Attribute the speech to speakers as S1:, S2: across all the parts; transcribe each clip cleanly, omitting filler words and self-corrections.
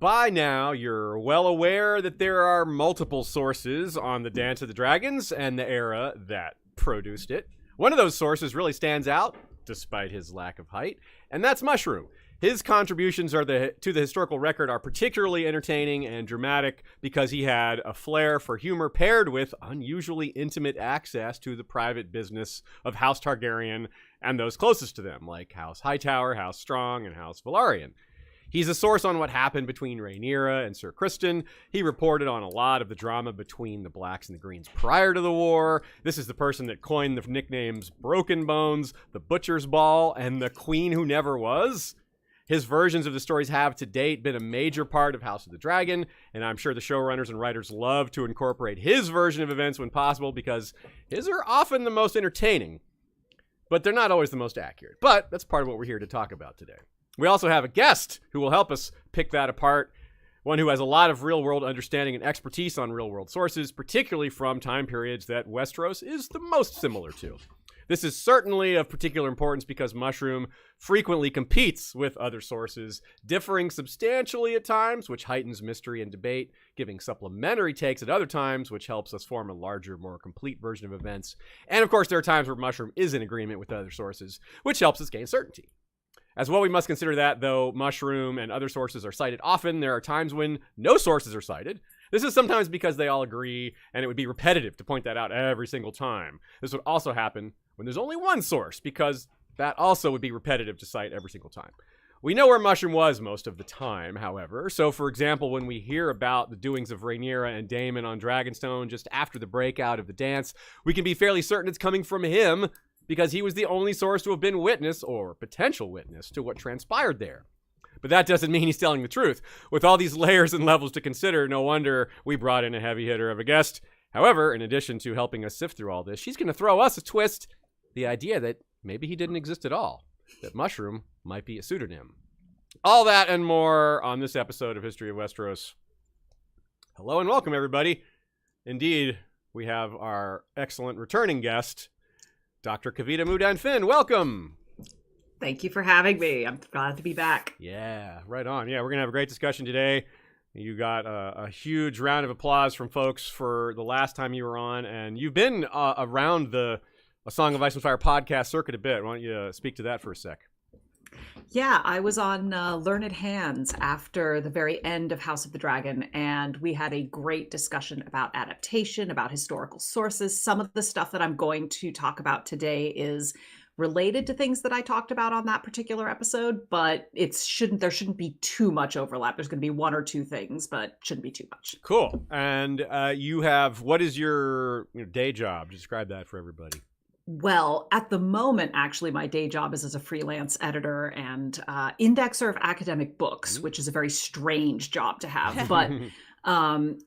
S1: By now, you're well aware that there are multiple sources on the Dance of the Dragons and the era that produced it. One of those sources really stands out, despite his lack of height, and that's Mushroom. His contributions to the historical record are particularly entertaining and dramatic because he had a flair for humor paired with unusually intimate access to the private business of House Targaryen and those closest to them, like House Hightower, House Strong, and House Velaryon. He's a source on what happened between Rhaenyra and Sir Criston. He reported on a lot of the drama between the Blacks and the Greens prior to the war. This is the person that coined the nicknames Broken Bones, the Butcher's Ball, and the Queen Who Never Was. His versions of the stories have to date been a major part of House of the Dragon, and I'm sure the showrunners and writers love to incorporate his version of events when possible because his are often the most entertaining, but they're not always the most accurate. But that's part of what we're here to talk about today. We also have a guest who will help us pick that apart, one who has a lot of real-world understanding and expertise on real-world sources, particularly from time periods that Westeros is the most similar to. This is certainly of particular importance because Mushroom frequently competes with other sources, differing substantially at times, which heightens mystery and debate, giving supplementary takes at other times, which helps us form a larger, more complete version of events. And of course, there are times where Mushroom is in agreement with other sources, which helps us gain certainty. As well, we must consider that, though Mushroom and other sources are cited often, there are times when no sources are cited. This is sometimes because they all agree, and it would be repetitive to point that out every single time. This would also happen when there's only one source, because that also would be repetitive to cite every single time. We know where Mushroom was most of the time, however. So, for example, when we hear about the doings of Rhaenyra and Daemon on Dragonstone just after the breakout of the dance, we can be fairly certain it's coming from him, because he was the only source to have been witness, or potential witness, to what transpired there. But that doesn't mean he's telling the truth. With all these layers and levels to consider, no wonder we brought in a heavy hitter of a guest. However, in addition to helping us sift through all this, she's going to throw us a twist, the idea that maybe he didn't exist at all, that Mushroom might be a pseudonym. All that and more on this episode of History of Westeros. Hello and welcome, everybody. Indeed, we have our excellent returning guest, Dr. Kavita Mudan Finn. Welcome.
S2: Thank you for having me. I'm glad to be back.
S1: Yeah, right on. Yeah, we're going to have a great discussion today. You got a huge round of applause from folks for the last time you were on, and you've been around the A Song of Ice and Fire podcast circuit a bit. Why don't you speak to that for a sec?
S2: Yeah, I was on Learned Hands after the very end of House of the Dragon, and we had a great discussion about adaptation, about historical sources. Some of the stuff that I'm going to talk about today is related to things that I talked about on that particular episode, but there shouldn't be too much overlap. There's going to be one or two things, but shouldn't be too much.
S1: Cool. And what is your day job? Describe that for everybody.
S2: Well, at the moment, actually, my day job is as a freelance editor and indexer of academic books, which is a very strange job to have. But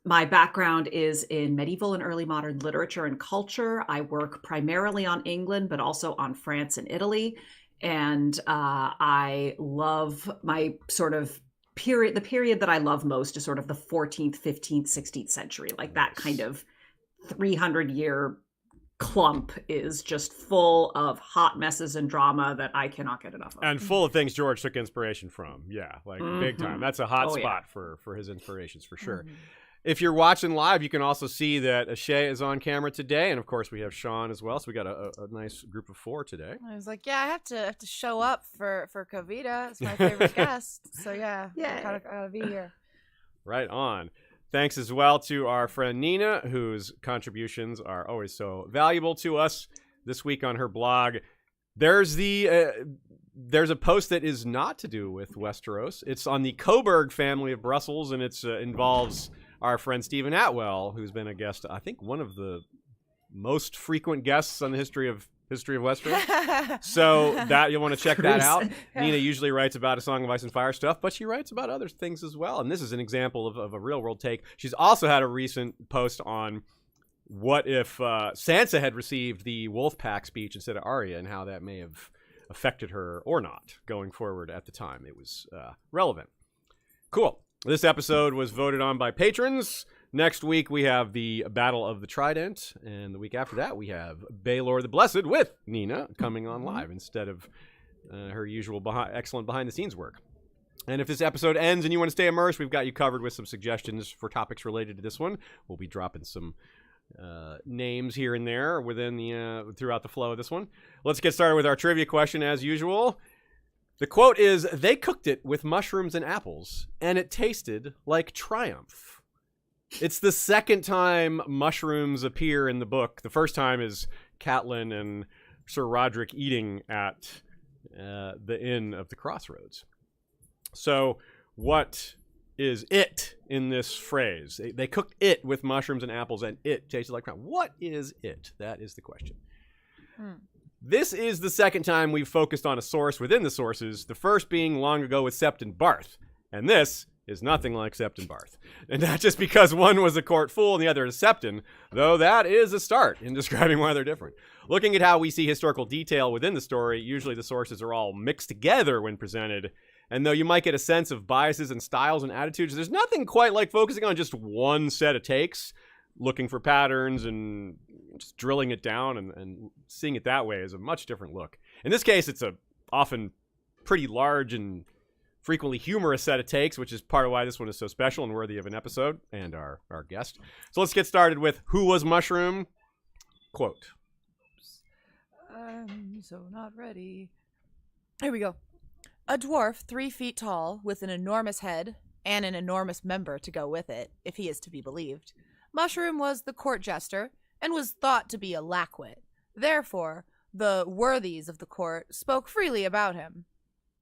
S2: my background is in medieval and early modern literature and culture. I work primarily on England, but also on France and Italy. And I love my sort of period. The period that I love most is sort of the 14th, 15th, 16th century, like that kind of 300-year clump is just full of hot messes and drama that I cannot get enough of.
S1: And full of things George took inspiration from. Yeah, like big time. That's a hot spot for his inspirations for sure. If you're watching live, you can also see that Ashay is on camera today. And of course, we have Sean as well. So we got a nice group of 4 today.
S3: I was like, yeah, I have to show up for Kavita. It's my favorite guest. So yeah, I gotta be here.
S1: Right on. Thanks as well to our friend Nina, whose contributions are always so valuable to us. This week on her blog, there's a post that is not to do with Westeros. It's on the Coburg family of Brussels, and it involves our friend Stephen Atwell, who's been a guest, I think one of the most frequent guests on the history of Westeros. So that you'll want to check that out. Nina usually writes about A Song of Ice and Fire stuff, but she writes about other things as well. And this is an example of a real world take. She's also had a recent post on what if Sansa had received the Wolfpack speech instead of Arya, and how that may have affected her or not going forward at the time. It was relevant. Cool. This episode was voted on by patrons. Next week, we have the Battle of the Trident, and the week after that, we have Baelor the Blessed with Nina coming on live instead of her usual excellent behind-the-scenes work. And if this episode ends and you want to stay immersed, we've got you covered with some suggestions for topics related to this one. We'll be dropping some names here and there within the throughout the flow of this one. Let's get started with our trivia question as usual. The quote is, "They cooked it with mushrooms and apples, and it tasted like triumph." It's the second time mushrooms appear in the book. The first time is Catelyn and Sir Roderick eating at the Inn of the Crossroads. So what is it in this phrase? They cooked it with mushrooms and apples, and it tasted like triumph. What is it? That is the question. This is the second time we've focused on a source within the sources, the first being long ago with Sept and Barth. And this is nothing like Sept and Barth. And not just because one was a court fool and the other is Septon, though that is a start in describing why they're different. Looking at how we see historical detail within the story, usually the sources are all mixed together when presented. And though you might get a sense of biases and styles and attitudes, there's nothing quite like focusing on just one set of takes, looking for patterns and just drilling it down and seeing it that way is a much different look. In this case, it's a often pretty large and frequently humorous set of takes, which is part of why this one is so special and worthy of an episode and our guest. So let's get started with Who Was Mushroom? Quote.
S3: I'm so not ready. Here we go. A dwarf 3 feet tall with an enormous head and an enormous member to go with it, if he is to be believed. Mushroom was the court jester and was thought to be a lackwit. Therefore, the worthies of the court spoke freely about him.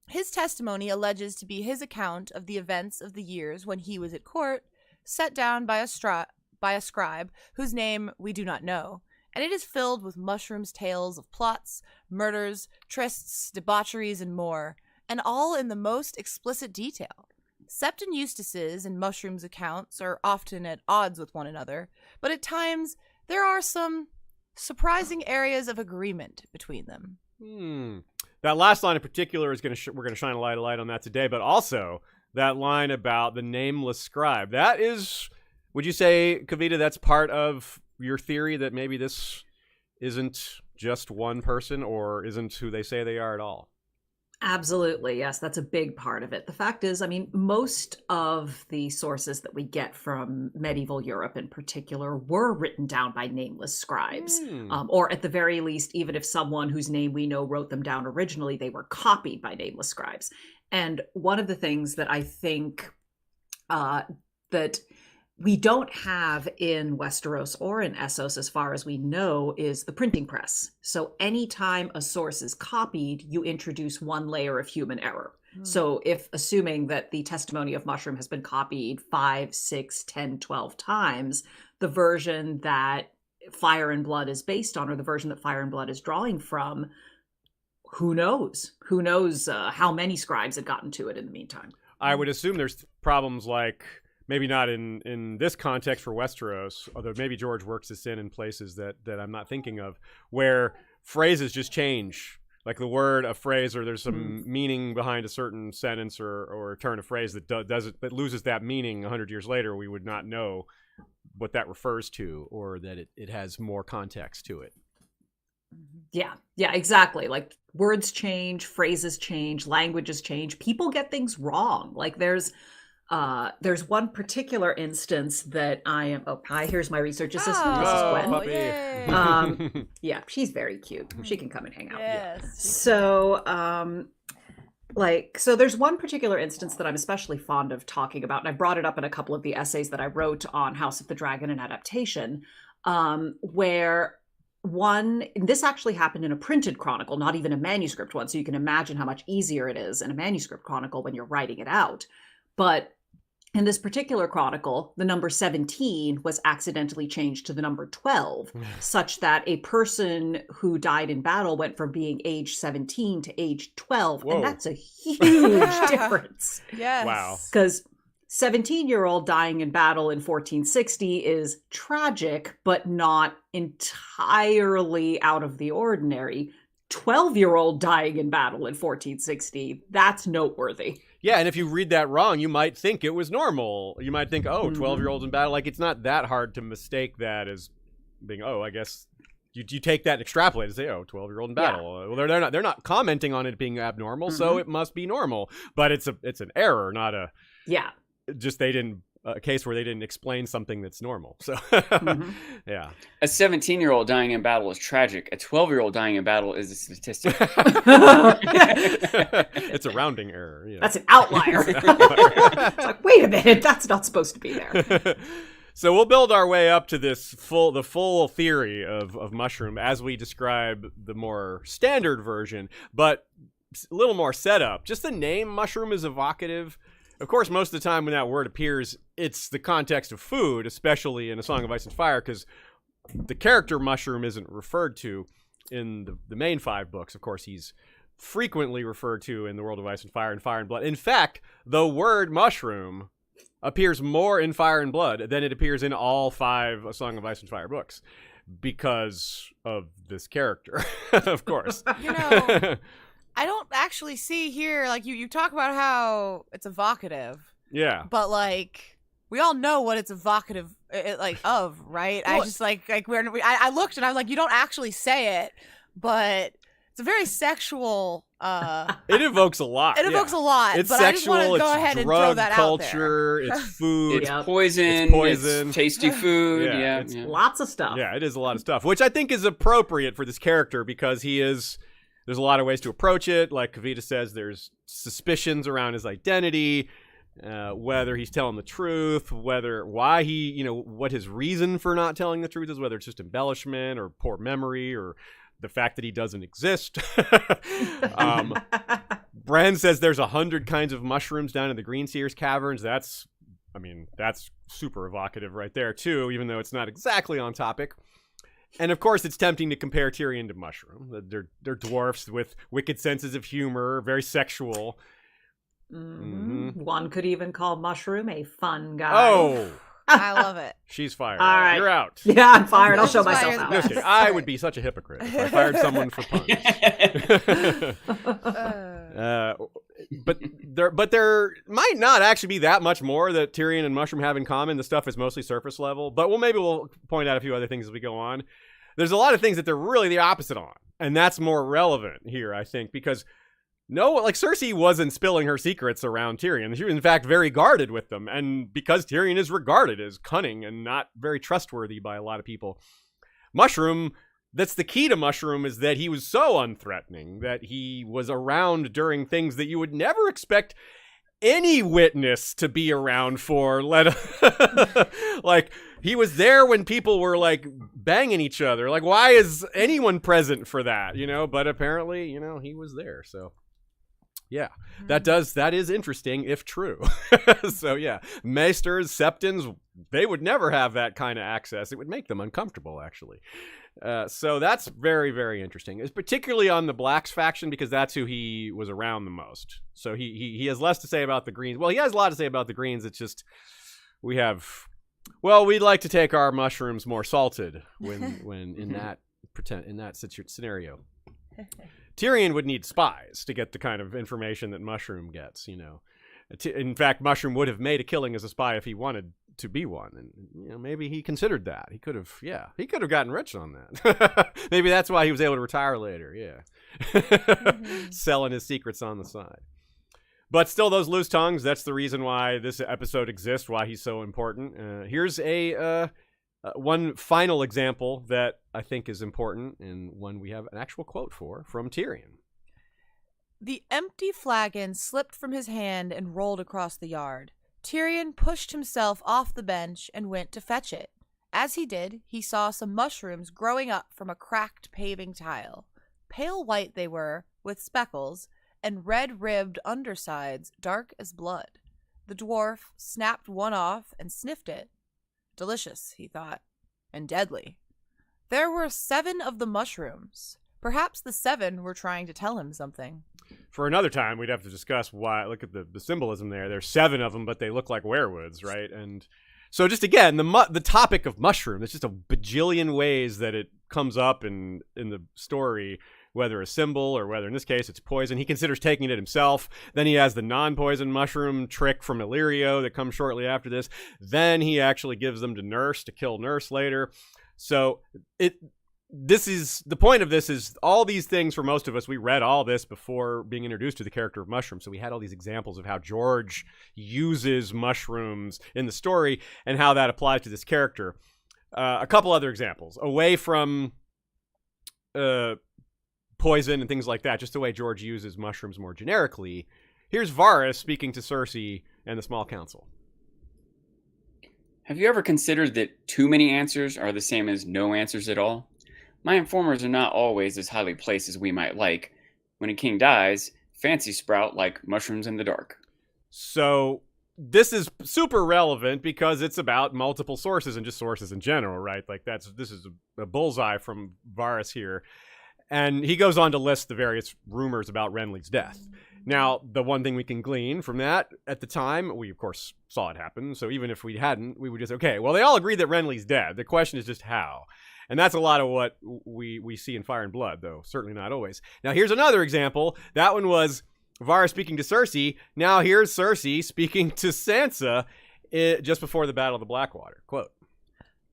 S3: His testimony alleges to be his account of the events of the years when he was at court, set down by a scribe whose name we do not know, and it is filled with Mushroom's tales of plots, murders, trysts, debaucheries, and more, and all in the most explicit detail. Sept and Eustace's and Mushroom's accounts are often at odds with one another, but at times there are some surprising areas of agreement between them.
S1: That last line in particular is we're going to shine a light on that today, but also that line about the nameless scribe. That is, would you say, Kavita, that's part of your theory that maybe this isn't just one person or isn't who they say they are at all?
S2: Absolutely. Yes, that's a big part of it. The fact is, I mean, most of the sources that we get from medieval Europe in particular were written down by nameless scribes. Or at the very least, even if someone whose name we know wrote them down originally, they were copied by nameless scribes. And one of the things that I think that we don't have in Westeros or in Essos, as far as we know, is the printing press. So anytime a source is copied, you introduce one layer of human error. So if assuming that the testimony of Mushroom has been copied 5, 6, 10, 12 times, the version that Fire and Blood is based on, or the version that Fire and Blood is drawing from, who knows? Who knows how many scribes had gotten to it in the meantime?
S1: I would assume there's problems like, maybe not in this context for Westeros, although maybe George works this in places that I'm not thinking of, where phrases just change. Like the word, a phrase, or there's some meaning behind a certain sentence or a turn of phrase that loses that meaning 100 years later. We would not know what that refers to, or that it has more context to it.
S2: Yeah, exactly. Like words change, phrases change, languages change. People get things wrong. Like there's one particular instance that I am. Oh, hi, here's my research assistant. This is Gwen. Yeah, she's very cute. She can come and hang out.
S3: Yes.
S2: So, so there's one particular instance that I'm especially fond of talking about, and I brought it up in a couple of the essays that I wrote on House of the Dragon and adaptation, where this actually happened in a printed chronicle, not even a manuscript one. So you can imagine how much easier it is in a manuscript chronicle when you're writing it out. But in this particular chronicle, the number 17 was accidentally changed to the number 12, such that a person who died in battle went from being age 17 to age 12. Whoa. And that's a huge difference.
S3: Yes.
S1: Wow.
S2: Because 17-year-old dying in battle in 1460 is tragic, but not entirely out of the ordinary. 12-year-old dying in battle in 1460, that's noteworthy.
S1: Yeah, and if you read that wrong, you might think it was normal. You might think, 12-year-olds in battle. Like, it's not that hard to mistake that as being, I guess you take that and extrapolate and say, 12-year-old in battle. Well, they're not commenting on it being abnormal, so it must be normal. But it's an error, not a just they didn't a case where they didn't explain something that's normal. So yeah,
S4: a 17-year-old dying in battle is tragic. A 12-year-old dying in battle is a statistic.
S1: It's a rounding error. Yeah.
S2: That's an outlier. It's like, wait a minute, that's not supposed to be there.
S1: So we'll build our way up to the full theory of mushroom as we describe the more standard version, but a little more setup. Just the name mushroom is evocative. Of course, most of the time when that word appears, it's the context of food, especially in A Song of Ice and Fire, because the character mushroom isn't referred to in the main 5 books. Of course, he's frequently referred to in the World of Ice and Fire and Blood. In fact, the word mushroom appears more in Fire and Blood than it appears in all 5 A Song of Ice and Fire books because of this character, of course.
S3: I don't actually see here, like, you talk about how it's evocative.
S1: Yeah.
S3: But, like, we all know what it's evocative, of, right? Well, I just, I looked and I was like, you don't actually say it, but it's a very sexual...
S1: it evokes a lot.
S3: It evokes a lot.
S1: It's
S3: but
S1: sexual,
S3: I just want to go ahead and throw that
S1: culture,
S3: out there.
S1: It's food.
S4: It's poison. It's tasty food.
S2: It's lots of stuff.
S1: Yeah, it is a lot of stuff, which I think is appropriate for this character because there's a lot of ways to approach it. Like Kavita says, there's suspicions around his identity, whether he's telling the truth, why what his reason for not telling the truth is, whether it's just embellishment or poor memory or the fact that he doesn't exist. Bran says there's 100 kinds of mushrooms down in the Greenseers caverns. That's super evocative right there too, even though it's not exactly on topic. And of course, it's tempting to compare Tyrion to Mushroom. They're dwarfs with wicked senses of humor, very sexual.
S2: One could even call Mushroom a fun guy.
S1: Oh,
S3: I love it.
S1: She's fired.
S2: All right.
S1: You're out.
S2: Yeah, I'm fired. I'll show myself out.
S1: Okay. I would be such a hypocrite if I fired someone for puns. But there might not actually be that much more that Tyrion and Mushroom have in common. The stuff is mostly surface level, but we'll point out a few other things as we go on. There's a lot of things that they're really the opposite on, and that's more relevant here, I think, because Cersei wasn't spilling her secrets around Tyrion. She was, in fact, very guarded with them, and because Tyrion is regarded as cunning and not very trustworthy by a lot of people, Mushroom... That's the key to Mushroom, is that he was so unthreatening, that he was around during things that you would never expect any witness to be around for. He was there when people were, banging each other. Why is anyone present for that, But apparently, he was there, so... Yeah, that is interesting if true. So yeah, Maesters, Septons, they would never have that kind of access. It would make them uncomfortable, actually. So that's very, very interesting. It's particularly on the Blacks faction because that's who he was around the most. So he has less to say about the Greens. Well, he has a lot to say about the Greens. It's just we'd like to take our mushrooms more salted when in that scenario. Tyrion would need spies to get the kind of information that Mushroom gets, In fact, Mushroom would have made a killing as a spy if he wanted to be one. And, maybe he considered that. He could have gotten rich on that. Maybe that's why he was able to retire later. Yeah. Selling his secrets on the side. But still, those loose tongues, that's the reason why this episode exists, why he's so important. Here's one final example that I think is important, and one we have an actual quote from Tyrion.
S3: The empty flagon slipped from his hand and rolled across the yard. Tyrion pushed himself off the bench and went to fetch it. As he did, he saw some mushrooms growing up from a cracked paving tile. Pale white they were, with speckles, and red-ribbed undersides dark as blood. The dwarf snapped one off and sniffed it. Delicious, he thought, and deadly. There were 7 of the mushrooms. Perhaps the 7 were trying to tell him something.
S1: For another time, we'd have to discuss why. Look at the symbolism there. There's 7 of them, but they look like werewoods, right? And so just again, the topic of mushroom, there's just a bajillion ways that it comes up in the story, whether a symbol or whether in this case it's poison. He considers taking it himself. Then he has the non-poison mushroom trick from Illyrio that comes shortly after this. Then he actually gives them to Nurse to kill Nurse later. So this is the point of this is all these things for most of us. We read all this before being introduced to the character of Mushroom. So we had all these examples of how George uses mushrooms in the story and how that applies to this character. A couple other examples away from poison and things like that, just the way George uses mushrooms more generically. Here's Varys speaking to Cersei and the small council.
S4: Have you ever considered that too many answers are the same as no answers at all? My informers are not always as highly placed as we might like. When a king dies, fancy sprout like mushrooms in the dark.
S1: So this is super relevant because it's about multiple sources and just sources in general, right? Like this is a bullseye from Varys here. And he goes on to list the various rumors about Renly's death. Now, the one thing we can glean from that at the time, we of course saw it happen. So even if we hadn't, we would just, okay, well, they all agree that Renly's dead. The question is just how. And that's a lot of what we see in Fire and Blood, though certainly not always. Now, here's another example. That one was Varys speaking to Cersei. Now here's Cersei speaking to Sansa just before the Battle of the Blackwater. Quote,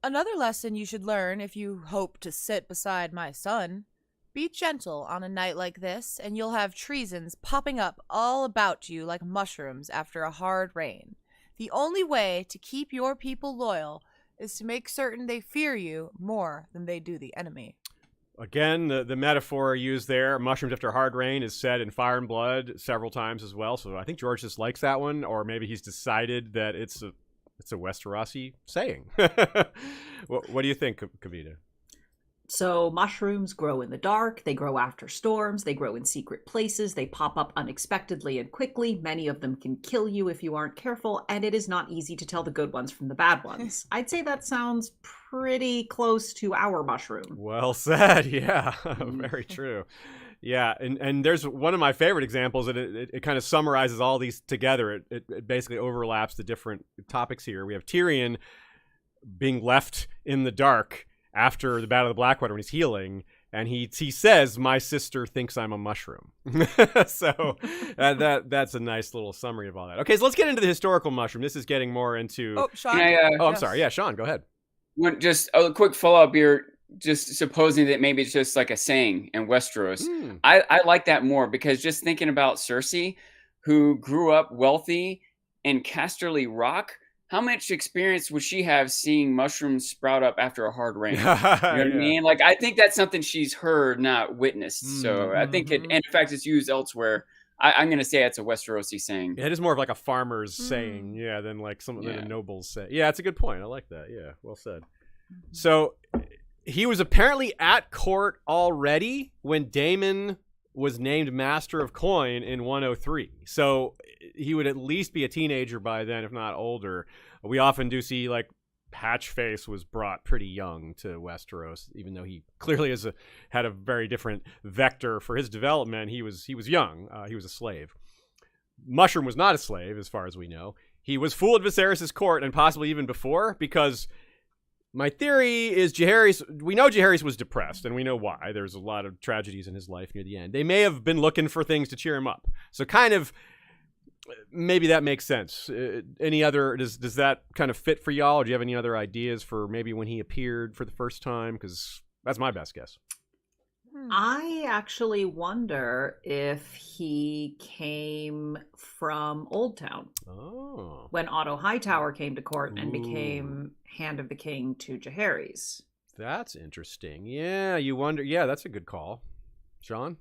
S3: "Another lesson you should learn if you hope to sit beside my son. Be gentle on a night like this, and you'll have treasons popping up all about you like mushrooms after a hard rain. The only way to keep your people loyal is to make certain they fear you more than they do the enemy."
S1: Again, the metaphor used there, mushrooms after hard rain, is said in Fire and Blood several times as well. So I think George just likes that one, or maybe he's decided that it's a Westerosi saying. What do you think, Kavita?
S2: So mushrooms grow in the dark, they grow after storms, they grow in secret places, they pop up unexpectedly and quickly. Many of them can kill you if you aren't careful, and it is not easy to tell the good ones from the bad ones. I'd say that sounds pretty close to our mushroom.
S1: Well said, yeah. Very true. Yeah, and there's one of my favorite examples, and it kind of summarizes all these together. It basically overlaps the different topics here. We have Tyrion being left in the dark after the Battle of the Blackwater when he's healing, and he says, "My sister thinks I'm a mushroom." So that's a nice little summary of all that. Okay, so let's get into the historical mushroom. This is getting more into...
S3: Oh, Sean?
S1: I'm sorry. Yeah, Sean, go ahead.
S4: Just a quick follow-up here, just supposing that maybe it's just like a saying in Westeros. I like that more, because just thinking about Cersei, who grew up wealthy in Casterly Rock, how much experience would she have seeing mushrooms sprout up after a hard rain? You know what I mean? Like, I think that's something she's heard, not witnessed. So I think and in fact, it's used elsewhere. I'm going to say it's a Westerosi saying.
S1: Yeah, it is more of like a farmer's saying, than like something that a noble's say. Yeah, it's a good point. I like that. Yeah, well said. So he was apparently at court already when Daemon was named Master of Coin in 103. So he would at least be a teenager by then, if not older. We often do see, like, Hatchface was brought pretty young to Westeros, even though he clearly had a very different vector for his development. He was young. He was a slave. Mushroom was not a slave, as far as we know. He was fool at Viserys' court, and possibly even before, because my theory is we know Jaehaerys was depressed, and we know why. There's a lot of tragedies in his life near the end. They may have been looking for things to cheer him up. So kind of, maybe that makes sense. Any other, does that kind of fit for y'all? Or do you have any other ideas for maybe when he appeared for the first time? Because that's my best guess.
S2: I actually wonder if he came from Old Town.
S1: Oh.
S2: When Otto Hightower came to court and became Hand of the King to Jaehaerys.
S1: That's interesting. Yeah, you wonder. Yeah, that's a good call. Sean?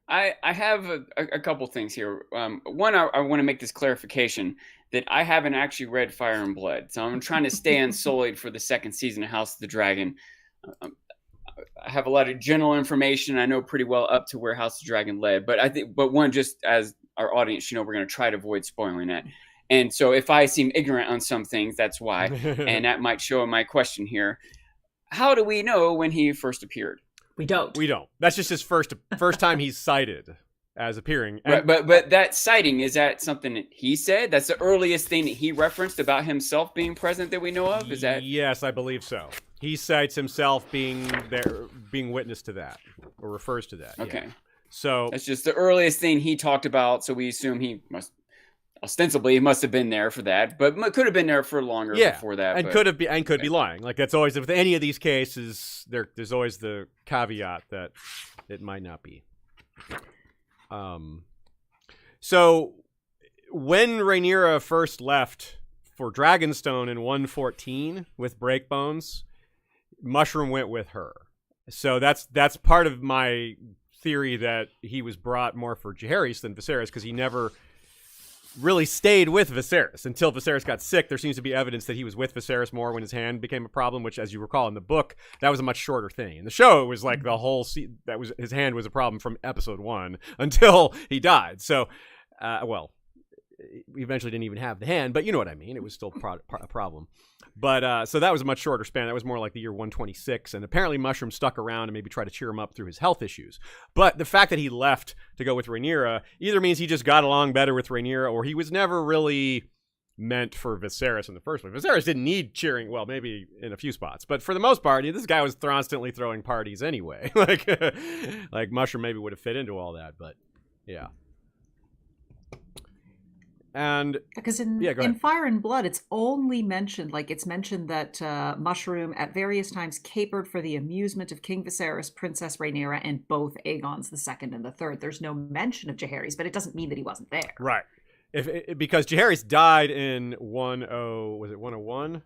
S4: I have a couple things here. One, I want to make this clarification that I haven't actually read Fire and Blood. So I'm trying to stay unsullied for the second season of House of the Dragon. I have a lot of general information. I know pretty well up to where House of the Dragon led, but one, just as our audience, we're going to try to avoid spoiling that. And so if I seem ignorant on some things, that's why. And that might show in my question here. How do we know when he first appeared?
S2: We don't.
S1: That's just his first time he's cited as appearing.
S4: Right, but that sighting, is that something that he said? That's the earliest thing that he referenced about himself being present that we know of? Is that?
S1: Yes, I believe so. He cites himself being there, being witness to that, or refers to that.
S4: Okay.
S1: Yeah. So
S4: that's just the earliest thing he talked about. So we assume he must ostensibly he must have been there for that, but could have been there for longer before that.
S1: And
S4: but,
S1: could be lying. Like that's always with any of these cases. There's always the caveat that it might not be. So when Rhaenyra first left for Dragonstone in 114 with Breakbones, Mushroom went with her. So that's part of my theory that he was brought more for Jaehaerys than Viserys, because he never really stayed with Viserys until Viserys got sick. There seems to be evidence that he was with Viserys more when his hand became a problem, which, as you recall in the book, that was a much shorter thing. In the show, it was like the whole that was his hand was a problem from episode 1 until he died. So, well, he eventually didn't even have the hand, but you know what I mean. It was still a problem. But so that was a much shorter span. That was more like the year 126, and apparently Mushroom stuck around and maybe tried to cheer him up through his health issues. But the fact that he left to go with Rhaenyra either means he just got along better with Rhaenyra, or he was never really meant for Viserys in the first place. Viserys didn't need cheering, well, maybe in a few spots, but for the most part, this guy was constantly throwing parties anyway. like Mushroom maybe would have fit into all that, but yeah. And
S2: because in Fire and Blood, it's only mentioned, like it's mentioned that Mushroom at various times capered for the amusement of King Viserys, Princess Rhaenyra, and both Aegons the Second and the Third. There's no mention of Jaehaerys, but it doesn't mean that he wasn't there.
S1: Right. Because Jaehaerys died in 101?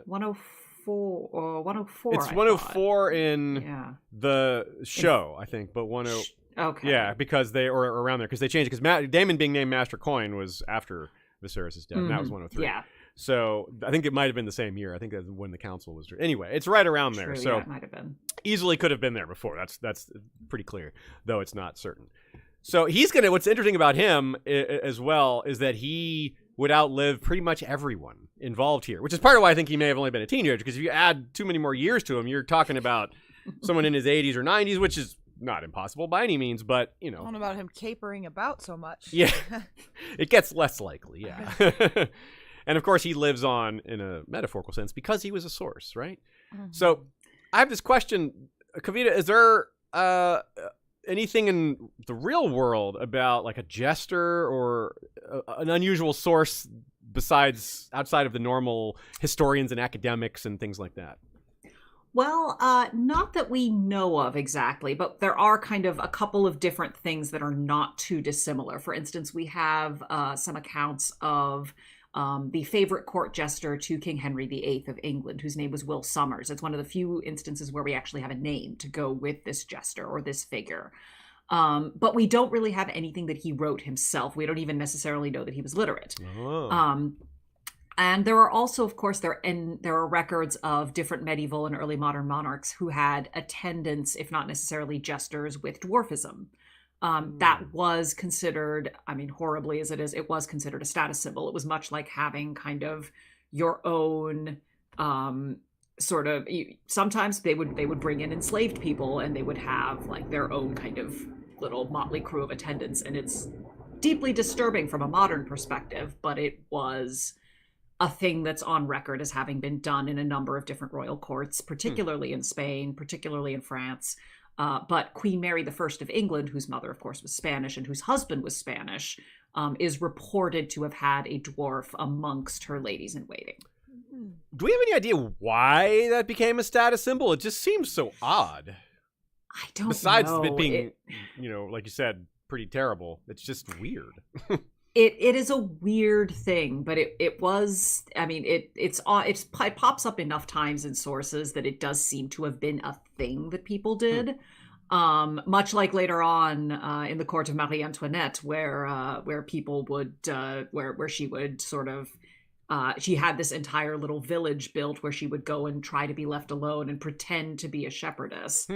S2: 104 or 104.
S1: It's 104 in the show, I think, but 10.
S2: Okay.
S1: Yeah, because they or around there because they changed because Daemon being named Master Coin was after Viserys' death. And that was 103.
S2: Yeah.
S1: So I think it might have been the same year. I think that's when the council was. Anyway, it's right around there.
S2: True,
S1: so
S2: yeah, it might have been.
S1: Easily could have been there before. That's pretty clear, though it's not certain. So he's gonna. What's interesting about him as well is that he would outlive pretty much everyone involved here, which is part of why I think he may have only been a teenager. Because if you add too many more years to him, you're talking about someone in his 80s or 90s, which is not impossible by any means, but you know.
S3: I don't know about him capering about so much.
S1: Yeah, it gets less likely. Yeah, and of course he lives on in a metaphorical sense because he was a source, right? Mm-hmm. So I have this question, Kavita: is there anything in the real world about like a jester or an unusual source besides outside of the normal historians and academics and things like that?
S2: Well, not that we know of exactly, but there are kind of a couple of different things that are not too dissimilar. For instance, we have some accounts of the favorite court jester to King Henry VIII of England, whose name was Will Sommers. It's one of the few instances where we actually have a name to go with this jester or this figure. But we don't really have anything that he wrote himself. We don't even necessarily know that he was literate.
S1: Oh.
S2: And there are also, of course, there are records of different medieval and early modern monarchs who had attendants, if not necessarily jesters, with dwarfism. That was considered, I mean, horribly as it is, it was considered a status symbol. It was much like having kind of your own sort of. Sometimes they would bring in enslaved people, and they would have like their own kind of little motley crew of attendants, and it's deeply disturbing from a modern perspective, but it was a thing that's on record as having been done in a number of different royal courts, particularly in Spain, particularly in France. But Queen Mary I of England, whose mother, of course, was Spanish and whose husband was Spanish, is reported to have had a dwarf amongst her ladies in waiting.
S1: Do we have any idea why that became a status symbol? It just seems so odd.
S2: I don't
S1: Besides
S2: know.
S1: it being, like you said, pretty terrible. It's just weird.
S2: It is a weird thing, but it was. I mean, it pops up enough times in sources that it does seem to have been a thing that people did. Much like later on in the court of Marie Antoinette, where people would where she would sort of. She had this entire little village built where she would go and try to be left alone and pretend to be a shepherdess.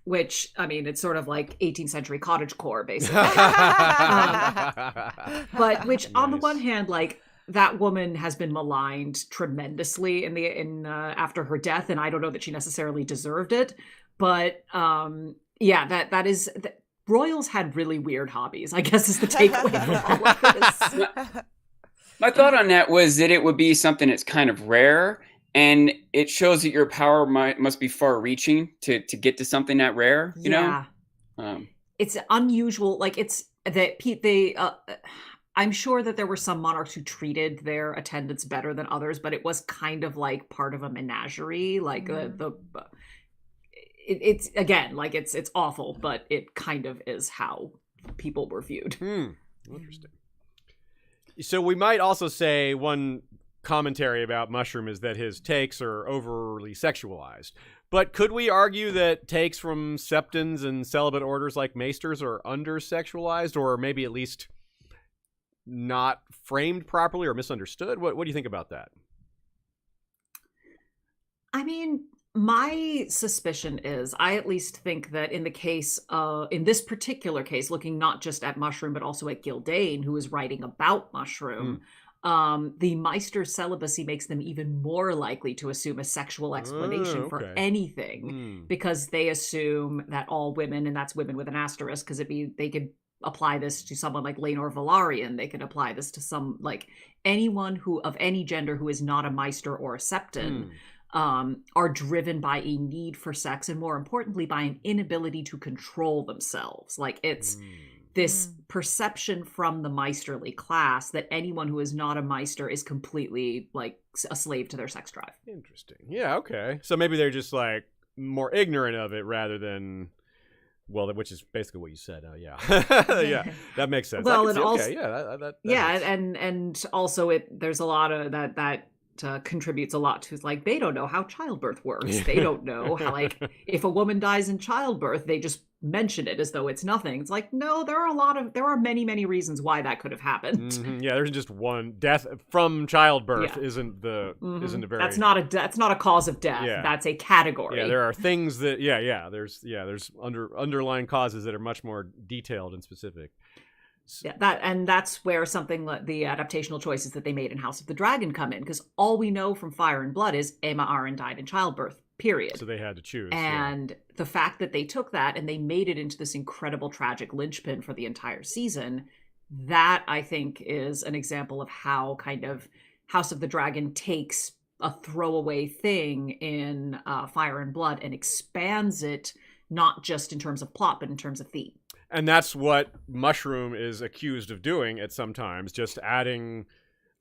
S2: Which, I mean, it's sort of like 18th century cottagecore, basically. But which, on the one hand, like, that woman has been maligned tremendously after her death, and I don't know that she necessarily deserved it. But royals had really weird hobbies, I guess, is the takeaway from all of this.
S4: My thought on that was that it would be something that's kind of rare, and it shows that your power must be far-reaching to get to something that rare. You know,
S2: it's unusual. Like it's that they. I'm sure that there were some monarchs who treated their attendants better than others, but it was kind of like part of a menagerie. Like it's again, like it's awful, but it kind of is how people were viewed.
S1: Interesting. So we might also say one commentary about Mushroom is that his takes are overly sexualized. But could we argue that takes from septons and celibate orders like maesters are under-sexualized, or maybe at least not framed properly or misunderstood? What do you think about that?
S2: I mean, my suspicion is, I at least think that in the case, in this particular case, looking not just at Mushroom, but also at Gildane, who is writing about Mushroom, the Meister's celibacy makes them even more likely to assume a sexual explanation for anything, because they assume that all women, and that's women with an asterisk, because they could apply this to someone like Laenor Velaryon. They could apply this to some, like, anyone who of any gender who is not a Meister or a Septon. Are driven by a need for sex, and more importantly, by an inability to control themselves. Like, it's this perception from the Meisterly class that anyone who is not a Meister is completely, like, a slave to their sex drive.
S1: Interesting. Yeah, okay. So maybe they're just, like, more ignorant of it rather than... Well, which is basically what you said. Yeah, yeah, that makes sense.
S2: Well, and also, and also, there's a lot of that contributes a lot to, like, they don't know how childbirth works. They don't know how, like, if a woman dies in childbirth, they just mention it as though it's nothing. It's like, no, there are many reasons why that could have happened.
S1: Yeah, there's just one death from childbirth. Isn't a very that's
S2: not a cause of death. That's a category.
S1: Yeah, there are things that there's underlying causes that are much more detailed and specific.
S2: Yeah, that's where something like the adaptational choices that they made in House of the Dragon come in, because all we know from Fire and Blood is Aemma Arryn died in childbirth, period.
S1: So they had to choose.
S2: And the fact that they took that and they made it into this incredible tragic linchpin for the entire season, that I think is an example of how kind of House of the Dragon takes a throwaway thing in Fire and Blood and expands it, not just in terms of plot, but in terms of theme.
S1: And that's what Mushroom is accused of doing at some times, just adding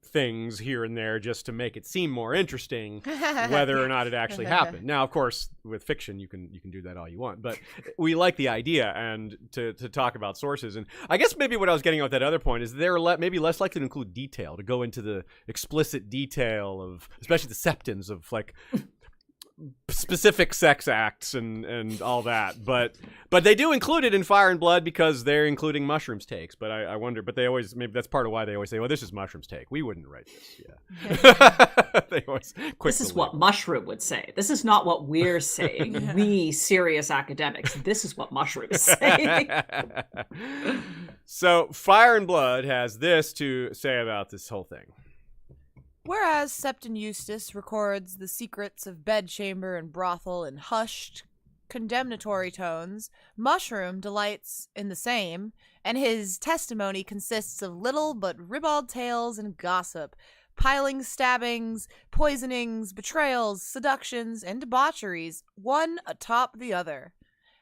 S1: things here and there just to make it seem more interesting, whether or not it actually happened. Now, of course, with fiction, you can do that all you want, but we like the idea and to talk about sources. And I guess maybe what I was getting at with that other point is they're maybe less likely to include detail, to go into the explicit detail of, especially the septons of, like, specific sex acts and all that, but they do include it in Fire and Blood because they're including Mushroom's takes. But I wonder, but they always, maybe that's part of why they always say, well, this is Mushroom's take, we wouldn't write this. They always
S2: this is what Mushroom would say. This is not what we're saying. We serious academics, this is what Mushroom is saying.
S1: So Fire and Blood has this to say about this whole thing.
S3: Whereas Septon Eustace records the secrets of bedchamber and brothel in hushed, condemnatory tones, Mushroom delights in the same, and his testimony consists of little but ribald tales and gossip, piling stabbings, poisonings, betrayals, seductions, and debaucheries, one atop the other.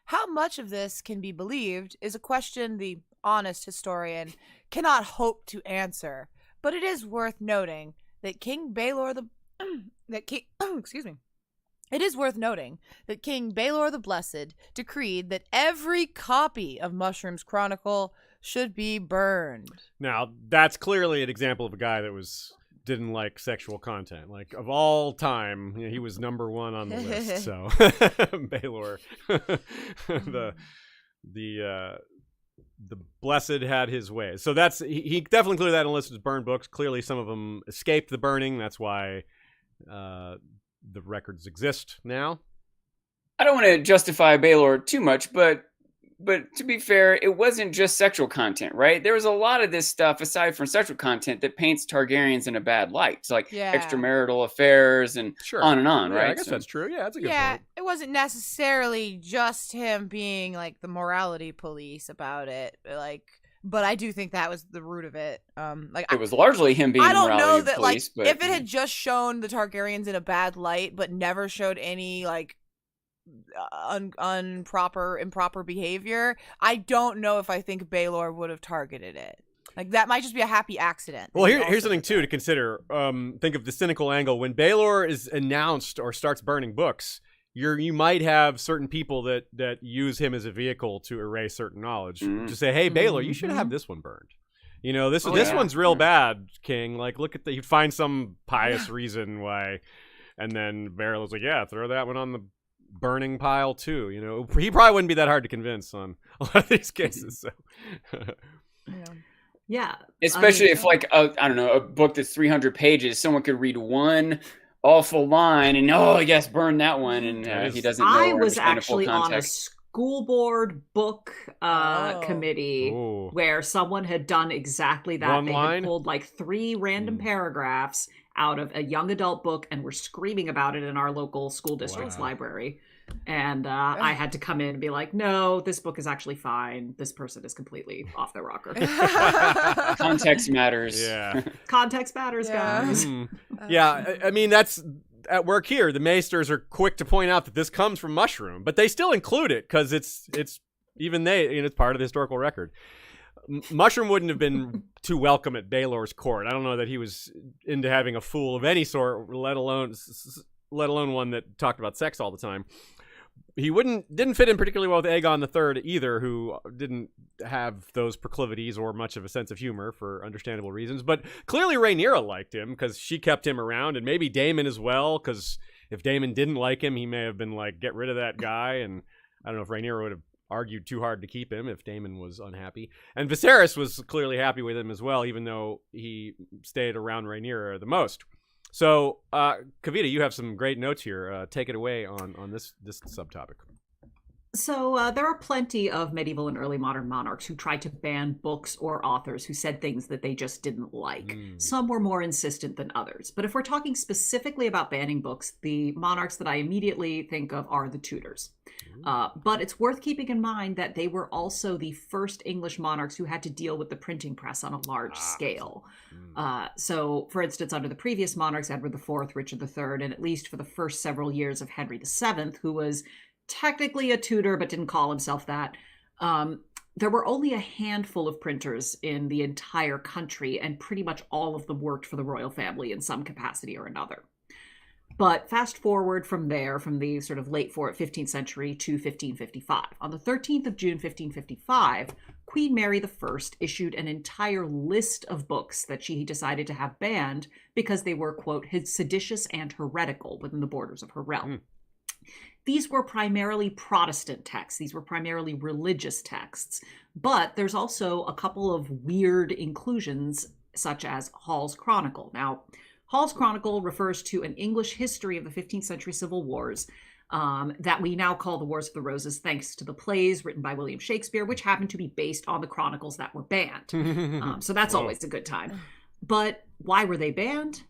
S3: How much of this can be believed is a question the honest historian cannot hope to answer, but it is worth noting that King Baelor It is worth noting that King Baelor the Blessed decreed that every copy of Mushroom's Chronicle should be burned.
S1: Now, that's clearly an example of a guy that didn't like sexual content. Like, of all time, he was number one on the list. So, Baelor, the Blessed had his way. So he definitely included that in the list of his burned books. Clearly, some of them escaped the burning. That's why the records exist now.
S4: I don't want to justify Baelor too much, but to be fair, it wasn't just sexual content, right? There was a lot of this stuff aside from sexual content that paints Targaryens in a bad light. It's like extramarital affairs and on and on, right?
S1: I guess that's true. Yeah, that's a good point.
S3: It wasn't necessarily just him being like the morality police about it, but I do think that was the root of it.
S4: It was largely him being.
S3: I don't
S4: morality
S3: know that
S4: police, but
S3: if it had just shown the Targaryens in a bad light, but never showed any improper behavior, I don't know if I think Baelor would have targeted it. Like that might just be a happy accident.
S1: Well,
S3: He
S1: here's
S3: also
S1: something
S3: did
S1: too to
S3: that.
S1: consider. Think of the cynical angle when Baelor is announced or starts burning books. You might have certain people that use him as a vehicle to erase certain knowledge. To say, hey, Baelor, you should have this one burned. You know, this
S4: yeah.
S1: one's real bad, King. Like, look at you find some pious reason why, and then Baelor's like, yeah, throw that one on the burning pile too. You know, he probably wouldn't be that hard to convince on a lot of these cases. So.
S3: Yeah.
S2: Yeah.
S4: Especially if, like, I don't know, a book that's 300 pages, someone could read one awful line and, oh, yes, burn that one, and he doesn't know
S2: I
S4: or
S2: was
S4: understand the full
S2: actually on a
S4: context.
S2: school board book committee
S1: Ooh.
S2: where someone had done exactly that.
S1: One
S2: They
S1: line?
S2: had pulled like 3 random paragraphs out of a young adult book and were screaming about it in our local school district's
S1: Wow.
S2: library. And I had to come in and be like, no, this book is actually fine. This person is completely off their rocker.
S4: Context matters.
S1: Yeah.
S2: Context matters,
S3: Yeah.
S2: guys.
S1: Yeah, I mean, that's at work here. The Maesters are quick to point out that this comes from Mushroom, but they still include it because it's even it's part of the historical record. Mushroom wouldn't have been too welcome at Baelor's court. I don't know that he was into having a fool of any sort, let alone one that talked about sex all the time. He didn't fit in particularly well with Aegon III either, who didn't have those proclivities or much of a sense of humor for understandable reasons. But clearly Rhaenyra liked him because she kept him around, and maybe Daemon as well, because if Daemon didn't like him, he may have been like, get rid of that guy. And I don't know if Rhaenyra would have argued too hard to keep him if Daemon was unhappy. And Viserys was clearly happy with him as well, even though he stayed around Rhaenyra the most. So, Kavita, you have some great notes here. Take it away on this subtopic.
S2: So there are plenty of medieval and early modern monarchs who tried to ban books or authors who said things that they just didn't like. Some were more insistent than others. But if we're talking specifically about banning books, the monarchs that I immediately think of are the Tudors. But it's worth keeping in mind that they were also the first English monarchs who had to deal with the printing press on a large scale. So, for instance, under the previous monarchs, Edward IV, Richard III, and at least for the first several years of Henry VII, who was technically a Tudor but didn't call himself that, there were only a handful of printers in the entire country, and pretty much all of them worked for the royal family in some capacity or another. But fast forward from there, from the sort of late 15th century to 1555. On the 13th of June, 1555, Queen Mary I issued an entire list of books that she decided to have banned because they were, quote, seditious and heretical within the borders of her realm. These were primarily Protestant texts. These were primarily religious texts. But there's also a couple of weird inclusions, such as Hall's Chronicle. Now, Hall's Chronicle refers to an English history of the 15th century civil wars that we now call the Wars of the Roses, thanks to the plays written by William Shakespeare, which happened to be based on the chronicles that were banned. So that's always a good time. But why were they banned?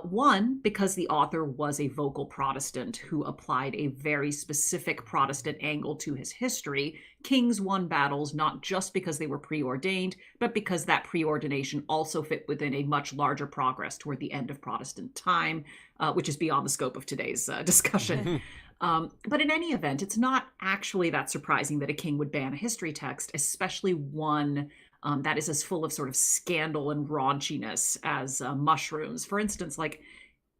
S2: One, because the author was a vocal Protestant who applied a very specific Protestant angle to his history. Kings won battles not just because they were preordained, but because that preordination also fit within a much larger progress toward the end of Protestant time, which is beyond the scope of today's discussion. But in any event, it's not actually that surprising that a king would ban a history text, especially one that is as full of sort of scandal and raunchiness as mushrooms. For instance, like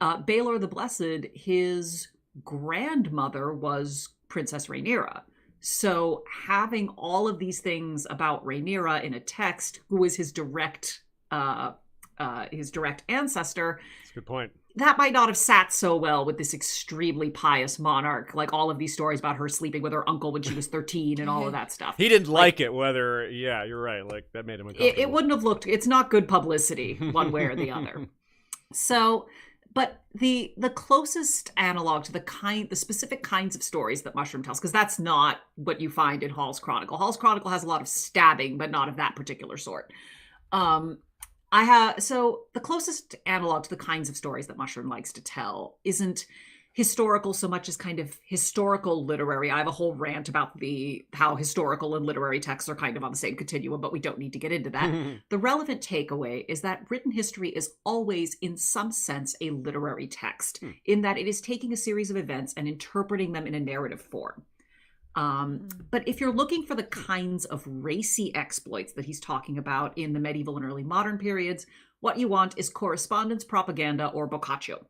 S2: Baelor the Blessed, his grandmother was Princess Rhaenyra. So having all of these things about Rhaenyra in a text, who is his direct ancestor,
S1: That's a good point.
S2: that might not have sat so well with this extremely pious monarch, like all of these stories about her sleeping with her uncle when she was 13 and all of that stuff.
S1: He didn't like it, whether, yeah, you're right. Like, that made him uncomfortable.
S2: It wouldn't have looked, it's not good publicity one way or the other. So, but the closest analog to the specific kinds of stories that Mushroom tells, because that's not what you find in Hall's Chronicle. Hall's Chronicle has a lot of stabbing, but not of that particular sort. So the closest analog to the kinds of stories that Mushroom likes to tell isn't historical so much as kind of historical literary. I have a whole rant about how historical and literary texts are kind of on the same continuum, but we don't need to get into that. The relevant takeaway is that written history is always, in some sense, a literary text, in that it is taking a series of events and interpreting them in a narrative form. But if you're looking for the kinds of racy exploits that he's talking about in the medieval and early modern periods, what you want is correspondence, propaganda, or boccaccio.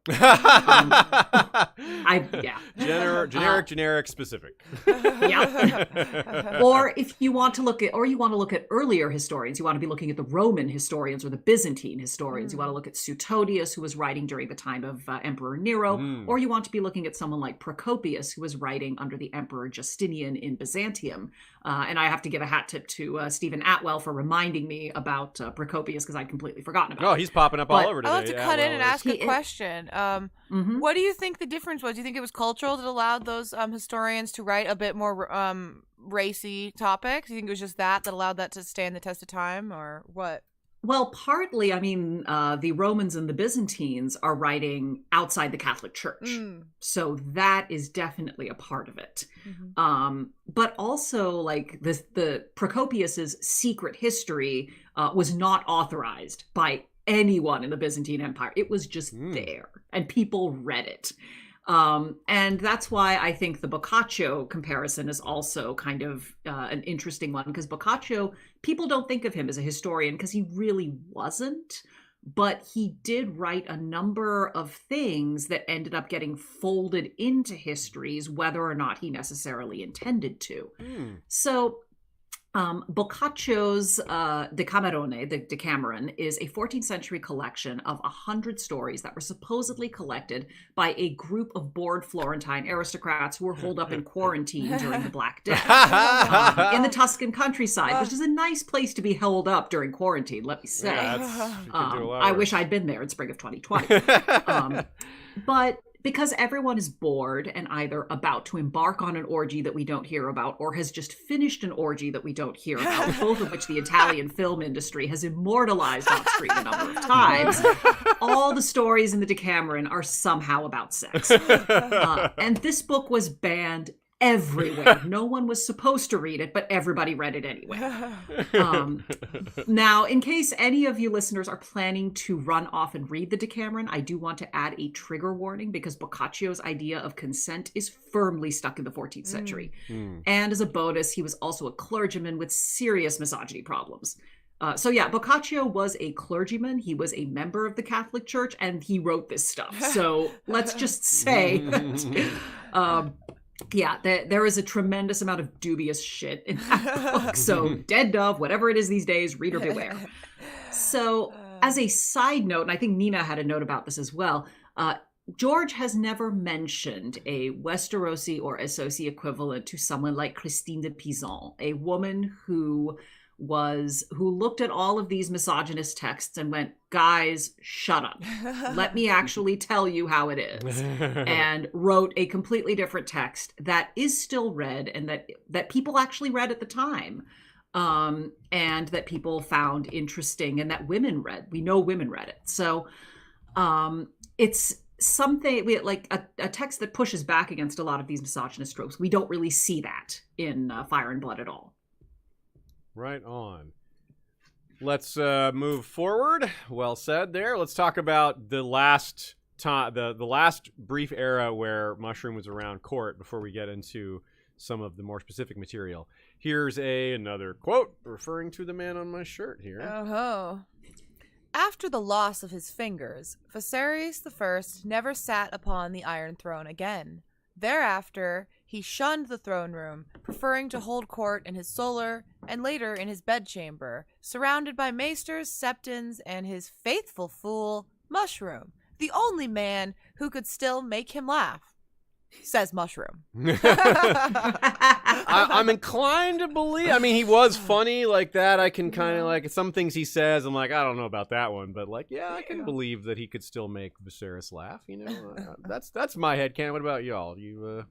S1: Generic, specific.
S2: Yeah. Or if you want to look at earlier historians, you want to be looking at the Roman historians or the Byzantine historians. You want to look at Suetonius, who was writing during the time of Emperor Nero, or you want to be looking at someone like Procopius, who was writing under the Emperor Justinian in Byzantium. And I have to give a hat tip to Stephen Atwell for reminding me about Procopius, because I'd completely forgotten about
S1: Oh,
S2: it.
S1: he's popping up all over today.
S3: I'll have to cut in and ask a question.
S2: Mm-hmm.
S3: What do you think the difference was? Do you think it was cultural that allowed those historians to write a bit more racy topics? Do you think it was just that allowed that to stand the test of time, or what?
S2: Well, partly, I mean, the Romans and the Byzantines are writing outside the Catholic Church. So that is definitely a part of it. But also, like, the Procopius's secret history was not authorized by anyone in the Byzantine Empire. It was just there, and people read it. And that's why I think the Boccaccio comparison is also kind of an interesting one, because Boccaccio, people don't think of him as a historian because he really wasn't, but he did write a number of things that ended up getting folded into histories, whether or not he necessarily intended to. So Boccaccio's Decamerone, the Decameron, is a 14th century collection of 100 stories that were supposedly collected by a group of bored Florentine aristocrats who were holed up in quarantine during the Black Death in the Tuscan countryside, which is a nice place to be held up during quarantine, let me say. I wish I'd been there in spring of 2020. But because everyone is bored and either about to embark on an orgy that we don't hear about or has just finished an orgy that we don't hear about, both of which the Italian film industry has immortalized on screen a number of times, all the stories in the Decameron are somehow about sex. And this book was banned everywhere. No one was supposed to read it, but everybody read it anyway. Now, in case any of you listeners are planning to run off and read the Decameron, I do want to add a trigger warning, because Boccaccio's idea of consent is firmly stuck in the 14th century. And as a bonus, he was also a clergyman with serious misogyny problems. So yeah, Boccaccio was a clergyman. He was a member of the Catholic Church, and he wrote this stuff. So let's just say that yeah, there is a tremendous amount of dubious shit in that book. So dead dove, whatever it is these days, reader beware. So as a side note, and I think Nina had a note about this as well, George has never mentioned a Westerosi or Essosi equivalent to someone like Christine de Pizan, a woman who looked at all of these misogynist texts and went, guys, shut up. Let me actually tell you how it is. And wrote a completely different text that is still read, and that people actually read at the time. And that people found interesting, and that women read. We know women read it. So it's something like a text that pushes back against a lot of these misogynist tropes. We don't really see that in Fire and Blood at all.
S1: Right on. Let's move forward. Well said there. Let's talk about the last time, the last brief era where Mushroom was around court before we get into some of the more specific material. Here's another quote referring to the man on my shirt here.
S3: Oh. After the loss of his fingers, Viserys I never sat upon the Iron Throne again. Thereafter, he shunned the throne room, preferring to hold court in his solar and later in his bedchamber, surrounded by maesters, septons, and his faithful fool, Mushroom, the only man who could still make him laugh. Says Mushroom.
S1: I'm inclined to believe. I mean, he was funny like that. I can kind of like some things he says. I'm like, I don't know about that one, but like, yeah, I can believe that he could still make Viserys laugh. You know, that's my headcanon. What about y'all? You?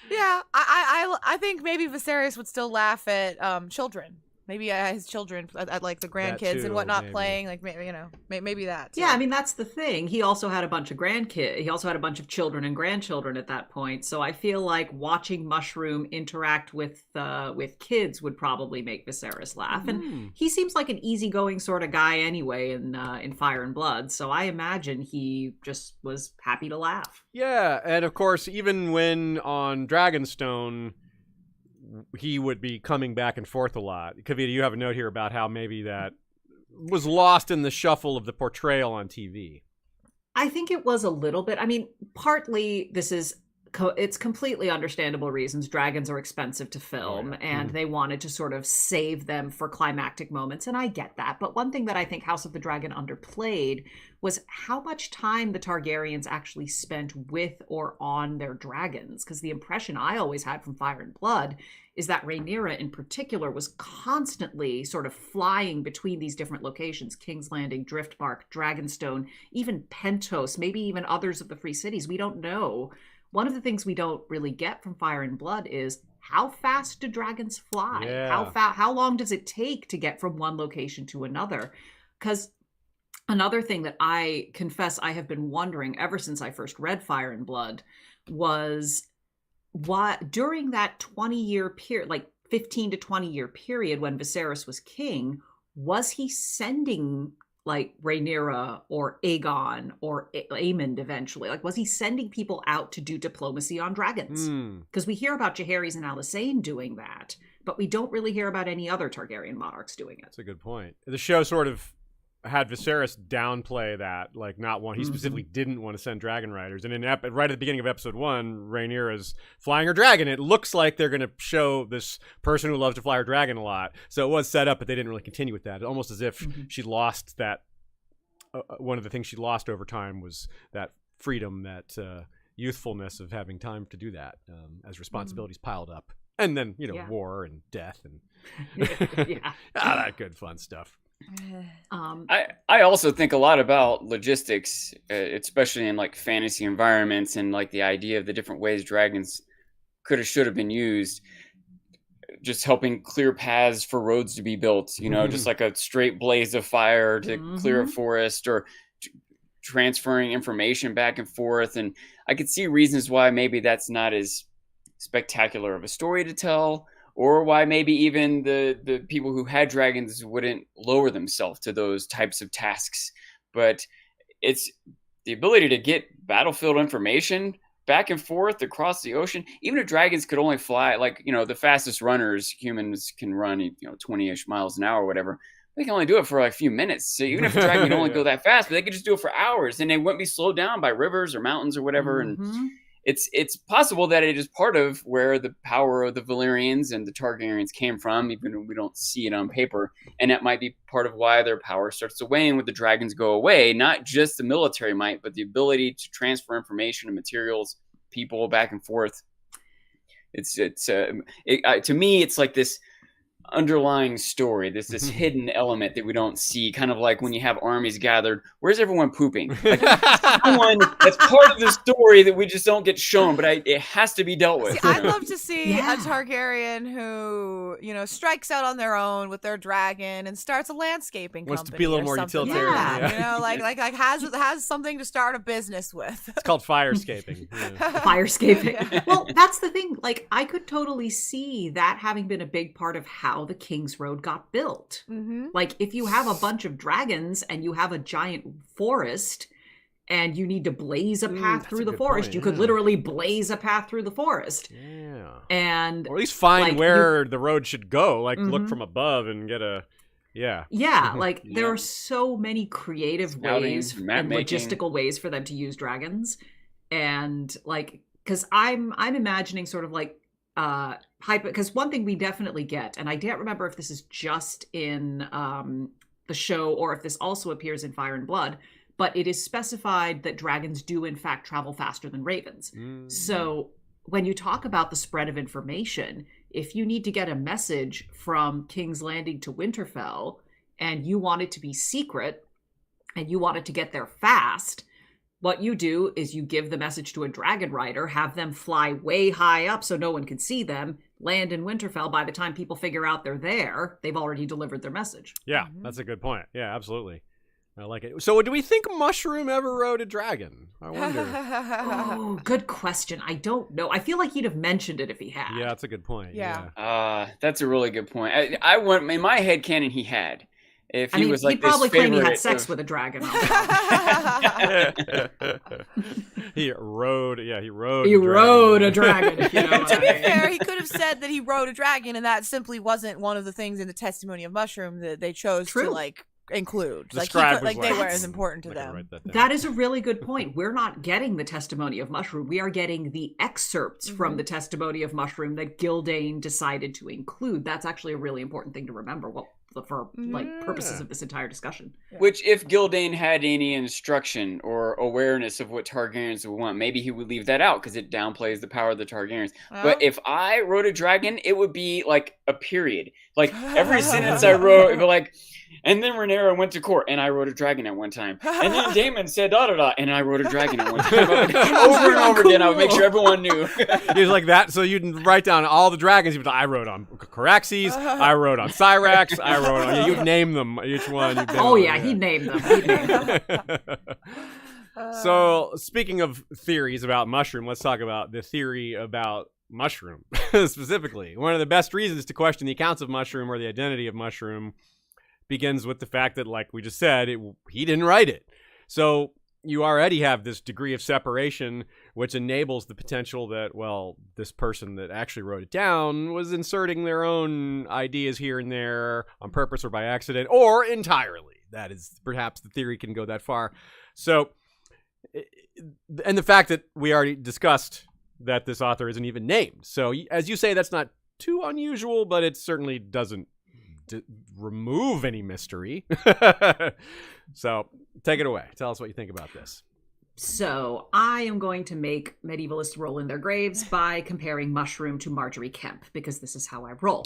S3: Yeah, I think maybe Viserys would still laugh at children. Maybe his children, like the grandkids
S1: too,
S3: and whatnot,
S1: maybe.
S3: playing. Like maybe, maybe that.
S2: Yeah, I mean, that's the thing. He also had a bunch of grandkids. He also had a bunch of children and grandchildren at that point. So I feel like watching Mushroom interact with kids would probably make Viserys laugh. And he seems like an easygoing sort of guy anyway in Fire and Blood. So I imagine he just was happy to laugh.
S1: Yeah, and of course, even when on Dragonstone, he would be coming back and forth a lot. Kavita, you have a note here about how maybe that was lost in the shuffle of the portrayal on TV.
S2: I think it was a little bit. I mean, partly this is it's completely understandable reasons. Dragons are expensive to film, and they wanted to sort of save them for climactic moments, and I get that. But one thing that I think House of the Dragon underplayed was how much time the Targaryens actually spent with or on their dragons. Because the impression I always had from Fire and Blood is that Rhaenyra in particular was constantly sort of flying between these different locations: King's Landing, Driftmark, Dragonstone, even Pentos, maybe even others of the Free Cities. We don't know. One of the things we don't really get from Fire and Blood is how fast do dragons fly?
S1: Yeah.
S2: How long does it take to get from one location to another? Because another thing that I confess I have been wondering ever since I first read Fire and Blood was what during that 20-year period, like 15 to 20-year period when Viserys was king, was he sending like Rhaenyra or Aegon or Aemond eventually? Like, was he sending people out to do diplomacy on dragons? Because we hear about Jaehaerys and Alysanne doing that, but we don't really hear about any other Targaryen monarchs doing it.
S1: That's a good point. The show sort of had Viserys downplay that, like not one. He specifically didn't want to send dragon riders, and in right at the beginning of episode 1, Rhaenyra's flying her dragon. It looks like they're going to show this person who loves to fly her dragon a lot. So it was set up, but they didn't really continue with that. Almost as if she lost that. One of the things she lost over time was that freedom, that youthfulness of having time to do that as responsibilities piled up, and then war and death and that good fun stuff.
S4: I also think a lot about logistics, especially in like fantasy environments, and like the idea of the different ways dragons should have been used. Just helping clear paths for roads to be built, just like a straight blaze of fire to clear a forest, or transferring information back and forth. And I could see reasons why maybe that's not as spectacular of a story to tell, or why maybe even the people who had dragons wouldn't lower themselves to those types of tasks. But it's the ability to get battlefield information back and forth across the ocean. Even if dragons could only fly, like, the fastest runners, humans can run, 20-ish miles an hour or whatever. They can only do it for like a few minutes. So even if a dragon could only go that fast, but they could just do it for hours, and they wouldn't be slowed down by rivers or mountains or whatever. And it's possible that it is part of where the power of the Valyrians and the Targaryens came from, even if we don't see it on paper. And that might be part of why their power starts to wane when the dragons go away. Not just the military might, but the ability to transfer information and materials, people back and forth. To me, it's like this underlying story. There's this hidden element that we don't see, kind of like when you have armies gathered. Where's everyone pooping? Like, someone that's part of the story that we just don't get shown, but it has to be dealt with.
S3: See, I'd love to see a Targaryen who, strikes out on their own with their dragon and starts a landscaping company.
S1: Wants to be a little more utilitarian.
S3: Yeah, like has something to start a business with.
S1: It's called firescaping.
S2: Firescaping. Well, that's the thing. Like, I could totally see that having been a big part of how the King's Road got built. Like, if you have a bunch of dragons and you have a giant forest and you need to blaze a path through the forest, you could literally blaze a path through the forest.
S1: Yeah.
S2: And
S1: or at least find where the road should go. Like, look from above and get a... Yeah.
S2: Like there are so many creative ways and logistical ways for them to use dragons. And like, because I'm imagining sort of like because one thing we definitely get, and I can't remember if this is just in the show or if this also appears in Fire and Blood, but it is specified that dragons do in fact travel faster than ravens. So when you talk about the spread of information, if you need to get a message from King's Landing to Winterfell and you want it to be secret and you want it to get there fast, what you do is you give the message to a dragon rider, have them fly way high up so no one can see them, land in Winterfell. By the time people figure out they're there, they've already delivered their message.
S1: Yeah, that's a good point. Yeah, absolutely. I like it. So do we think Mushroom ever rode a dragon? I wonder.
S2: Oh, good question. I don't know. I feel like he'd have mentioned it if he had.
S1: Yeah, that's a good point.
S3: Yeah.
S4: That's a really good point. I went in my head canon he had. If he was like
S2: he'd probably
S4: this
S2: claim he had
S4: favorite
S2: sex
S4: of-
S2: with a dragon.
S1: He rode
S2: a dragon. If you know what
S3: To
S2: I
S3: be
S2: mean.
S3: fair, he could have said that he rode a dragon, and that simply wasn't one of the things in the testimony of Mushroom that they chose
S2: True.
S3: to like include.
S1: The
S3: Like,
S1: scribe was
S3: they
S1: like,
S3: were as important to
S1: I can
S3: them.
S1: write that down.
S2: That is a really good point. We're not getting the testimony of Mushroom. We are getting the excerpts from the testimony of Mushroom that Gildane decided to include. That's actually a really important thing to remember. Well, for purposes of this entire discussion.
S4: Which, if Gildane had any instruction or awareness of what Targaryens would want, maybe he would leave that out because it downplays the power of the Targaryens. But if I wrote a dragon, it would be like a period. Like every sentence I wrote, it would be like, and then Rhaenyra went to court, and I wrote a dragon at one time. And then Daemon said da da da, and I wrote a dragon at one time. Over and over again, I would make sure everyone knew.
S1: He was like that, so you'd write down all the dragons. You'd be like, I wrote on Caraxes, I wrote on Cyrax, I wrote on... You'd name them, each one.
S2: Oh, yeah, he'd name them. He'd name them.
S1: So, speaking of theories about Mushroom, let's talk about the theory about Mushroom, specifically. One of the best reasons to question the accounts of Mushroom or the identity of Mushroom begins with the fact that, like we just said, he didn't write it. So you already have this degree of separation, which enables the potential that, well, this person that actually wrote it down was inserting their own ideas here and there on purpose or by accident, or entirely. That is, perhaps the theory can go that far. So, and the fact that we already discussed that this author isn't even named. So, as you say, that's not too unusual, but it certainly doesn't remove any mystery. So take it away. Tell us what you think about this.
S2: So I am going to make medievalists roll in their graves by comparing Mushroom to Marjorie Kemp, because this is how I roll.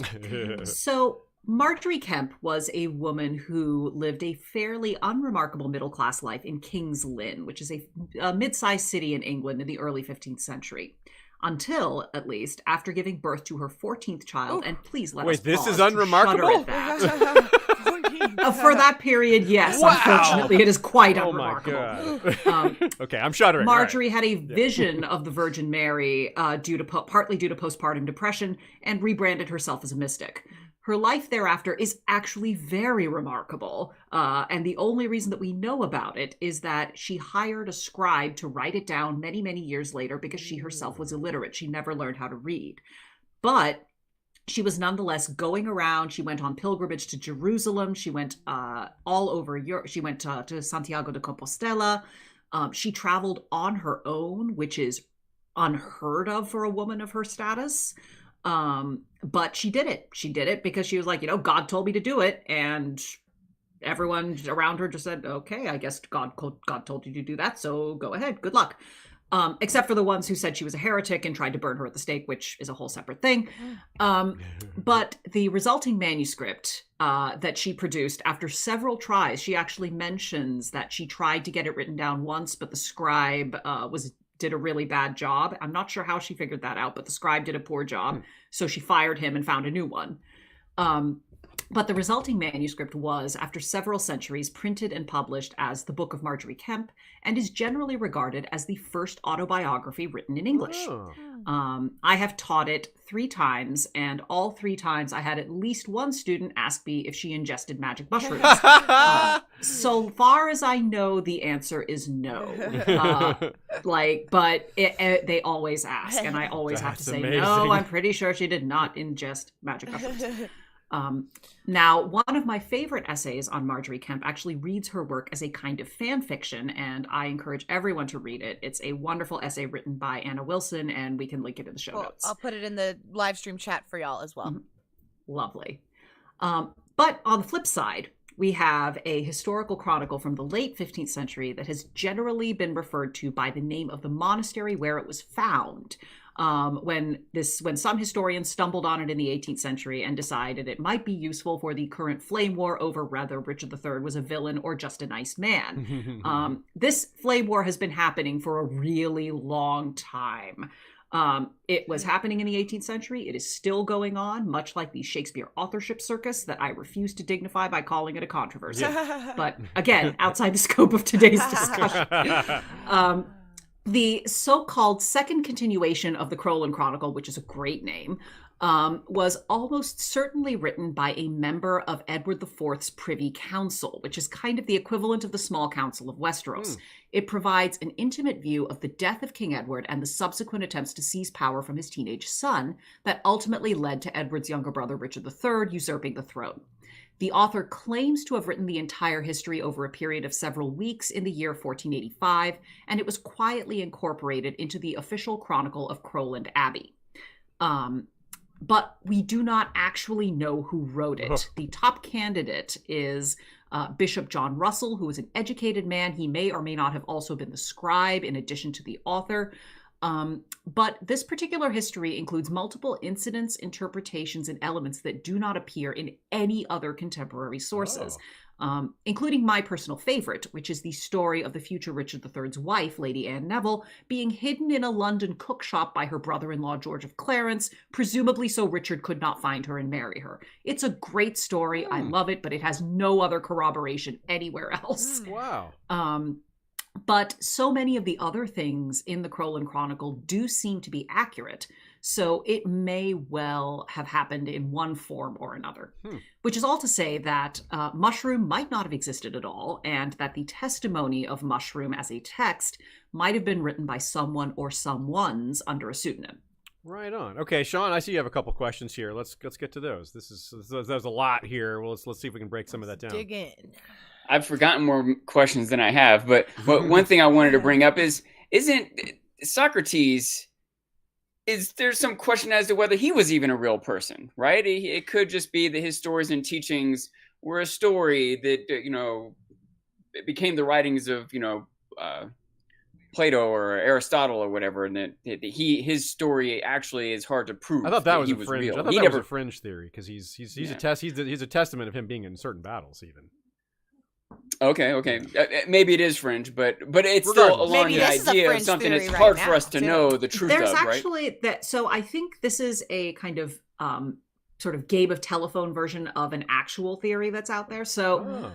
S2: So Marjorie Kemp was a woman who lived a fairly unremarkable middle-class life in King's Lynn, which is a mid-sized city in England in the early 15th century. Until, at least, after giving birth to her 14th child, and please let us
S1: Wait, this
S2: pause
S1: is
S2: to
S1: unremarkable?
S2: shudder at that. For that period, yes.
S1: Wow.
S2: Unfortunately, it is quite
S1: Oh my
S2: unremarkable.
S1: god. Okay, I'm shuddering.
S2: Marjorie had a vision of the Virgin Mary partly due to postpartum depression, and rebranded herself as a mystic. Her life thereafter is actually very remarkable, and the only reason that we know about it is that she hired a scribe to write it down many, many years later because she herself was illiterate. She never learned how to read. But she was nonetheless going around. She went on pilgrimage to Jerusalem. She went all over Europe. She went to Santiago de Compostela. She traveled on her own, which is unheard of for a woman of her status. But she did it. She did it because she was like, God told me to do it. And everyone around her just said, okay, I guess God told you to do that. So go ahead. Good luck. Except for the ones who said she was a heretic and tried to burn her at the stake, which is a whole separate thing. But the resulting manuscript that she produced after several tries, she actually mentions that she tried to get it written down once, but the scribe did a really bad job. I'm not sure how she figured that out, but the scribe did a poor job. So she fired him and found a new one. But the resulting manuscript was, after several centuries, printed and published as the Book of Marjorie Kemp, and is generally regarded as the first autobiography written in English.
S1: Oh.
S2: I have taught it 3 times, and all 3 times I had at least one student ask me if she ingested magic mushrooms. So far as I know, the answer is no. But they always ask, and I always have to
S1: That's
S2: say,
S1: amazing.
S2: no, I'm pretty sure she did not ingest magic mushrooms. Now, one of my favorite essays on Marjorie Kemp actually reads her work as a kind of fan fiction, and I encourage everyone to read it. It's a wonderful essay written by Anna Wilson, and we can link it in the show notes.
S3: I'll put it in the live stream chat for y'all as well.
S2: Lovely. But on the flip side, we have a historical chronicle from the late 15th century that has generally been referred to by the name of the monastery where it was found. when some historians stumbled on it in the 18th century and decided it might be useful for the current flame war over whether Richard III was a villain or just a nice man. This flame war has been happening for a really long time. It was happening in the 18th century. It is still going on, much like the Shakespeare authorship circus that I refuse to dignify by calling it a controversy. But again, outside the scope of today's discussion. The so-called second continuation of the Crowland Chronicle, which is a great name, was almost certainly written by a member of Edward IV's Privy Council, which is kind of the equivalent of the Small Council of Westeros. It provides an intimate view of the death of King Edward and the subsequent attempts to seize power from his teenage son that ultimately led to Edward's younger brother, Richard III, usurping the throne. The author claims to have written the entire history over a period of several weeks in the year 1485, and it was quietly incorporated into the official chronicle of Crowland Abbey. But we do not actually know who wrote it. The top candidate is Bishop John Russell, who is an educated man. He may or may not have also been the scribe in addition to the author. But this particular history includes multiple incidents, interpretations, and elements that do not appear in any other contemporary sources, including my personal favorite, which is the story of the future Richard III's wife, Lady Anne Neville, being hidden in a London cook shop by her brother-in-law, George of Clarence, presumably so Richard could not find her and marry her. It's a great story. I love it, but it has no other corroboration anywhere else.
S1: Wow.
S2: But so many of the other things in the Crowland Chronicle do seem to be accurate, so it may well have happened in one form or another. Which is all to say that Mushroom might not have existed at all, and that the testimony of Mushroom as a text might have been written by someone or someones under a pseudonym.
S1: Right on. Okay, Sean, I see you have a couple questions here. Let's get to those. There's a lot here. Well, let's see if we can break some of that down.
S3: Dig in.
S4: I've forgotten more questions than I have, but one thing I wanted to bring up isn't Socrates, is there some question as to whether he was even a real person, right? It could just be that his stories and teachings were a story that, it became the writings of, Plato or Aristotle or whatever, and that his story actually is hard to prove.
S1: I thought that was
S4: he
S1: a fringe.
S4: real.
S1: I thought
S4: He
S1: that
S4: never
S1: was a fringe theory because he's
S4: Yeah.
S1: he's a testament of him being in certain battles even.
S4: Okay. Maybe it is fringe, but it's still along
S3: Maybe
S4: the
S3: this is a
S4: idea of
S3: fringe
S4: something
S3: theory
S4: that's
S3: right
S4: hard for
S3: now,
S4: us to
S3: too.
S4: know the truth
S2: There's
S4: of, right?
S2: actually so I think this is a kind of sort of game of telephone version of an actual theory that's out there. So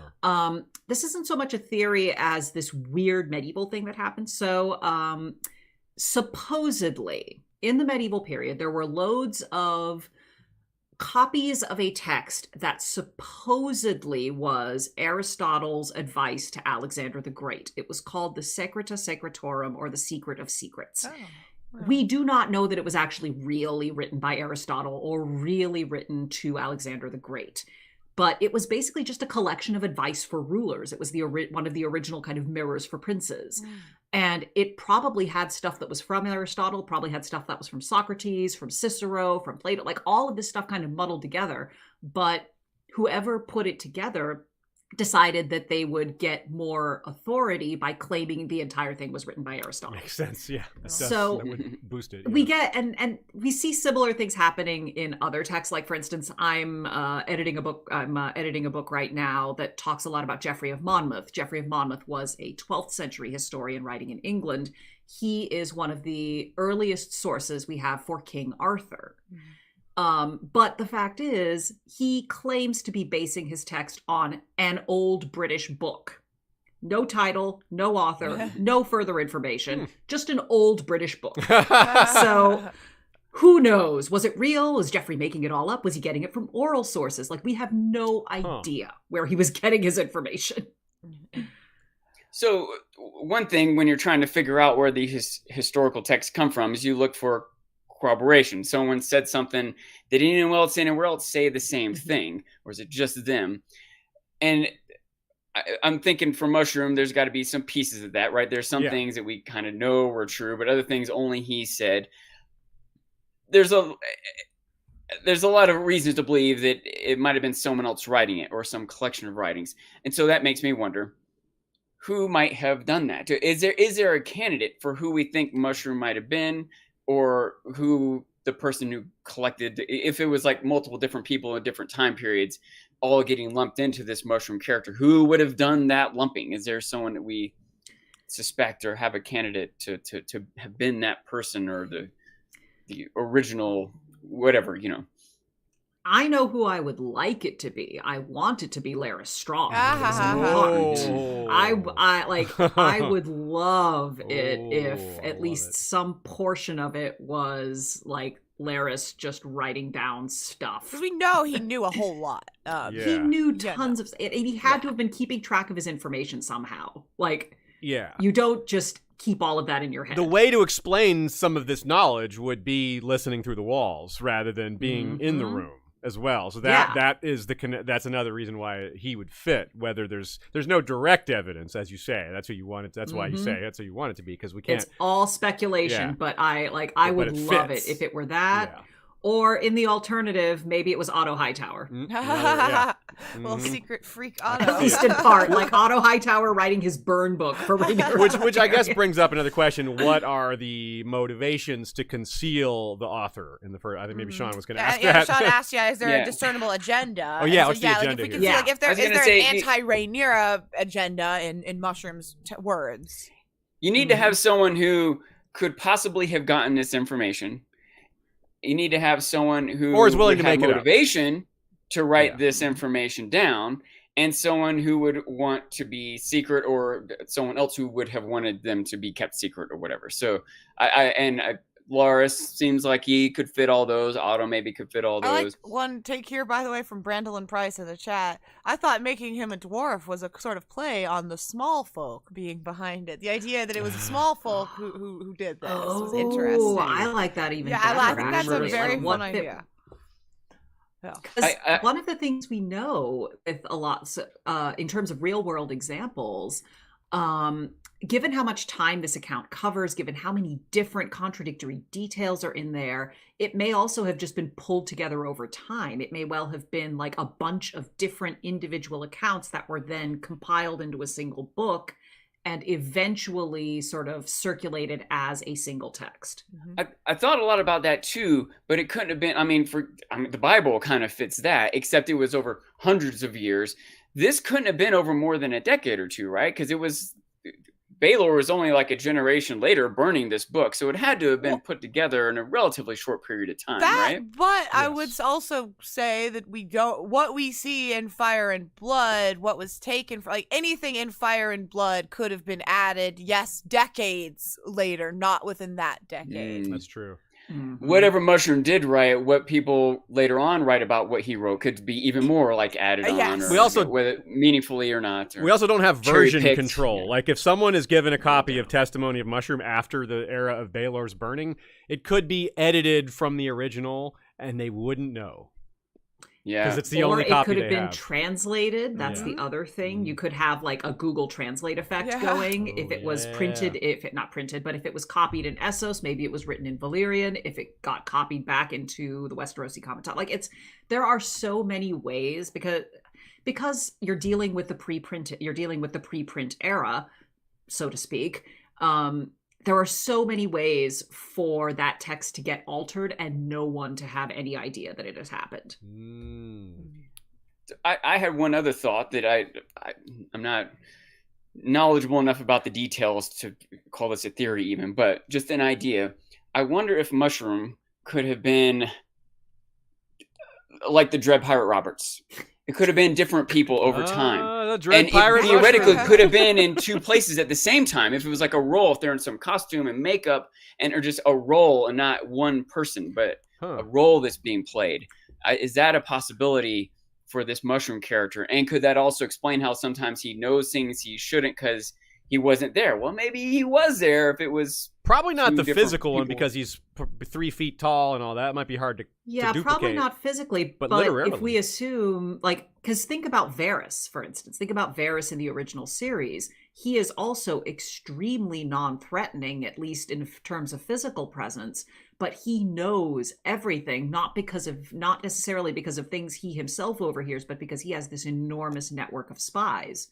S2: this isn't so much a theory as this weird medieval thing that happened. So supposedly in the medieval period, there were loads of copies of a text that supposedly was Aristotle's advice to Alexander the Great. It was called the Secreta Secretorum, or the Secret of Secrets. We do not know that it was actually really written by Aristotle or really written to Alexander the Great. But it was basically just a collection of advice for rulers. It was one of the original kind of mirrors for princes. And it probably had stuff that was from Aristotle, probably had stuff that was from Socrates, from Cicero, from Plato, like all of this stuff kind of muddled together. But whoever put it together decided that they would get more authority by claiming the entire thing was written by Aristotle.
S1: Makes sense, yeah.
S2: So
S1: that would boost it.
S2: we get and we see similar things happening in other texts. Like, for instance, I'm editing a book right now that talks a lot about Geoffrey of Monmouth. Geoffrey of Monmouth was a 12th century historian writing in England. He is one of the earliest sources we have for King Arthur. But the fact is, he claims to be basing his text on an old British book. No title, no author, no further information, just an old British book. So who knows? Was it real? Was Geoffrey making it all up? Was he getting it from oral sources? Like, we have no idea where he was getting his information.
S4: So one thing when you're trying to figure out where these historical texts come from is you look for corroboration. Someone said something, did anyone else anywhere else say the same thing, or is it just them? And I'm thinking for Mushroom, there's got to be some pieces of that, right? There's some things that we kind of know were true, but other things only he said. There's a lot of reasons to believe that it might have been someone else writing it, or some collection of writings. And so that makes me wonder, who might have done that? Is there a candidate for who we think Mushroom might have been? or who the person who collected, if it was like multiple different people in different time periods, all getting lumped into this mushroom character, who would have done that lumping? Is there someone that we suspect or have a candidate to have been that person, or the original whatever, you know?
S2: I know who I would like it to be. I want it to be Lara Strong.
S1: Oh.
S2: I would love it if
S1: Oh,
S2: at
S1: love
S2: least
S1: it.
S2: some portion of it was like Laris just writing down stuff.
S3: Because we know he knew a whole lot.
S1: Yeah.
S2: He knew
S3: Yeah,
S2: tons of, and he had to have been keeping track of his information somehow. Like,
S1: Yeah.
S2: you don't just keep all of that in your head.
S1: The way to explain some of this knowledge would be listening through the walls rather than being in the
S2: Mhm.
S1: room as well. So
S2: Yeah.
S1: that is that's another reason why he would fit. Whether there's no direct evidence, as you say. That's what you want it. That's why you say that's what you want it to be, because we can't.
S2: It's all speculation,
S1: Yeah.
S2: but I
S1: But
S2: would
S1: it
S2: love
S1: fits.
S2: it if it were that.
S1: Yeah.
S2: Or in the alternative, maybe it was Otto Hightower.
S1: Yeah.
S3: Little
S1: Mhm.
S3: secret freak
S1: I
S2: At
S3: Otto.
S2: least in part, like Otto Hightower writing his burn book for
S1: Which I guess brings up another question: what are the motivations to conceal the author in the first? I think maybe Sean was going to ask
S3: Yeah,
S1: that.
S3: Sean asked, is there
S4: Yeah.
S3: a discernible agenda?
S1: Oh, yeah,
S3: And
S1: what's the
S3: like,
S1: agenda
S3: if we can
S1: here?
S3: see, like, if
S4: I was
S3: is
S4: gonna
S3: there
S4: say,
S3: an anti-Rhaenyra agenda in Mushroom's words?
S4: You need to have someone who could possibly have gotten this information. You need to have someone who
S1: Or is willing
S4: would
S1: to
S4: have
S1: make it up.
S4: motivation to write
S1: Yeah.
S4: this information down, and someone who would want to be secret, or someone else who would have wanted them to be kept secret or whatever. So Loras seems like he could fit all those. Otto maybe could fit all
S3: I
S4: those.
S3: like one take here, by the way, from Brandolyn Price in the chat. I thought making him a dwarf was a sort of play on the small folk being behind it. The idea that it was the small folk who did this was interesting.
S2: Oh, I like that even
S3: Yeah,
S2: better.
S3: I think that's a
S2: actually.
S3: very
S2: Like, what
S3: fun
S2: the-
S3: idea. Yeah.
S2: 'Cause
S4: I-
S2: one of the things we know with a lot, in terms of real world examples, given how much time this account covers, given how many different contradictory details are in there, it may also have just been pulled together over time. It may well have been like a bunch of different individual accounts that were then compiled into a single book and eventually sort of circulated as a single text.
S4: I thought a lot about that too, but it couldn't have been. The Bible kind of fits that, except it was over hundreds of years. This couldn't have been over more than a decade or two, right? Because Baelor was only like a generation later burning this book, so it had to have been put together in a relatively short period of time, right?
S3: But I
S1: Yes.
S3: would also say that we don't. What we see in Fire and Blood, what was taken, like anything in Fire and Blood, could have been added. Yes, decades later, not within that decade.
S1: That's true.
S4: Whatever Mushroom did write, what people later on write about what he wrote could be even more like added on,
S3: Yes.
S4: or
S1: We also-
S4: whether meaningfully or not. Or,
S1: We also don't have
S4: cherry
S1: version
S4: picked.
S1: control.
S4: Yeah.
S1: Like if someone is given a copy of Testimony of Mushroom after the era of Baelor's burning, it could be edited from the original and they wouldn't know.
S4: yeah,
S1: Because it's the
S2: or
S1: only
S2: it
S1: copy
S2: could have
S1: they
S2: been
S1: have.
S2: translated. That's
S1: Yeah.
S2: the other thing.
S1: Mhm.
S2: You could have like a Google Translate effect
S3: Yeah.
S2: going.
S1: Oh,
S2: If it was
S1: yeah.
S2: printed, if it not printed, but if it was copied in Essos, maybe it was written in Valyrian. If it got copied back into the Westerosi Commentat, like there are so many ways because you're dealing with the preprint era, so to speak. There are so many ways for that text to get altered and no one to have any idea that it has happened.
S4: I had one other thought that I'm not knowledgeable enough about the details to call this a theory even, but just an idea. I wonder if Mushroom could have been like the Dread Pirate Roberts. It could have been different people over time.
S1: The Dread
S4: And
S1: Pirate
S4: it theoretically
S1: Mushroom.
S4: could have been in two places at the same time. If it was like a role, if they're in some costume and makeup, or just a role and not one person, but
S1: Huh.
S4: a role that's being played. Is that a possibility for this Mushroom character? And could that also explain how sometimes he knows things he shouldn't because he wasn't there? Well, maybe he was there if it was.
S1: Probably not
S4: two
S1: the
S4: different
S1: physical one
S4: people.
S1: because he's 3 feet tall and all that. It might be hard to
S2: Yeah,
S1: duplicate.
S2: probably not physically,
S1: but
S2: but
S1: literally.
S2: if we assume, like, because think about Varys, for instance. Think about Varys in the original series. He is also extremely non-threatening, at least in terms of physical presence, but he knows everything, not necessarily because of things he himself overhears, but because he has this enormous network of spies.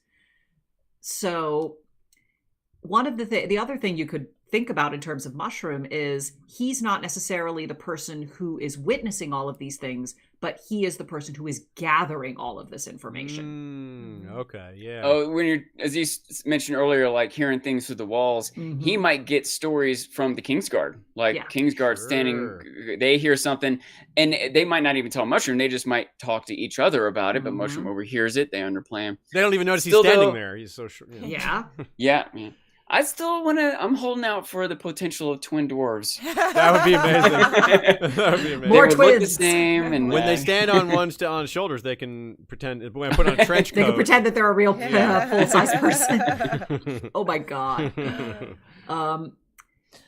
S2: So one of the other thing you could think about in terms of Mushroom is he's not necessarily the person who is witnessing all of these things, but he is the person who is gathering all of this information.
S1: Okay, yeah.
S4: Oh, when you're, as you mentioned earlier, like hearing things through the walls,
S2: Mhm.
S4: he might get stories from the Kingsguard. Like
S2: Yeah.
S4: Kingsguard
S1: Sure.
S4: standing, they hear something, and they might not even tell Mushroom. They just might talk to each other about it, but Mushroom overhears it. They underplay him.
S1: They don't even notice
S4: Still,
S1: he's standing
S4: though-
S1: there. He's so short.
S2: Yeah.
S4: Yeah. I still want to. I'm holding out for the potential of twin dwarves.
S1: That would be amazing. That would be amazing.
S2: More
S4: They would look the
S2: twins.
S4: same, and
S1: When they stand on on shoulders, they can pretend. When I put on a trench
S2: They
S1: coat,
S2: can pretend that they're a real
S3: Yeah.
S2: full-size person. Oh my God.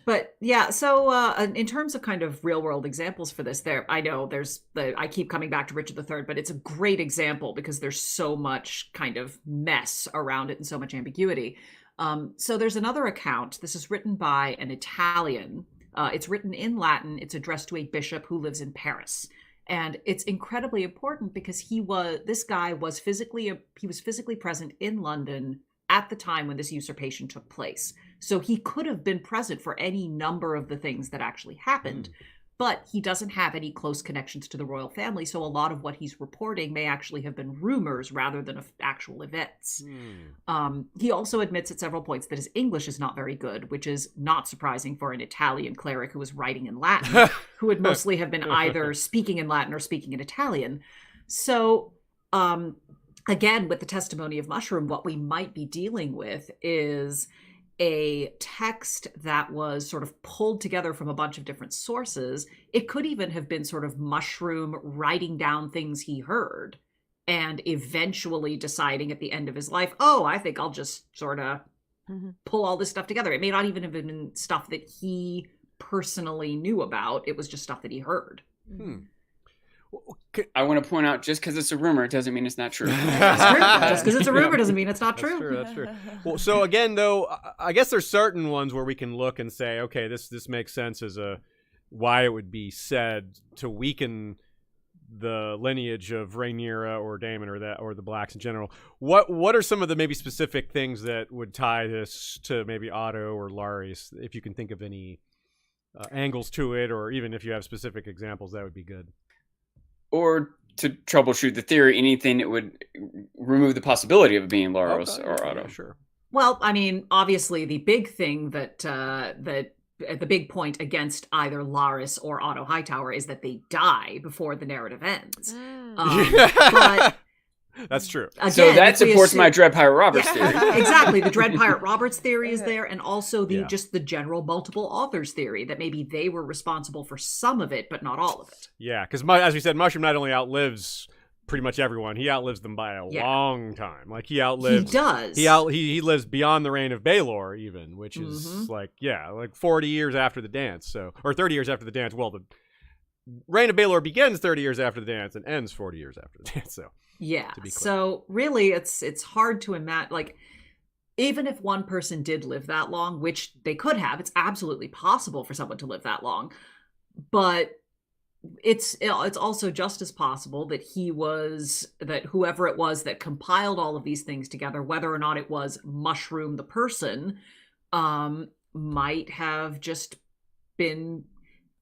S2: But yeah, so in terms of kind of real world examples for this, I know I keep coming back to Richard III, but it's a great example because there's so much kind of mess around it and so much ambiguity. So there's another account. This is written by an Italian. It's written in Latin. It's addressed to a bishop who lives in Paris. And it's incredibly important because this guy was physically present in London at the time when this usurpation took place. So he could have been present for any number of the things that actually happened, but he doesn't have any close connections to the royal family. So a lot of what he's reporting may actually have been rumors rather than actual events. He also admits at several points that his English is not very good, which is not surprising for an Italian cleric who was writing in Latin, who would mostly have been either speaking in Latin or speaking in Italian. So, again, with the testimony of Mushroom, what we might be dealing with is a text that was sort of pulled together from a bunch of different sources. It could even have been sort of Mushroom writing down things he heard and eventually deciding at the end of his life, oh, I think I'll just sort of pull all this stuff together. It may not even have been stuff that he personally knew about. It was just stuff that he heard.
S4: I want to point out, just because it's a rumor, it doesn't mean it's not true.
S2: Just because it's a rumor doesn't mean it's not true.
S1: That's true. Well, so again, though, I guess there's certain ones where we can look and say, okay, this makes sense as why it would be said to weaken the lineage of Rhaenyra or Daemon or the Blacks in general. What are some of the maybe specific things that would tie this to maybe Otto or Larys, if you can think of any angles to it, or even if you have specific examples, that would be good.
S4: Or to troubleshoot the theory, anything that would remove the possibility of it being Larys or Otto.
S1: Yeah, sure.
S2: Well, I mean, obviously, the big thing that the big point against either Larys or Otto Hightower is that they die before the narrative ends. But
S1: that's true.
S2: again,
S4: So that
S2: if we
S4: supports
S2: assume-
S4: my Dread Pirate Roberts theory.
S2: Exactly, the Dread Pirate Roberts theory is there, and also
S1: Yeah.
S2: just the general multiple authors theory that maybe they were responsible for some of it, but not all of it.
S1: Yeah, because as we said, Mushroom not only outlives pretty much everyone, he outlives them by a long time. Like he outlives.
S2: He does.
S1: He lives beyond the reign of Baelor, even, which is like 40 years after the dance, or 30 years after the dance. Well, the reign of Baelor begins 30 years after the dance and ends 40 years after the dance. So
S2: Yeah.
S1: to be clear.
S2: So really, it's hard to imagine. Like, even if one person did live that long, which they could have, it's absolutely possible for someone to live that long. But it's also just as possible that whoever it was that compiled all of these things together, whether or not it was Mushroom the person, might have just been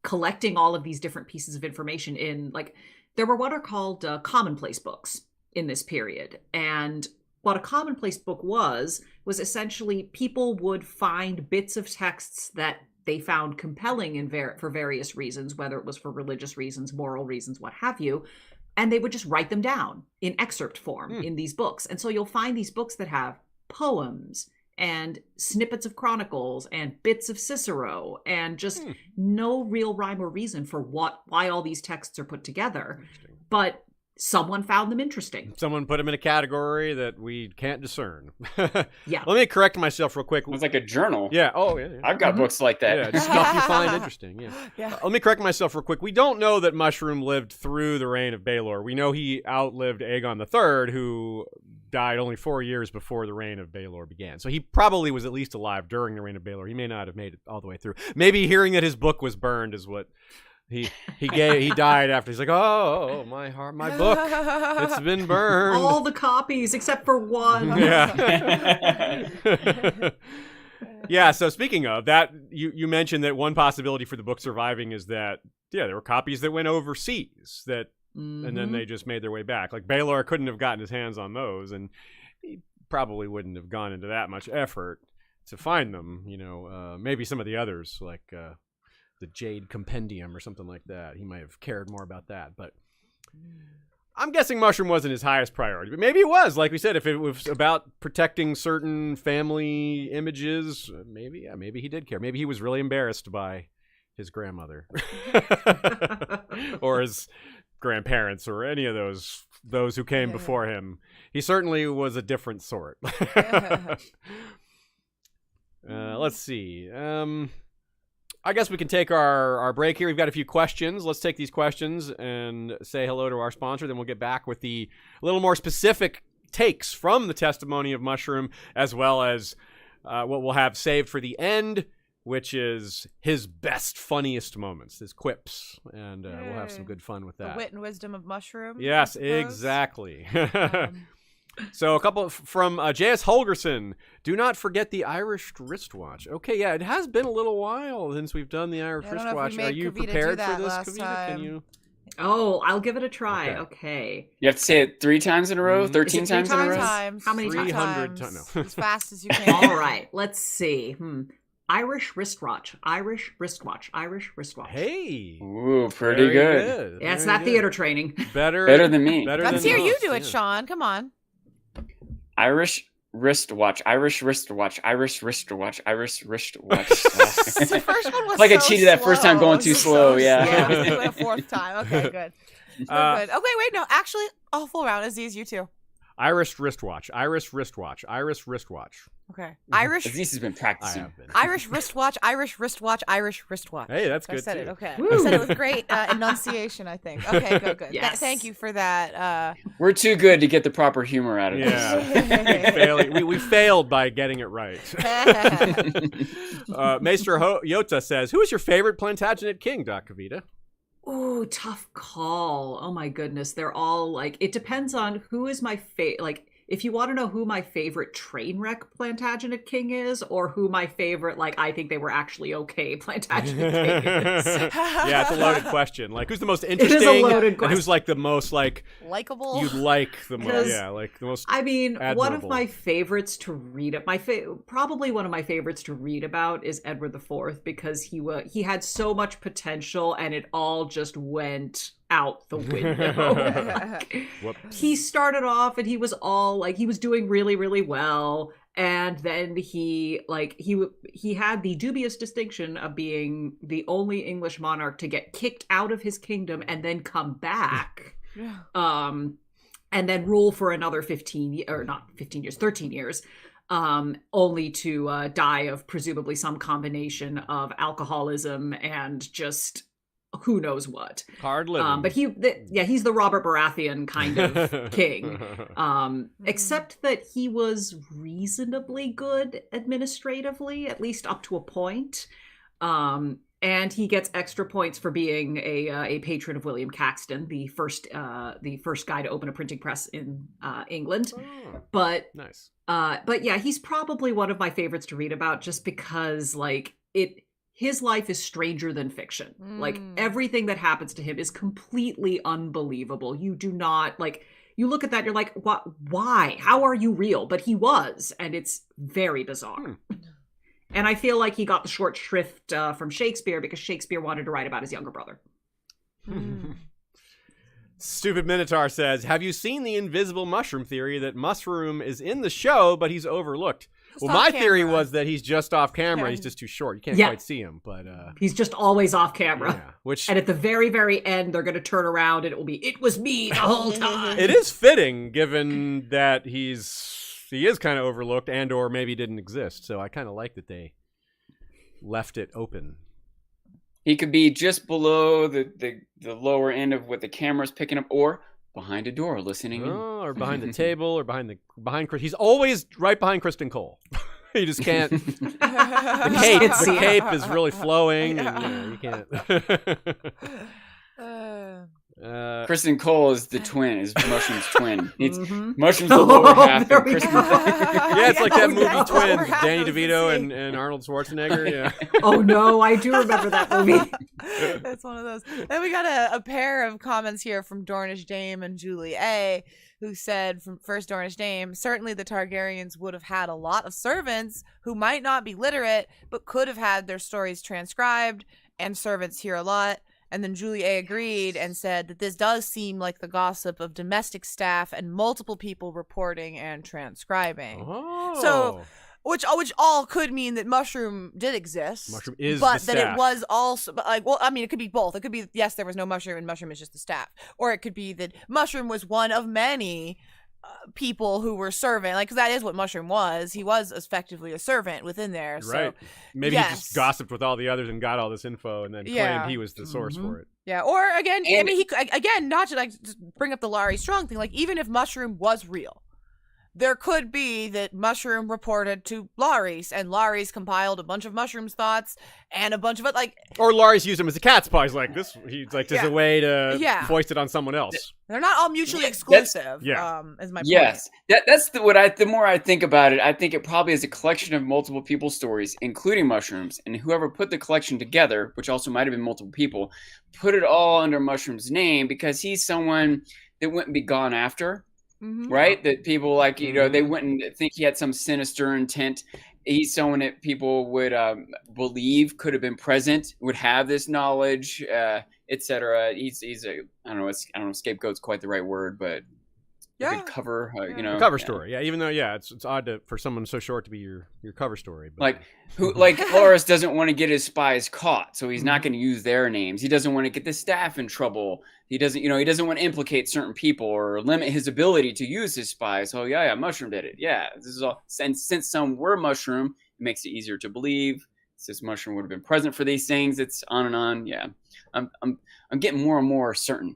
S2: collecting all of these different pieces of information in, like, there were what are called commonplace books in this period. And what a commonplace book was essentially people would find bits of texts that they found compelling for various reasons, whether it was for religious reasons, moral reasons, what have you, and they would just write them down in excerpt form in these books. And so you'll find these books that have poems and snippets of chronicles and bits of Cicero and just no real rhyme or reason for why all these texts are put together. But someone found them interesting.
S1: Someone put them in a category that we can't discern.
S2: Yeah.
S1: Let me correct myself real quick.
S4: It's like a journal.
S1: Yeah. Oh, yeah.
S4: I've got books like that.
S1: Yeah, just stuff you find interesting. Yeah.
S3: Yeah.
S1: Let me correct myself real quick. We don't know that Mushroom lived through the reign of Baelor. We know he outlived Aegon III, who died only 4 years before the reign of Baelor began. So he probably was at least alive during the reign of Baelor. He may not have made it all the way through. Maybe hearing that his book was burned is what he died after. He's like, oh, my book, it's been burned.
S2: All the copies except for one.
S1: Yeah. Yeah, so speaking of that, you mentioned that one possibility for the book surviving is that, there were copies that went overseas that, and then they just made their way back. Like, Baelor couldn't have gotten his hands on those, and he probably wouldn't have gone into that much effort to find them. Maybe some of the others, like the Jade Compendium or something like that. He might have cared more about that, but I'm guessing Mushroom wasn't his highest priority, but maybe it was. Like we said, if it was about protecting certain family images, maybe he did care. Maybe he was really embarrassed by his grandmother or his grandparents or any of those who came before him. He certainly was a different sort. Let's see. I guess we can take our break here. We've got a few questions. Let's take these questions and say hello to our sponsor. Then we'll get back with the little more specific takes from the testimony of Mushroom, as well as what we'll have saved for the end, which is his best, funniest moments, his quips. And we'll have some good fun with that.
S3: The wit and wisdom of Mushroom.
S1: Yes, exactly. So a couple from J.S. Holgerson. Do not forget the Irish wristwatch. Okay, yeah, it has been a little while since we've done the Irish wristwatch. Are you prepared for this, Kavita? Can you?
S2: Oh, I'll give it a try. Okay.
S4: You have to say it 3 times in a row, 13 times in a row.
S2: How many
S1: 300
S2: times?
S1: No.
S3: As fast as you can.
S2: All right. Let's see. Irish wristwatch. Irish wristwatch. Irish wristwatch.
S1: Hey.
S4: Ooh, pretty good.
S2: Yeah, it's not theater training.
S1: Better
S4: than me.
S3: Let's hear you do it, Sean. Come on.
S4: Irish wristwatch. Irish wristwatch. Irish wristwatch. Irish wristwatch.
S3: The first one was
S4: like
S3: so
S4: I cheated that first time going too slow. Yeah.
S3: Let's do it a fourth time. Okay, good. Good. Okay, wait, no. Actually, a full round. Aziz, you too.
S1: Irish wristwatch. Irish wristwatch. Irish wristwatch.
S3: Okay. Irish.
S4: Aziz has been practicing.
S1: I have been.
S3: Irish wristwatch. Irish wristwatch. Irish wristwatch.
S1: Hey, that's
S3: So
S1: good
S3: I said
S1: too.
S3: it. Okay.
S2: Woo.
S3: I said it with great enunciation, I think. Okay, good.
S2: Yes.
S3: Thank you for that.
S4: We're too good to get the proper humor out of this.
S1: Yeah. we failed by getting it right. Maester Yota says, who is your favorite Plantagenet king, Doc Kavita?
S2: Ooh, tough call. Oh my goodness. They're all like, it depends on who is my favorite. Like, if you want to know who my favorite train wreck Plantagenet king is, or who my favorite, like, I think they were actually okay Plantagenet king is.
S1: Yeah, it's a loaded question. Like, who's the most interesting?
S2: It is a loaded
S1: and
S2: question.
S1: who's like the most like
S3: Likeable.
S1: you'd like the most?
S2: Because,
S1: Yeah, like the most.
S2: I mean, one of
S1: admirable.
S2: my favorites to read, probably one of my favorites to read about is Edward IV, because he had so much potential and it all just went out the window.
S1: Whoops.
S2: He started off and he was doing really, really well, and then he had the dubious distinction of being the only English monarch to get kicked out of his kingdom and then come back. And then rule for another 13 years, only to die of presumably some combination of alcoholism and just who knows what.
S1: Hard living.
S2: But he's the Robert Baratheon kind of king. Except that he was reasonably good administratively, at least up to a point. And he gets extra points for being a patron of William Caxton, the first guy to open a printing press in England.
S1: Oh,
S2: but
S1: nice.
S2: But yeah, he's probably one of my favorites to read about, just because his life is stranger than fiction. Like, everything that happens to him is completely unbelievable. You do not you look at that, you're like, what? Why? How are you real? But he was, and it's very bizarre. And I feel like he got the short shrift from Shakespeare, because Shakespeare wanted to write about his younger brother.
S1: Stupid Minotaur says, have you seen the invisible mushroom theory that Mushroom is in the show, but he's overlooked? Well, my theory was that he's just off camera. He's just too short. You can't quite see him, but
S2: he's just always off camera.
S1: Yeah,
S2: and at the very, very end, they're going to turn around and it was me the whole time.
S1: It is fitting, given that he is kind of overlooked and or maybe didn't exist. So I kind of like that they left it open.
S4: He could be just below the lower end of what the camera's picking up, or behind a door listening in.
S1: Or behind the table, or behind Chris. He's always right behind Kristen Cole. You just can't. The cape is really flowing, and you can't.
S4: Kristen Cole is the twin, is Mushroom's twin. It's
S2: Mhm.
S4: Mushroom's the lower half,
S2: There
S4: and
S2: we
S4: Kristen.
S2: go.
S1: Yeah, it's like that movie
S3: Yeah.
S1: Twins,
S3: We're
S1: Danny
S3: happy to
S1: DeVito
S3: see.
S1: and Arnold Schwarzenegger. Yeah.
S2: Oh no, I do remember that movie.
S3: That's one of those. Then we got a pair of comments here from Dornish Dame and Julie A, who said, from first Dornish Dame, certainly the Targaryens would have had a lot of servants who might not be literate, but could have had their stories transcribed, and servants hear a lot. And then Julie A agreed and said that this does seem like the gossip of domestic staff and multiple people reporting and transcribing.
S1: Oh.
S3: So, which all could mean that Mushroom did exist.
S1: Mushroom is
S3: but
S1: the
S3: that
S1: staff.
S3: it was also, but like, well, I mean, it could be both. It could be, yes, there was no Mushroom and Mushroom is just the staff, or it could be that Mushroom was one of many people who were servant, like, because that is what Mushroom was. He was effectively a servant within there. So,
S1: Right. Maybe he
S3: yes.
S1: just gossiped with all the others and got all this info and then
S3: Yeah.
S1: claimed he was the source
S2: Mhm.
S1: for it.
S3: yeah. Or again, I
S4: And-
S3: mean, again, not to like just bring up the Larry Strong thing. Like, even if Mushroom was real, there could be that Mushroom reported to Lares, and Lares compiled a bunch of Mushroom's thoughts and a bunch of it, like,
S1: Or Lares used him as a cat's paw. He's like, this, he's like, there's
S3: Yeah.
S1: a way to
S3: Yeah.
S1: foist it on someone else.
S3: they're not all mutually
S4: Yeah,
S3: exclusive.
S1: yeah.
S3: Is my point.
S4: Yes, that's the more I think about it, I think it probably is a collection of multiple people's stories, including Mushrooms, and whoever put the collection together, which also might have been multiple people, put it all under Mushroom's name because he's someone that wouldn't be gone after,
S3: Mhm.
S4: right? That people like, they wouldn't think he had some sinister intent. He's someone that people would believe could have been present, would have this knowledge, etc. He's a I don't know, scapegoat's quite the right word, but
S3: Yeah.
S4: a good cover,
S1: A cover story. Yeah, even though, it's odd for someone so short to be your cover story. But
S4: Like Loras doesn't want to get his spies caught, so he's not going to use their names. He doesn't want to get the staff in trouble. He doesn't want to implicate certain people or limit his ability to use his spies. So yeah, Mushroom did it. Yeah, this is all. And since some were Mushroom, it makes it easier to believe. Since Mushroom would have been present for these things, it's on and on. Yeah, I'm getting more and more certain.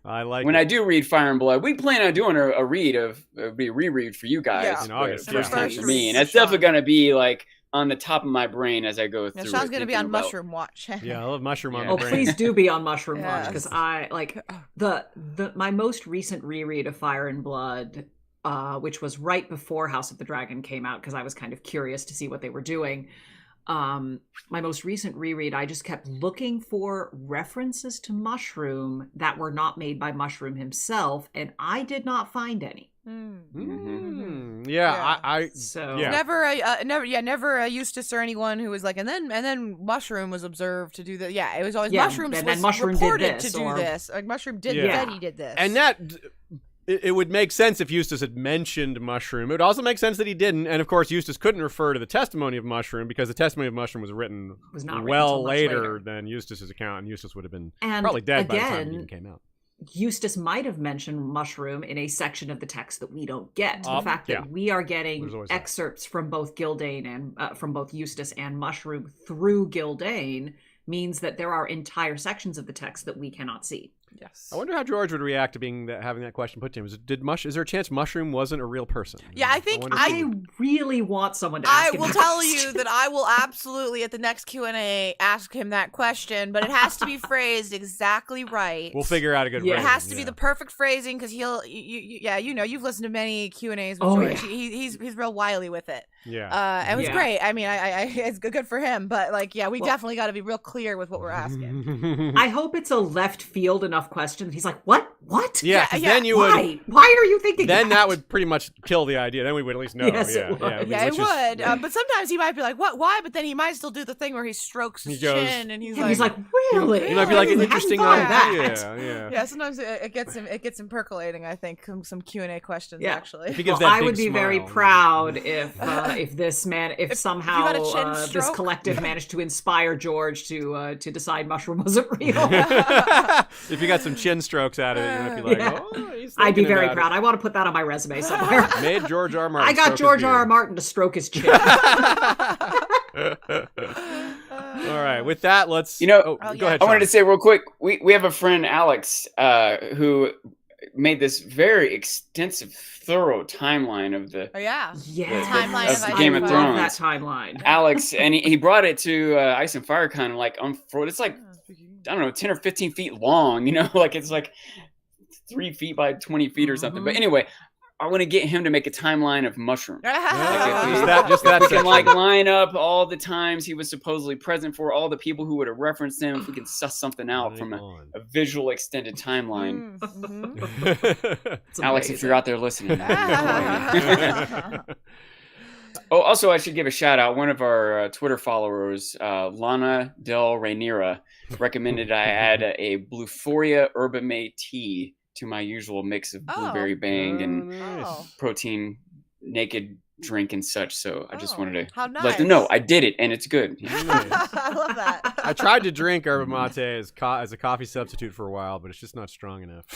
S1: I like
S4: When
S1: it.
S4: I do read Fire and Blood, we plan on doing a reread for you guys.
S3: Yeah.
S1: In August,
S4: First
S1: yeah.
S4: time for me, and
S3: Sean.
S4: that's definitely going to be like on the top of my brain as I go through.
S3: Now, Sean's
S4: it,
S3: going to be
S4: thinking
S3: on
S4: about-
S3: Mushroom Watch.
S1: Yeah, I love Mushroom on
S4: Yeah.
S1: the
S2: Oh,
S1: brain.
S2: please do be on Mushroom Watch, because
S3: Yes.
S2: I like my most recent reread of Fire and Blood, which was right before House of the Dragon came out, because I was kind of curious to see what they were doing. My most recent reread, I just kept looking for references to Mushroom that were not made by Mushroom himself, and I did not find any.
S1: Yeah,
S3: Yeah.
S1: I
S2: So
S1: Yeah.
S3: Never a Eustace or anyone who was like, and then Mushroom was observed to do that. Yeah, it was always
S2: Yeah,
S3: Mushrooms
S2: and then
S3: was
S2: Mushroom did
S3: reported
S2: this,
S3: to do
S2: or-
S3: this. Like Mushroom did
S1: Yeah.
S3: said he did this,
S1: and that it would make sense if Eustace had mentioned Mushroom. It would also make sense that he didn't, and of course Eustace couldn't refer to the testimony of Mushroom because the testimony of Mushroom was written
S2: was not written
S1: well
S2: till much
S1: later than Eustace's account, and Eustace would have been
S2: And
S1: probably dead by the time it
S2: again,
S1: even came out.
S2: Eustace might have mentioned Mushroom in a section of the text that we don't get. The fact
S1: yeah.
S2: that we are
S1: There's
S2: getting
S1: always that.
S2: excerpts from both Gildane and from both Eustace and Mushroom through Gildane means that there are entire sections of the text that we cannot see.
S3: yes,
S1: I wonder how George would react to having that question put to him. Is there a chance Mushroom wasn't a real person?
S3: Yeah, I think
S1: wonder if he
S2: I
S1: would-
S2: really want someone to
S3: I
S2: ask him
S3: will
S2: that
S3: tell
S2: question.
S3: you that I will absolutely at the next Q&A ask him that question, but it has to be phrased exactly right.
S1: We'll figure out a good
S2: Yeah.
S3: It
S1: phrasing,
S3: has to be
S1: yeah.
S3: the perfect phrasing because you've listened to many Q&As with
S2: Oh,
S3: George.
S2: yeah.
S3: He's real wily with it.
S1: Yeah.
S3: It was
S2: Yeah.
S3: great. I mean, I it's good for him, but like, yeah, we
S2: Well-
S3: definitely got to be real clear with what we're asking.
S2: I hope it's a left field enough question that he's like, what?
S1: Yeah, 'cause
S3: yeah.
S1: then you would.
S2: Why are you thinking
S1: Then that would pretty much kill the idea. Then we would at least know.
S2: Yes,
S1: yeah,
S2: it would.
S3: Yeah, it
S1: which is-
S3: would.
S1: yeah.
S3: But sometimes he might be like, "What? Why?" But then he might still do the thing where he strokes his
S1: He goes-
S3: chin and he's
S2: Yeah,
S3: like,
S2: he's like, really?
S1: It might be like an
S2: I hadn't
S1: interesting
S2: thought of that.
S1: idea. Yeah.
S3: yeah. Sometimes it gets him percolating. I think some Q&A questions
S2: Yeah.
S3: actually.
S1: If he gives
S2: Well,
S1: that
S2: I
S1: big
S2: would be very
S1: smile.
S2: proud if this man, if somehow
S3: got a chin
S2: this
S3: stroke.
S2: collective managed to inspire George to decide Mushroom wasn't real.
S1: If you got some chin strokes out of it, you might be like,
S2: Yeah.
S1: oh, he's
S2: I'd be
S1: thinking
S2: very
S1: about
S2: proud. I want to put that on my resume somewhere.
S1: it. Made George R. R. Martin
S2: I got
S1: stroke his
S2: George R. R.
S1: beard.
S2: Martin to stroke his chin.
S1: All right, with that, let's.
S3: Oh,
S1: go
S3: yeah.
S1: ahead.
S4: I wanted to
S1: Sean.
S4: say real quick, we have a friend, Alex, who made this very extensive, thorough timeline of the
S3: Oh yeah.
S2: Yeah,
S3: Timeline
S4: of
S2: I
S4: Game of
S2: love
S4: Thrones.
S2: that timeline.
S4: Alex, and he brought it to Ice and Fire Con, like, for it's like I don't know, 10 or 15 feet long, like it's like 3 feet by 20 feet or something. But anyway, I want to get him to make a timeline of mushrooms.
S1: Just that
S4: we can like
S1: section.
S4: line up all the times he was supposedly present for, all the people who would have referenced him. If we can suss something out from a visual extended timeline.
S2: It's
S4: Alex,
S2: amazing.
S4: if you're out there listening. Oh, also, I should give a shout out. One of our Twitter followers, Lana Del Rhaenyra, recommended I add a Bluephoria Herba Mate tea to my usual mix of blueberry bang and protein naked drink and such. So I just wanted to let them know I did it and it's good.
S3: I love that.
S1: I tried to drink yerba mate as a coffee substitute for a while, but it's just not strong enough.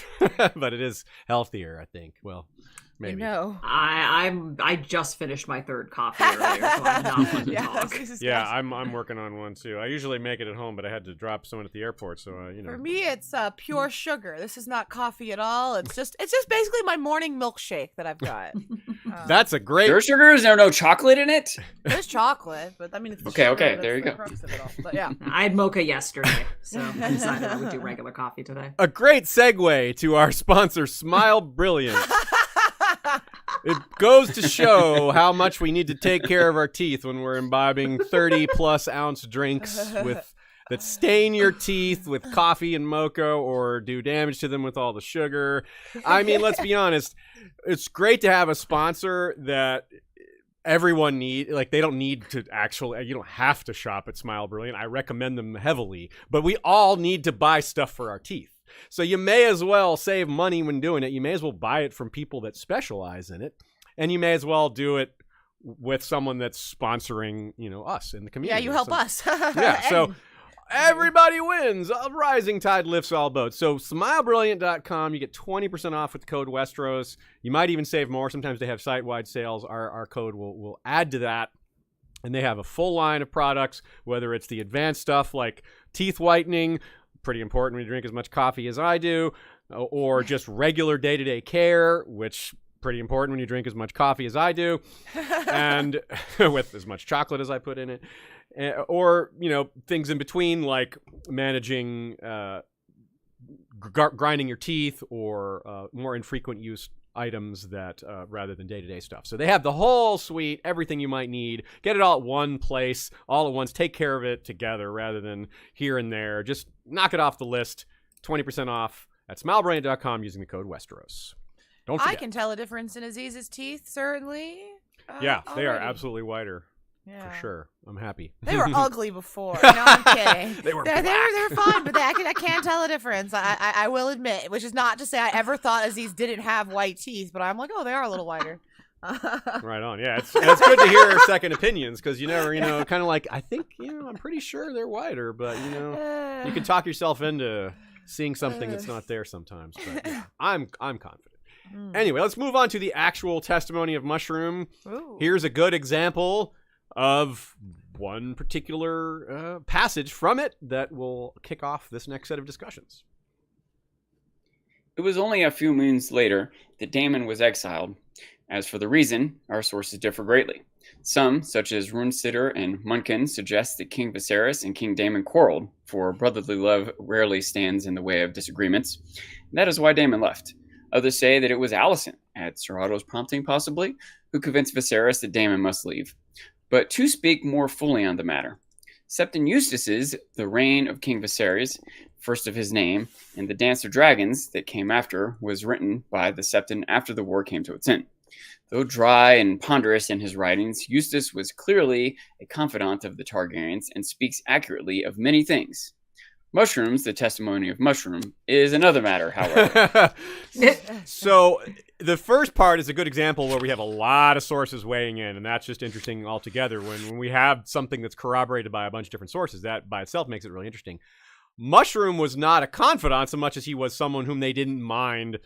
S1: But it is healthier, I think. Well, maybe.
S2: I just finished my third coffee earlier, so I'm not one to talk.
S1: Yeah, I'm working on one too. I usually make it at home, but I had to drop someone at the airport, so
S3: For me, it's pure sugar. This is not coffee at all. It's just basically my morning milkshake that I've got.
S1: That's a great.
S4: Pure sugar? Is there no chocolate in it?
S3: There's chocolate, but I mean, it's the
S4: Okay,
S3: sugar that's
S4: there you
S3: the
S4: go.
S3: crux of it all. But yeah.
S2: I had mocha yesterday, so I decided I would do regular coffee today.
S1: A great segue to our sponsor, Smile Brilliant. It goes to show how much we need to take care of our teeth when we're imbibing 30-plus ounce drinks that stain your teeth with coffee and mocha or do damage to them with all the sugar. I mean, let's be honest. It's great to have a sponsor that everyone they don't need to you don't have to shop at Smile Brilliant. I recommend them heavily, but we all need to buy stuff for our teeth. So you may as well save money when doing it. You may as well buy it from people that specialize in it, and you may as well do it with someone that's sponsoring, us in the community.
S3: Yeah, you help us.
S1: Yeah, so everybody wins. A rising tide lifts all boats. So smilebrilliant.com, you get 20% off with the code Westeros. You might even save more. Sometimes they have site-wide sales. Our code will add to that. And they have a full line of products, whether it's the advanced stuff like teeth whitening, pretty important when you drink as much coffee as I do, or just regular day-to-day care, which pretty important when you drink as much coffee as I do, and with as much chocolate as I put in it, or things in between like managing grinding your teeth or more infrequent use items that rather than day-to-day stuff. So they have the whole suite, everything you might need. Get it all at one place, all at once. Take care of it together rather than here and there. Just knock it off the list. 20% off at smilebrilliant.com using the code Westeros. Don't forget.
S3: I can tell a difference in Aziz's teeth, certainly.
S1: Yeah, they are
S3: already.
S1: absolutely whiter.
S3: Yeah.
S1: For sure. I'm happy.
S3: They were ugly before. No, I'm kidding.
S1: They were
S3: they're fine, but I can't tell a difference. I will admit, which is not to say I ever thought Aziz didn't have white teeth, but I'm like, oh, they are a little whiter.
S1: Right on. Yeah, it's good to hear second opinions because you never, kind of like, I think, I'm pretty sure they're whiter, but, you can talk yourself into seeing something that's not there sometimes. But yeah, I'm confident. Anyway, let's move on to the actual testimony of Mushroom.
S3: Ooh.
S1: Here's a good example of one particular passage from it that will kick off this next set of discussions.
S4: It was only a few moons later that Daemon was exiled. As for the reason, our sources differ greatly. Some, such as Runesitter and Munkin, suggest that King Viserys and King Daemon quarreled, for brotherly love rarely stands in the way of disagreements. That is why Daemon left. Others say that it was Alicent, at Ser Otto's prompting possibly, who convinced Viserys that Daemon must leave. But to speak more fully on the matter, Septon Eustace's The Reign of King Viserys, first of his name, and The Dance of Dragons that came after, was written by the Septon after the war came to its end. Though dry and ponderous in his writings, Eustace was clearly a confidant of the Targaryens and speaks accurately of many things. Mushrooms, the testimony of Mushroom, is another matter, however.
S1: So the first part is a good example where we have a lot of sources weighing in, and that's just interesting altogether. When we have something that's corroborated by a bunch of different sources, that by itself makes it really interesting. Mushroom was not a confidant so much as he was someone whom they didn't mind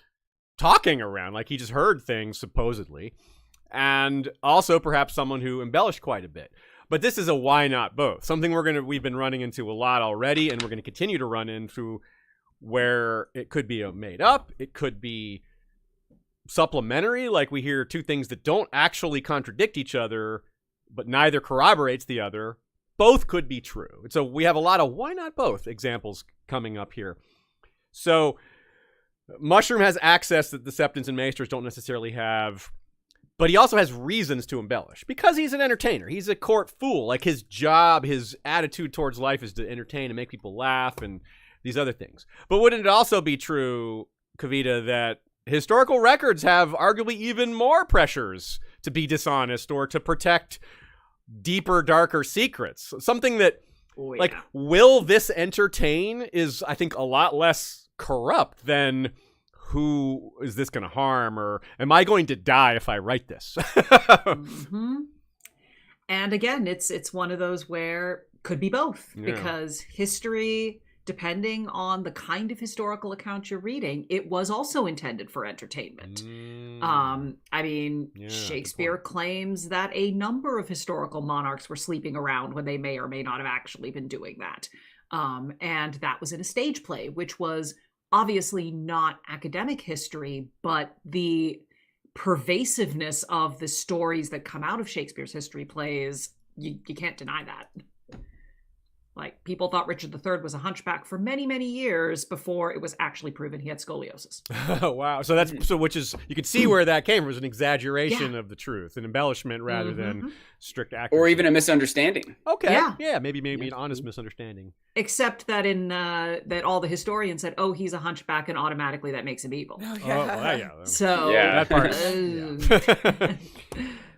S1: talking around. Like, he just heard things, supposedly. And also perhaps someone who embellished quite a bit. But this is a why not both. Something we've been running into a lot already, and we're going to continue to run into, where it could be made up, it could be supplementary, like we hear two things that don't actually contradict each other, but neither corroborates the other. Both could be true. So we have a lot of why not both examples coming up here. So Mushroom has access that the Septons and Maesters don't necessarily have, but he also has reasons to embellish because he's an entertainer. He's a court fool. Like, his job, his attitude towards life is to entertain and make people laugh and these other things. But wouldn't it also be true, Kavita, that historical records have arguably even more pressures to be dishonest or to protect deeper, darker secrets? Something that, like, will this entertain is, I think, a lot less corrupt than who is this going to harm, or am I going to die if I write this?
S2: Mm-hmm. And again, it's one of those where could be both, because history, depending on the kind of historical account you're reading, it was also intended for entertainment. I mean, Shakespeare claims that a number of historical monarchs were sleeping around when they may or may not have actually been doing that. And that was in a stage play, which was obviously not academic history, but the pervasiveness of the stories that come out of Shakespeare's history plays, you can't deny that. Like, people thought Richard III was a hunchback for many, many years before it was actually proven he had scoliosis.
S1: Oh, wow. So which is, you can see where that came from. It was an exaggeration of the truth, an embellishment rather than strict accuracy.
S4: Or even a misunderstanding.
S1: Okay. Yeah, maybe an honest misunderstanding.
S2: Except that that all the historians said, oh, he's a hunchback, and automatically that makes him evil. So
S1: that part.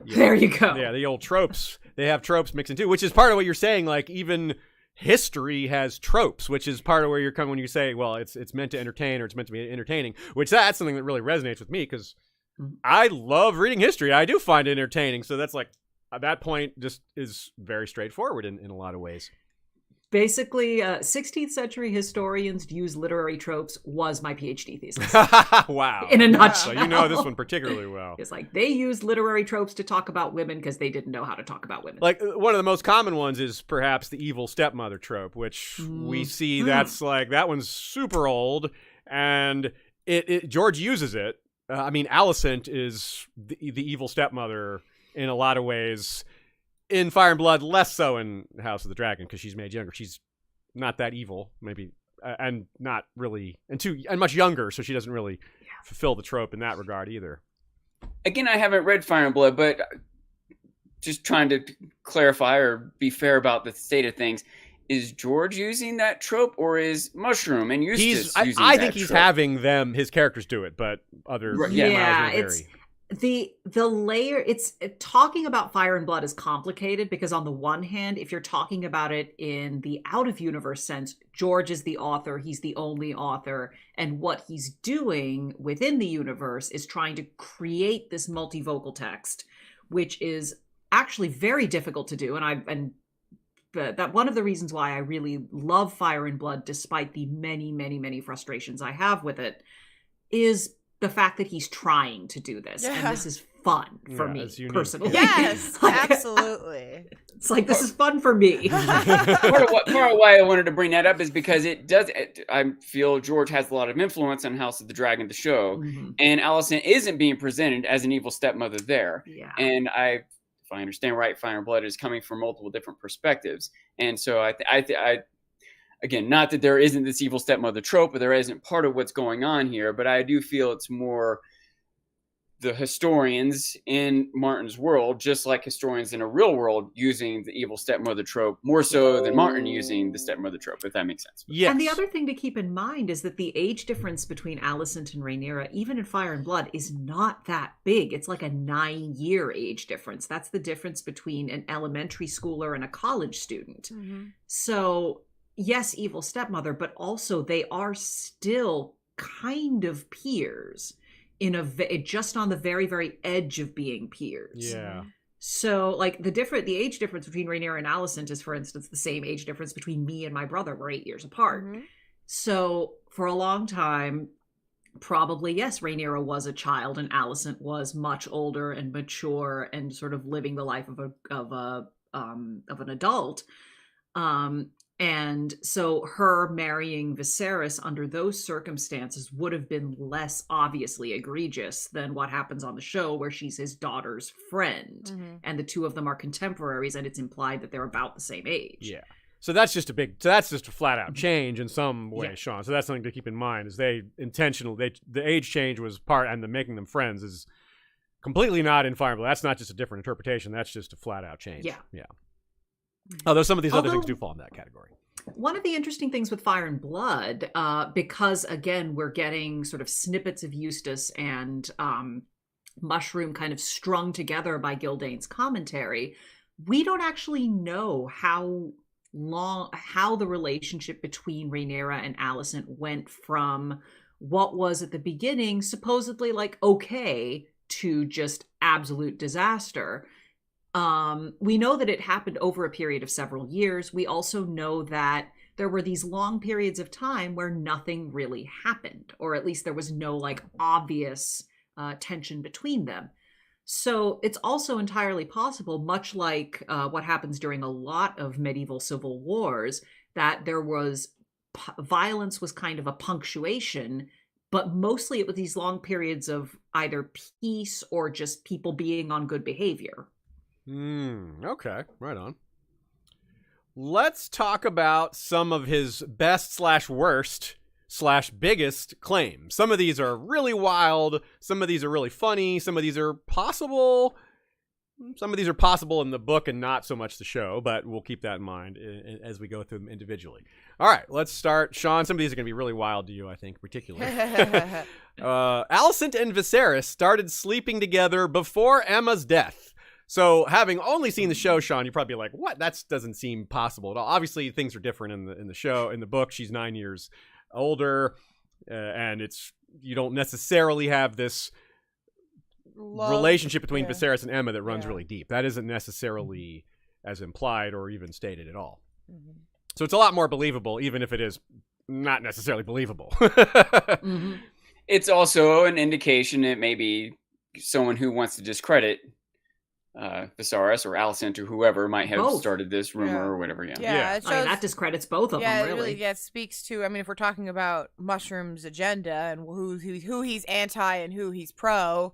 S2: There you go.
S1: Yeah, the old tropes. They have tropes mixed in too, which is part of what you're saying. Like, even history has tropes, which is part of where you're coming when you say, well, it's meant to entertain, or it's meant to be entertaining, which that's something that really resonates with me, because I love reading history. I do find it entertaining. So that's like, that point just is very straightforward in a lot of ways.
S2: Basically, 16th century historians use literary tropes was my PhD thesis.
S1: Wow.
S2: In a nutshell.
S1: So you know this one particularly well.
S2: It's like, they used literary tropes to talk about women because they didn't know how to talk about women.
S1: Like, one of the most common ones is perhaps the evil stepmother trope, which we see that's like, that one's super old, and George uses it. I mean, Alicent is the evil stepmother in a lot of ways. In Fire and Blood, less so in House of the Dragon, because she's made younger. She's not that evil, maybe, and not really, and much younger, so she doesn't really fulfill the trope in that regard either. Again,
S4: I haven't read Fire and Blood, but just trying to clarify or be fair about the state of things. Is George using that trope, or is Mushroom and Eustace using that trope?
S1: I think he's having his characters do it, but other...
S2: It's... The layer, it's talking about Fire and Blood is complicated, because on the one hand, if you're talking about it in the out of universe sense, George is the author, he's the only author, and what he's doing within the universe is trying to create this multivocal text, which is actually very difficult to do. And that one of the reasons why I really love Fire and Blood, despite the many, many, many frustrations I have with it, is the fact that he's trying to do this, and this is fun for me personally.
S3: Yes, absolutely.
S2: It's like, this is fun for me.
S4: part of why I wanted to bring that up is because I feel George has a lot of influence on House of the Dragon, the show, and Alicent isn't being presented as an evil stepmother there. Yeah. And if I understand right, Fire and Blood is coming from multiple different perspectives, and so I again, not that there isn't this evil stepmother trope, but there isn't part of what's going on here. But I do feel it's more the historians in Martin's world, just like historians in a real world, using the evil stepmother trope more so than Martin using the stepmother trope, if that makes sense.
S2: Yes. And the other thing to keep in mind is that the age difference between Alicent and Rhaenyra, even in Fire and Blood, is not that big. It's like a 9-year age difference. That's the difference between an elementary schooler and a college student. So... yes, evil stepmother, but also they are still kind of peers just on the very, very edge of being peers.
S1: Yeah.
S2: So, like, the age difference between Rhaenyra and Alicent is, for instance, the same age difference between me and my brother. We're 8 years apart. So, for a long time, probably, yes, Rhaenyra was a child and Alicent was much older and mature and sort of living the life of an adult. And so her marrying Viserys under those circumstances would have been less obviously egregious than what happens on the show, where she's his daughter's friend, and the two of them are contemporaries, and it's implied that they're about the same age.
S1: Yeah. So that's just a flat out change in some way,
S2: Yeah.
S1: Sean. So that's something to keep in mind. Is the age change was part, and the making them friends is completely not in Fire and Blood. That's not just a different interpretation. That's just a flat out change.
S2: Yeah.
S1: Although some of these other things
S2: Although-
S1: do fall in that category.
S2: One of the interesting things with Fire and Blood, because again, we're getting sort of snippets of Eustace and Mushroom kind of strung together by Gildane's commentary, we don't actually know how the relationship between Rhaenyra and Alicent went from what was at the beginning supposedly like okay to just absolute disaster. We know that it happened over a period of several years. We also know that there were these long periods of time where nothing really happened, or at least there was no like obvious tension between them. So it's also entirely possible, much like what happens during a lot of medieval civil wars, that there was violence was kind of a punctuation, but mostly it was these long periods of either peace or just people being on good behavior.
S1: Okay, right on. Let's talk about some of his best/worst/biggest claims. Some of these are really wild. Some of these are really funny. Some of these are possible. Some of these are possible in the book and not so much the show, but we'll keep that in mind as we go through them individually. All right, let's start. Sean, some of these are going to be really wild to you, I think, particularly. Alicent and Viserys started sleeping together before Emma's death. So, having only seen the show, Sean, you're probably like, "What? That doesn't seem possible at all." Obviously, things are different in the show. In the book, she's 9 years older, and you don't necessarily have this relationship between Viserys and Emma that runs really deep. That isn't necessarily as implied or even stated at all.
S3: Mm-hmm.
S1: So it's a lot more believable, even if it is not necessarily believable.
S2: Mm-hmm.
S4: It's also an indication it may be someone who wants to discredit Viserys or Alicent or whoever might have
S2: Both.
S4: started this rumor or whatever. Yeah.
S1: Yeah.
S3: It
S2: I mean,
S3: shows,
S2: that discredits both of them, really.
S3: it speaks to. I mean, if we're talking about Mushroom's agenda and who he's anti and who he's pro,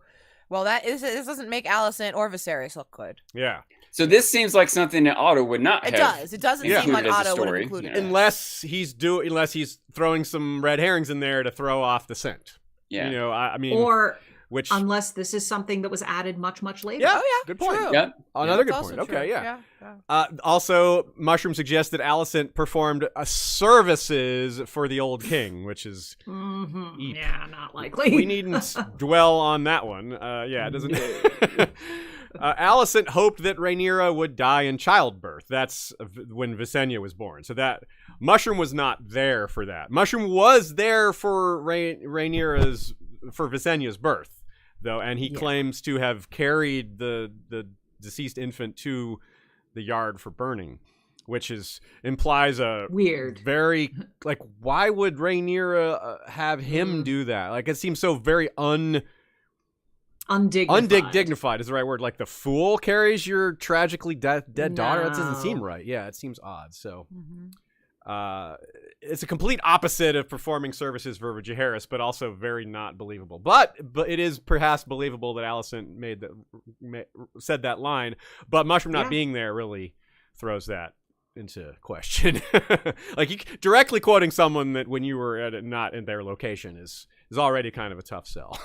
S3: well, this doesn't make Alicent or Viserys look good.
S1: Yeah.
S4: So this seems like something that Otto would not
S3: It
S4: have.
S3: does. It doesn't
S1: Yeah.
S3: seem like
S4: included as a
S3: Otto would have
S4: story,
S3: included
S4: yeah.
S3: it.
S1: Unless he's throwing some red herrings in there to throw off the scent.
S4: Yeah.
S1: You know, I mean,
S2: Or
S1: which
S2: unless this is something that was added much, much later.
S1: yeah,
S3: Oh, yeah,
S1: good point.
S3: true.
S4: Yep.
S1: Another
S3: That's
S1: good point.
S3: also
S1: Okay,
S3: true.
S1: yeah.
S3: Yeah.
S1: Also, Mushroom suggests that Alicent performed services for the old king, which is
S2: Mhm.
S1: Eep.
S2: Yeah, not likely.
S1: we needn't dwell on that one. Yeah, it doesn't. Alicent hoped that Rhaenyra would die in childbirth. That's when Visenya was born. So that Mushroom was not there for that. Mushroom was there for for Visenya's birth, though, and he claims to have carried the deceased infant to the yard for burning, which implies a
S2: Weird.
S1: very like, why would Rhaenyra have him do that? Like, it seems so very
S2: Undignified.
S1: dignified is the right word. Like, the fool carries your tragically dead daughter. That doesn't
S2: No.
S1: seem right. Yeah, it seems odd. So
S3: Mm-hmm.
S1: it's a complete opposite of performing services for Viserys, but also very not believable. But it is perhaps believable that Alicent said that line, but Mushroom not being there really throws that into question. Like, directly quoting someone that when you were not in their location is already kind of a tough sell.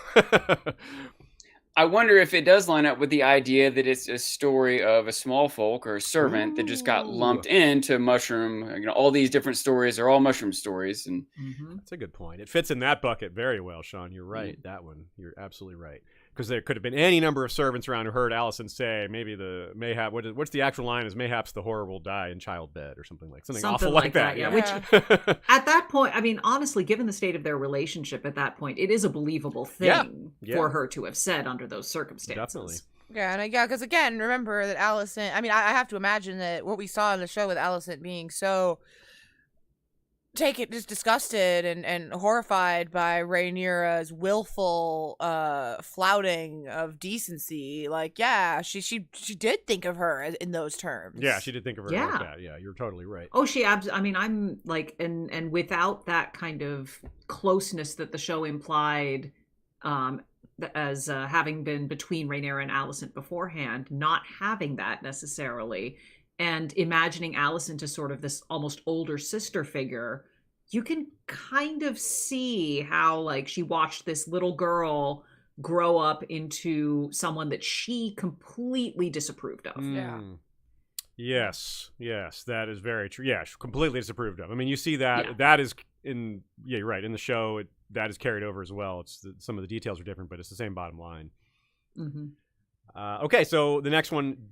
S4: I wonder if it does line up with the idea that it's a story of a small folk or a servant that just got lumped into Mushroom. You know, all these different stories are all Mushroom stories, and
S2: Mhm.
S1: That's a good point. It fits in that bucket very well, Sean. You're right. That one. You're absolutely right. Because there could have been any number of servants around who heard Alicent say, maybe what's the actual line is, mayhaps the whore will die in childbed, or something awful like that.
S2: Yeah.
S1: Yeah.
S2: Which at that point, I mean, honestly, given the state of their relationship at that point, it is a believable thing
S1: Yeah.
S2: for her to have said under those circumstances.
S1: Definitely.
S3: Yeah, because again, remember that Alicent. I mean, I have to imagine that what we saw in the show with Alicent being so just disgusted and horrified by Rhaenyra's willful flouting of decency. Like, yeah, she did think of her in those terms.
S1: Yeah, she did think of her
S2: Yeah.
S1: like that. Yeah, you're totally right.
S2: Oh, I mean, I'm like, and without that kind of closeness that the show implied, as having been between Rhaenyra and Alicent beforehand, not having that necessarily, and imagining Allison to sort of this almost older sister figure, you can kind of see how like she watched this little girl grow up into someone that she completely disapproved of.
S3: Yeah.
S1: Yes, that is very true. Yeah, completely disapproved of. I mean, you see that
S2: Yeah.
S1: that is in you're right, in the show that is carried over as well. It's some of the details are different, but it's the same bottom line. Okay, so the next one,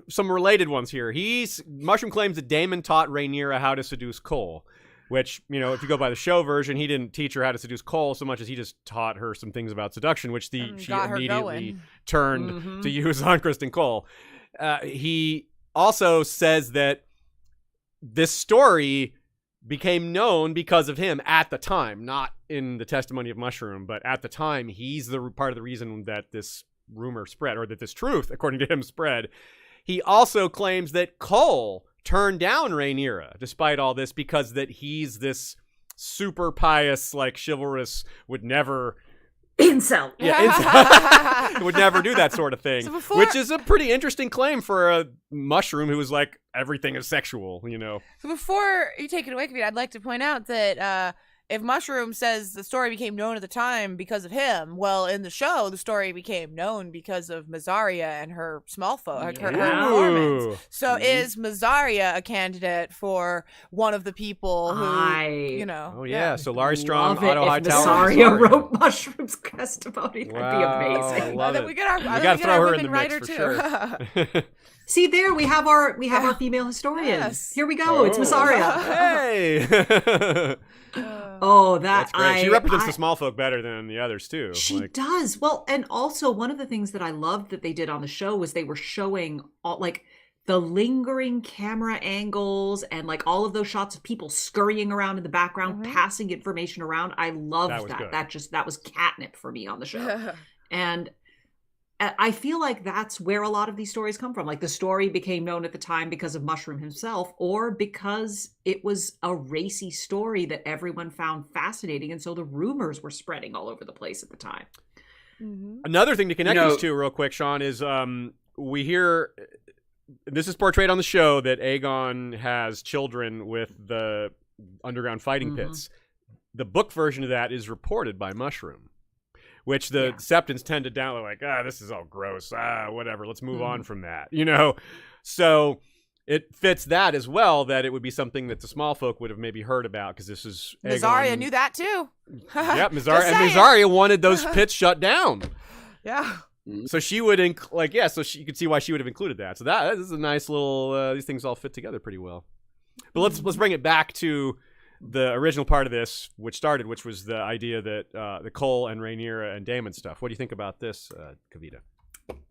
S1: some related ones here. Mushroom claims that Daemon taught Rhaenyra how to seduce Cole, which, you know, if you go by the show version, he didn't teach her how to seduce Cole so much as he just taught her some things about seduction, which she immediately turned to use on Kristen Cole. He also says that this story became known because of him at the time, not in the testimony of Mushroom, but at the time, he's the part of the reason that this rumor spread, or that this truth, according to him, spread. He also claims that Cole turned down Rhaenyra despite all this because that he's this super pious, like chivalrous, would never
S2: incel.
S1: Would never do that sort of thing,
S3: So
S1: which is a pretty interesting claim for a Mushroom who was like, everything is sexual, you know.
S3: So before you take it away, Kavita, I'd like to point out that if Mushroom says the story became known at the time because of him, well, in the show, the story became known because of Mazzaria and her small folk, her informants. So is Mazzaria a candidate for one of the people who, you know?
S1: Oh, yeah. So Larry Strong,
S2: Love it
S1: Otto
S2: if
S1: Hightower.
S2: Mazzaria wrote Mushroom's testimony. That'd
S1: Wow,
S2: be
S1: I
S2: amazing.
S1: love it.
S3: We got to
S1: throw her in the
S3: writer
S1: mix
S3: too.
S1: for sure.
S2: See, there we have our female historians.
S3: Yes.
S2: Here we go. It's Mazzaria.
S1: Hey.
S2: That's
S1: great. She represents the small folk better than the others too.
S2: She does. Well, and also one of the things that I loved that they did on the show was they were showing all, like, the lingering camera angles and like all of those shots of people scurrying around in the background, passing information around. I loved that. That was catnip for me on the show. And I feel like that's where a lot of these stories come from. Like the story became known at the time because of Mushroom himself, or because it was a racy story that everyone found fascinating. And so the rumors were spreading all over the place at the time.
S1: Another thing to connect these two real quick, Sean, is we hear, this is portrayed on the show, that Aegon has children with the underground fighting pits. The book version of that is reported by Mushroom, which the Septons tend to download, like, this is all gross, whatever, let's move on from that, you know? So it fits that as well, that it would be something that the small folk would have maybe heard about, because this is
S3: Mazzaria knew that too.
S1: Yep, Mazzaria wanted those pits shut down.
S3: Yeah.
S1: So she would, so you could see why she would have included that. So this is a nice little, these things all fit together pretty well. But let's bring it back to the original part of this, which was the idea that the Cole and Rhaenyra and Daemon stuff. What do you think about this, Kavita?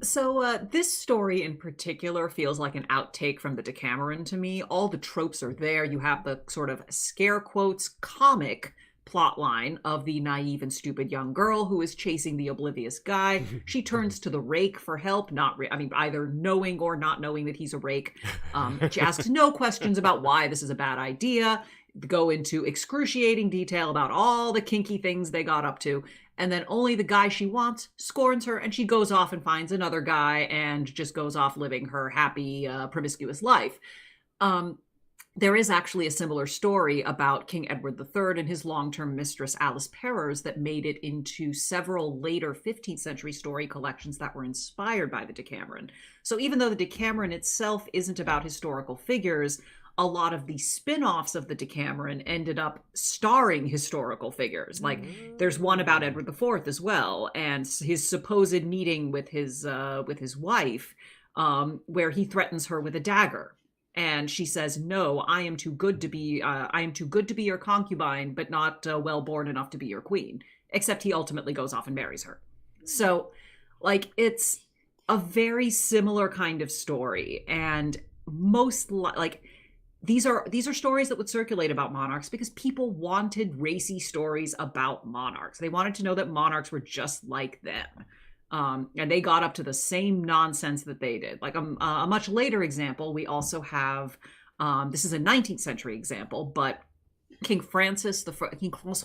S2: So this story in particular feels like an outtake from the Decameron to me. All the tropes are there. You have the sort of scare quotes comic plot line of the naive and stupid young girl who is chasing the oblivious guy. She turns to the rake for help, either knowing or not knowing that he's a rake. She asks no questions about why this is a bad idea. Go into excruciating detail about all the kinky things they got up to, and then only the guy she wants scorns her, and she goes off and finds another guy and just goes off living her happy, promiscuous life. There is actually a similar story about King Edward III and his long-term mistress Alice Perrers that made it into several later 15th century story collections that were inspired by the Decameron. So even though the Decameron itself isn't about historical figures, a lot of the spin-offs of the Decameron ended up starring historical figures. Like there's one about Edward IV as well, and his supposed meeting with his wife, where he threatens her with a dagger. And she says, "No, I am too good to be your concubine, but not well born enough to be your queen." Except he ultimately goes off and marries her. So, like, it's a very similar kind of story, and these are stories that would circulate about monarchs because people wanted racy stories about monarchs. They wanted to know that monarchs were just like them. And they got up to the same nonsense that they did. Like a much later example, we also have, this is a 19th century example, but King King Francois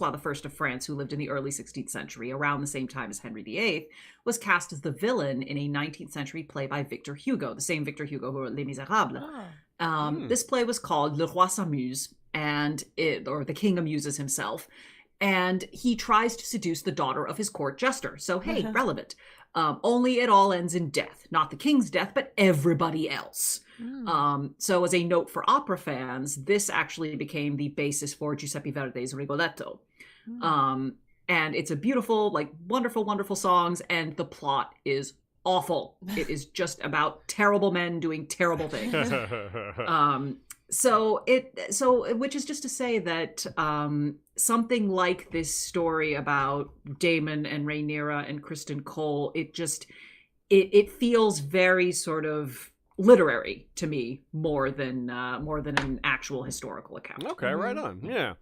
S2: I of France, who lived in the early 16th century, around the same time as Henry VIII, was cast as the villain in a 19th century play by Victor Hugo, the same Victor Hugo who wrote Les Miserables. This play was called Le Roi s'amuse, or The King Amuses Himself, and he tries to seduce the daughter of his court jester. So, hey, relevant. Only it all ends in death. Not the king's death, but everybody else. So as a note for opera fans, this actually became the basis for Giuseppe Verdi's Rigoletto. And it's a beautiful, like, wonderful, wonderful songs, and the plot is awful. It is just about terrible men doing terrible things. Which is just to say that something like this story about Daemon and Rhaenyra and Criston Cole, it feels very sort of literary to me more than an actual historical account.
S1: Okay, right on. Yeah.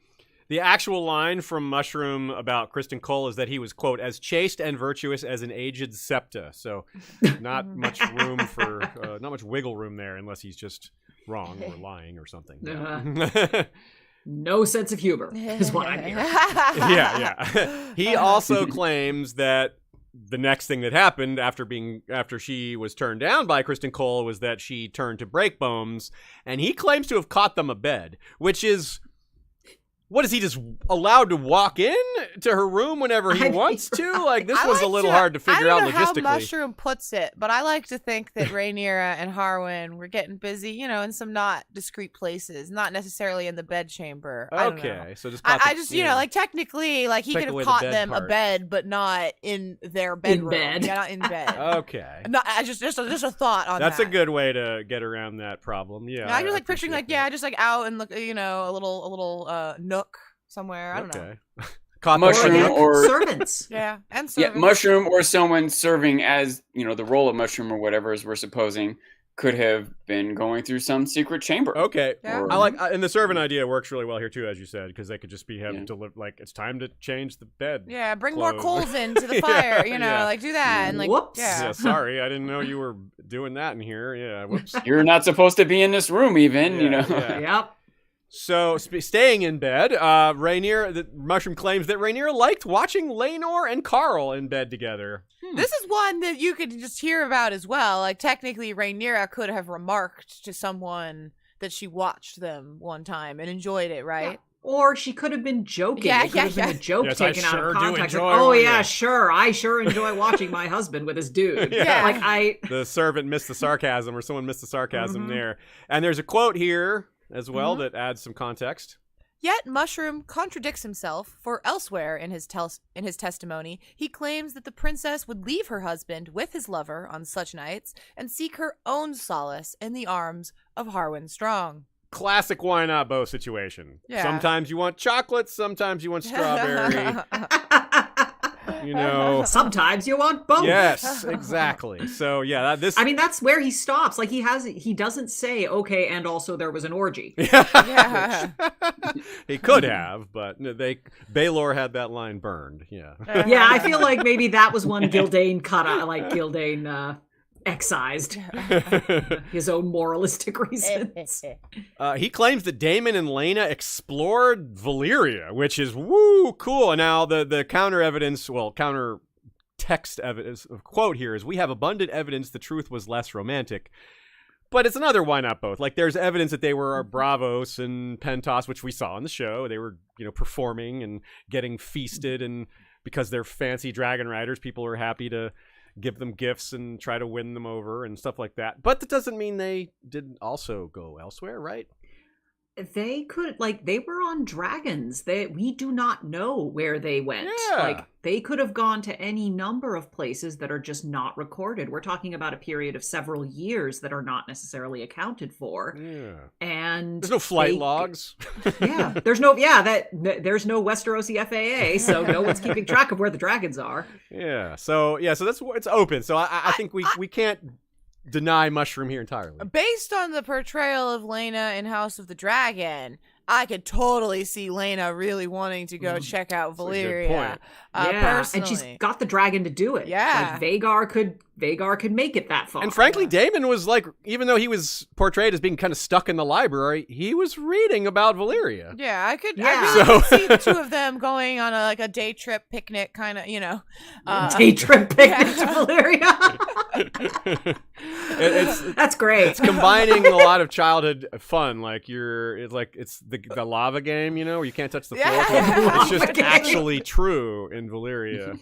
S1: The actual line from Mushroom about Criston Cole is that he was, quote, as chaste and virtuous as an aged septa. So not much wiggle room there unless he's just wrong or lying or something. Yeah.
S2: No sense of humor is what I'm hearing.
S1: Yeah. He also claims that the next thing that happened after she was turned down by Criston Cole was that she turned to Breakbones, and he claims to have caught them a bed, which is... What, is he just allowed to walk in to her room whenever he wants to? Like, this was a little hard to figure out logistically.
S3: I don't know how Mushroom puts it, but I like to think that Rhaenyra and Harwin were getting busy, in some not discreet places, not necessarily in the bedchamber.
S1: Okay, so just
S3: technically, like, he could have caught them a bed, but not in their bedroom.
S2: In bed.
S3: Yeah, not in bed.
S1: Okay.
S3: Just a thought on that.
S1: That's a good way to get around that problem. Yeah.
S3: I just like picturing, just like out and look, a little nook somewhere. I don't know.
S4: Mushroom or
S2: servants.
S3: Yeah, and servants.
S4: Yeah, Mushroom or someone serving as, the role of Mushroom or whatever, as we're supposing, could have been going through some secret chamber.
S1: Okay.
S3: Yeah.
S1: I like, and the servant idea works really well here too, as you said, because they could just be having to live, like, it's time to change the bed.
S3: Yeah, bring more coals into the fire, like do that. And like,
S2: whoops.
S1: Yeah, sorry, I didn't know you were doing that in here. Yeah, whoops.
S4: You're not supposed to be in this room even,
S1: Yeah.
S2: Yep.
S1: So, staying in bed, the Mushroom claims that Rhaenyra liked watching Laenor and Carl in bed together.
S3: This is one that you could just hear about as well. Like, technically, Rhaenyra could have remarked to someone that she watched them one time and enjoyed it, right?
S2: Yeah. Or she could have been joking.
S3: Yeah,
S2: it could have been a joke
S1: yes,
S2: taken out of context.
S1: Sure,
S2: I sure enjoy watching my husband with his dude.
S1: Yeah. The servant missed the sarcasm, or someone missed the sarcasm there. And there's a quote here as well that adds some context.
S3: Yet Mushroom contradicts himself, for elsewhere in his testimony, he claims that the princess would leave her husband with his lover on such nights and seek her own solace in the arms of Harwin Strong.
S1: Classic why not both situation.
S3: Yeah.
S1: Sometimes you want chocolate, sometimes you want strawberry.
S2: Sometimes you want both.
S1: Yes, exactly. So yeah,
S2: that's where he stops. Like, he doesn't say, okay, and also there was an orgy.
S3: Yeah.
S1: He could have, but Baelor had that line burned. Yeah.
S2: Yeah, I feel like maybe that was one Gildain cut out, like Gildain excised his own moralistic reasons.
S1: He claims that Daemon and Laena explored Valyria, which is cool. And now the counter text evidence quote here is, we have abundant evidence the truth was less romantic. But it's another why not both. Like, there's evidence that they were Bravos and Pentos, which we saw in the show. They were, performing and getting feasted, and because they're fancy dragon riders, people are happy to give them gifts and try to win them over and stuff like that. But that doesn't mean they didn't also go elsewhere, right?
S2: They could, they were on dragons. We do not know where they went.
S1: Yeah.
S2: They could have gone to any number of places that are just not recorded. We're talking about a period of several years that are not necessarily accounted for.
S1: Yeah.
S2: And
S1: there's no flight logs.
S2: Yeah. There's no Westerosi FAA, so no one's keeping track of where the dragons are.
S1: Yeah. So that's, it's open. So I think we can't deny Mushroom here entirely.
S3: Based on the portrayal of Laena in House of the Dragon, I could totally see Laena really wanting to go check out Valyria. Personally.
S2: and she's got the dragon to do it.
S3: Yeah.
S2: Like Vagar could make it that far.
S1: And frankly, Daemon was like, even though he was portrayed as being kind of stuck in the library, he was reading about Valyria.
S3: Yeah, I could
S2: Yeah.
S3: could see the two of them going on a day trip picnic kind of,
S2: day trip picnic to Valyria. That's great.
S1: It's combining a lot of childhood fun, like it's the lava game, where you can't touch the floor.
S3: Yeah.
S1: It's just
S2: Lava game.
S1: actually true in Valyria.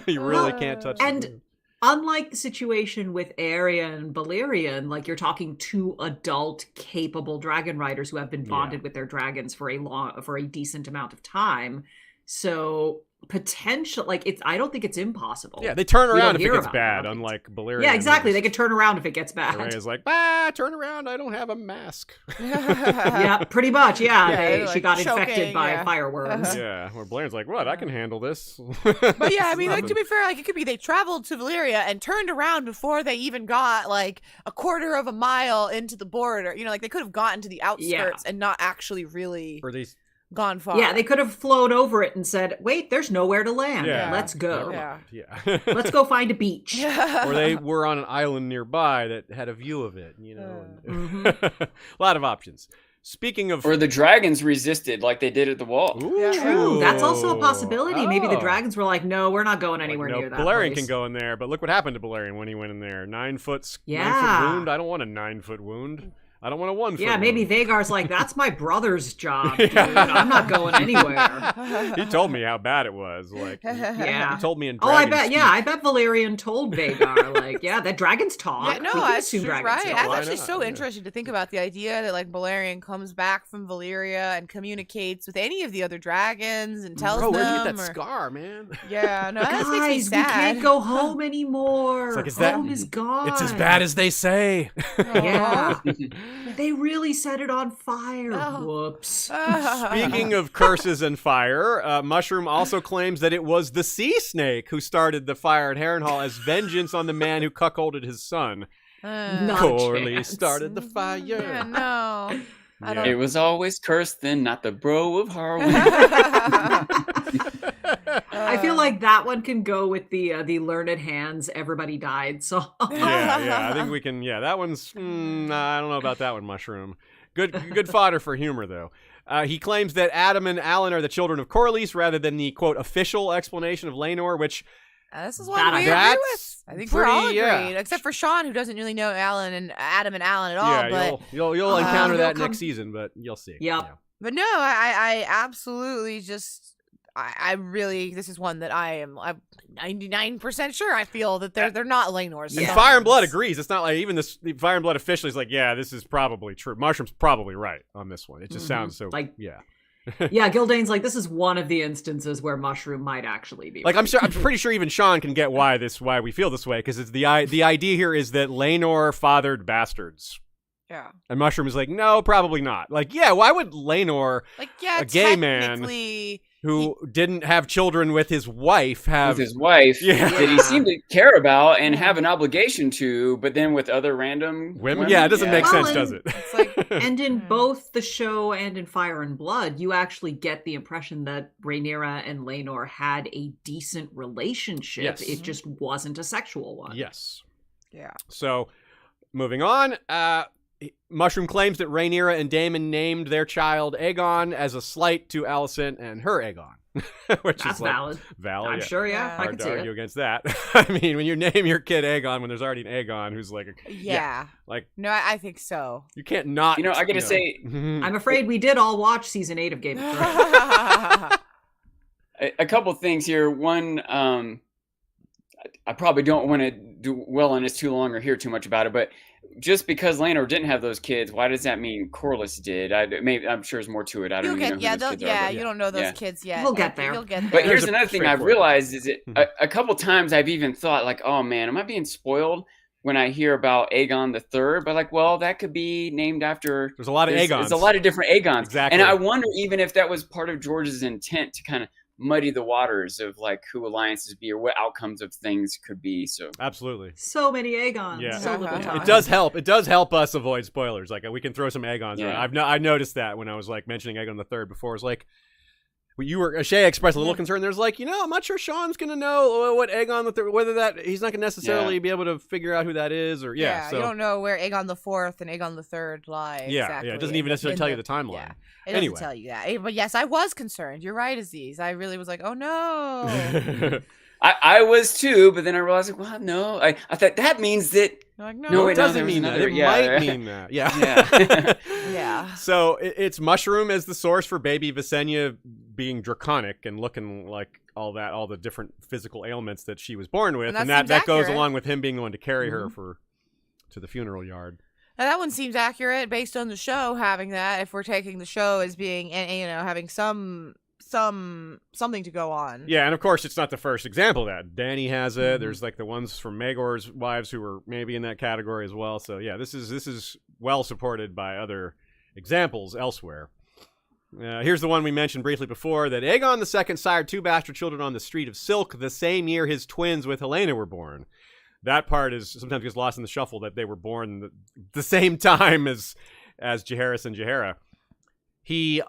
S1: You really can't touch.
S2: And
S1: the floor.
S2: unlike the situation with Arya and Balerion, like you're talking two adult, capable dragon riders who have been bonded with their dragons for a decent amount of time. So potential, I don't think it's impossible.
S1: Yeah, they turn
S2: We
S1: around
S2: don't
S1: if it
S2: hear
S1: gets
S2: about it,
S1: bad,
S2: I don't think.
S1: unlike Balerion.
S2: Yeah, exactly. They could turn around if it gets bad.
S1: Arya's like, turn around, I don't have a mask.
S2: Yeah, pretty much. Yeah,
S3: Yeah,
S2: she got
S3: choking,
S2: infected by fireworms.
S1: Yeah, where Balerian's like, what? I can handle this.
S3: But yeah, I mean, to be fair, it could be they traveled to Valyria and turned around before they even got a quarter of a mile into the border. They could have gotten to the outskirts and not actually really
S1: Or these.
S3: gone far.
S2: Yeah, they could have flown over it and said, "Wait, there's nowhere to land.
S1: Yeah.
S2: Let's go.
S3: Yeah.
S2: Let's go find a beach."
S1: Or they were on an island nearby that had a view of it,
S2: Mm-hmm.
S1: a lot of options. Speaking of...
S4: Or the dragons resisted like they did at the wall.
S1: Ooh.
S2: True. That's also a possibility. Maybe the
S1: Oh.
S2: dragons were like, "No, we're not going anywhere
S1: Like,
S2: near that
S1: Balerion
S2: place."
S1: can go in there, but look what happened to Balerion when he went in there. 9-foot
S2: Yeah.
S1: wound. I don't want a 9-foot wound. I don't want a 1-foot
S2: Yeah, maybe
S1: wound.
S2: Vagar's like, "That's my brother's job,
S1: Yeah.
S2: dude. I'm not going anywhere."
S1: He told me how bad it was.
S2: Yeah.
S1: He told me in
S2: Oh, I
S1: dragon
S2: bet.
S1: speak.
S2: Yeah, I bet Valerian told Vagar, that dragons talk.
S3: Yeah, no,
S2: We can
S3: that's
S2: assume dragons
S3: right.
S2: talk.
S3: That's
S1: Why
S3: actually
S1: not?
S3: so
S1: Yeah.
S3: interesting to think about the idea that Balerion comes back from Valyria and communicates with any of the other dragons and tells
S1: Bro,
S3: them.
S1: where'd you get that
S3: or-
S1: scar, man?
S3: Yeah, no, that just makes me
S2: Guys, we
S3: sad.
S2: can't go home anymore.
S1: It's like, is that-
S2: Home is gone.
S1: It's as bad as they say.
S2: Yeah. They really set it on fire.
S3: Oh.
S2: Whoops.
S1: Speaking of curses and fire, Mushroom also claims that it was the sea snake who started the fire at Harrenhal as vengeance on the man who cuckolded his son.
S2: Not a
S1: Corley
S2: chance.
S1: started the fire.
S3: Yeah, no. I don't
S4: It was always cursed then, not the bro of Harwin.
S2: I feel like that one can go with the learned hands. Everybody died. So
S1: Yeah, I think we can. Yeah, that one's. I don't know about that one, Mushroom. Good fodder for humor, though. He claims that Adam and Alan are the children of Corlys rather than the quote official explanation of Laenor, which
S3: This is one
S2: That
S3: we
S2: I
S3: agree
S1: That's
S3: with. I think we're all
S1: pretty-
S3: agreed,
S1: yeah.
S3: except for Sean, who doesn't really know Adam and Alan at all.
S1: yeah,
S3: but
S1: you'll encounter
S2: you'll
S1: that
S2: come-
S1: next season, but you'll see.
S2: Yep.
S1: Yeah.
S3: But no, I absolutely just I really this is one that I'm 99% sure I feel that they're not Laenor's.
S1: And
S2: Yeah.
S1: Fire and Blood agrees. It's not like even this. Fire and Blood officially is like, yeah, this is probably true. Mushroom's probably right on this one. It just sounds so yeah.
S2: yeah, Gildane's like, this is one of the instances where Mushroom might actually be.
S1: Like I'm pretty sure even Sean can get why we feel this way because it's the idea here is that Laenor fathered bastards.
S3: Yeah.
S1: And Mushroom is like, no, probably not. Like, yeah, why would Laenor,
S3: Like yeah,
S1: a gay man
S3: technically-
S1: who didn't have children with his wife, have
S4: With his wife
S1: Yeah.
S4: that he seemed to care about and have an obligation to, but then with other random
S1: women? Yeah, it doesn't make
S2: Well,
S1: sense, does it?
S3: It's like
S2: And in
S3: Hmm.
S2: both the show and in Fire and Blood, you actually get the impression that Rhaenyra and Laenor had a decent relationship.
S1: Yes.
S2: It just wasn't a sexual one.
S1: Yes.
S3: yeah.
S1: So, moving on. Mushroom claims that Rhaenyra and Daemon named their child Aegon as a slight to Alicent and her Aegon, which
S2: That's
S1: is like,
S2: valid.
S1: valid.
S2: I'm
S1: yeah.
S2: sure, yeah.
S3: Yeah.
S2: I
S1: Hard
S2: can
S1: to
S2: see
S1: argue
S2: it.
S1: against that. I mean, when you name your kid Aegon when there's already an Aegon who's like,
S3: Yeah.
S1: like
S3: No, I think so.
S1: you can't not.
S4: You know, I gotta say-
S2: I'm afraid we did all watch season 8 of Game of Thrones.
S4: a couple things here. One, I probably don't want to do well on this too long or hear too much about it, but just because Laenor didn't have those kids, why does that mean Corlys did? I'm sure there's more to it. I don't
S3: You'll
S4: even
S3: get
S4: know who those kids are, but-
S3: you don't know those
S4: yeah.
S3: kids yet.
S2: We'll get there.
S3: You'll get there.
S4: But here's
S1: There's a
S4: another thing I've
S1: straightforward-
S4: realized is it a couple times I've even thought like, oh man, am I being spoiled when I hear about Aegon the Third? But like, well, that could be named after.
S1: There's a lot of Aegons.
S4: There's a lot of different Aegons,
S1: Exactly.
S4: and I wonder even if that was part of George's intent to kind of muddy the waters of like who alliances be or what outcomes of things could be. So
S1: Absolutely.
S2: So many Aegons.
S1: Yeah.
S2: So little time.
S1: It does help. It does help us avoid spoilers. Like we can throw some Aegons.
S4: Yeah.
S1: Around. I noticed that when I was like mentioning Aegon the Third before. It's like Shay expressed a little concern. There's like, I'm not sure Sean's gonna know what Aegon whether that he's not gonna necessarily be able to figure out who that is, or so
S3: you don't know where Aegon the Fourth and Aegon the Third lie. Exactly.
S1: It doesn't even necessarily tell you the timeline.
S3: Yeah, it doesn't tell you that. But yes, I was concerned. You're right, Aziz. I really was like, oh no.
S4: I was too, but then I realized, well, no. I thought that means that.
S3: Like,
S1: No, it doesn't mean that. It might mean that. Yeah.
S3: Yeah.
S1: So it's Mushroom as the source for baby Visenya being draconic and looking like all the different physical ailments that she was born with, and that goes along with him being the one to carry her to the funeral yard.
S3: Now, that one seems accurate based on the show having that. If we're taking the show as being, having something to go on.
S1: Yeah, and of course it's not the first example of that. Dany has it. There's like the ones from Maegor's wives who were maybe in that category as well. So yeah, this is well supported by other examples elsewhere. Here's the one we mentioned briefly before, that Aegon II sired 2 bastard children on the Street of Silk the same year his twins with Helena were born. That part is sometimes gets lost in the shuffle, that they were born the same time as Jaehaerys and Jaehaera. He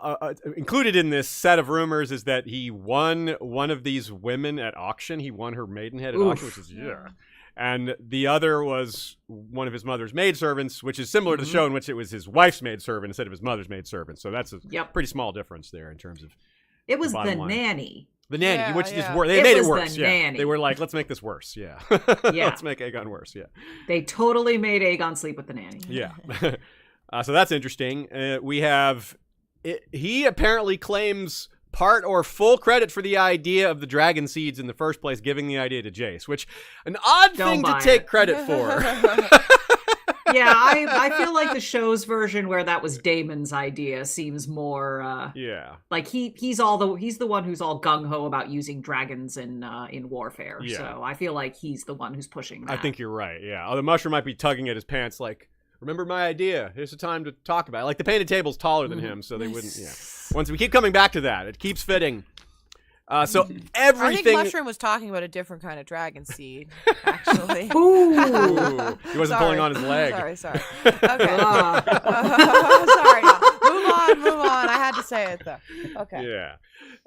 S1: included in this set of rumors is that he won one of these women at auction. He won her maidenhead at auction, which is and the other was one of his mother's maidservants, which is similar to the show in which it was his wife's maidservant instead of his mother's maidservant. So that's a pretty small difference there in terms of.
S2: It was the nanny.
S1: The nanny, which is worse.
S2: They
S1: made it worse.
S2: Nanny.
S1: They were like, let's make this worse. Yeah. Let's make Aegon worse. Yeah.
S2: They totally made Aegon sleep with the nanny.
S1: Yeah. So that's interesting. We have. He apparently claims part or full credit for the idea of the dragon seeds in the first place, giving the idea to Jace, which an odd thing to take credit for.
S2: Yeah, I feel like the show's version where that was Daemon's idea seems more like he's the one who's all gung ho about using dragons in warfare. Yeah. So I feel like he's the one who's pushing that.
S1: I think you're right. Yeah, the Mushroom might be tugging at his pants like, remember my idea. Here's the time to talk about it. Like, the painted table's taller than him, so they wouldn't. Yeah. Once we keep coming back to that, it keeps fitting. So everything.
S3: I think Mushroom was talking about a different kind of dragon seed, actually.
S1: Ooh. He wasn't pulling on his leg.
S3: Sorry. Okay. Sorry. No. Move on. I had to say it, though. Okay.
S1: Yeah.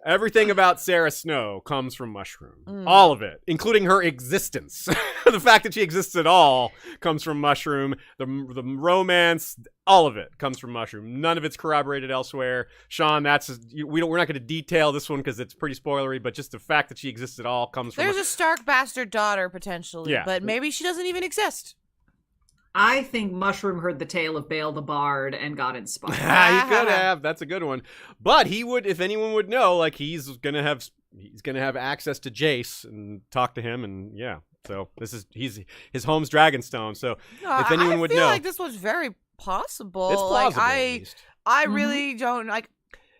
S1: Everything about Sarah Snow comes from Mushroom. All of it, including her existence. The fact that she exists at all comes from Mushroom. The romance, all of it comes from Mushroom. None of it's corroborated elsewhere. Sean, we're not going to detail this one because it's pretty spoilery, but just the fact that she exists at all comes from.
S3: There's a Stark bastard daughter potentially, but maybe she doesn't even exist.
S2: I think Mushroom heard the tale of Bael the Bard and got inspired.
S1: He could have. That's a good one. But he would, if anyone would know, like he's gonna have access to Jace and talk to him, and So his home's Dragonstone. So if anyone would know, I feel
S3: like this was very possible.
S1: It's plausible.
S3: Like,
S1: at least.
S3: I really don't like.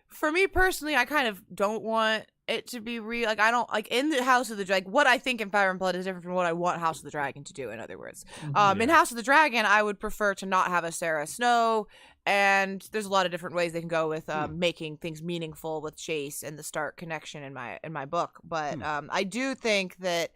S3: For me personally, I kind of don't want it to be real. Like, I don't like in the House of the Dragon. What I think in Fire and Blood is different from what I want House of the Dragon to do. In other words, in House of the Dragon, I would prefer to not have a Sarah Snow. And there's a lot of different ways they can go with making things meaningful with Chase and the Stark connection in my book. But I do think that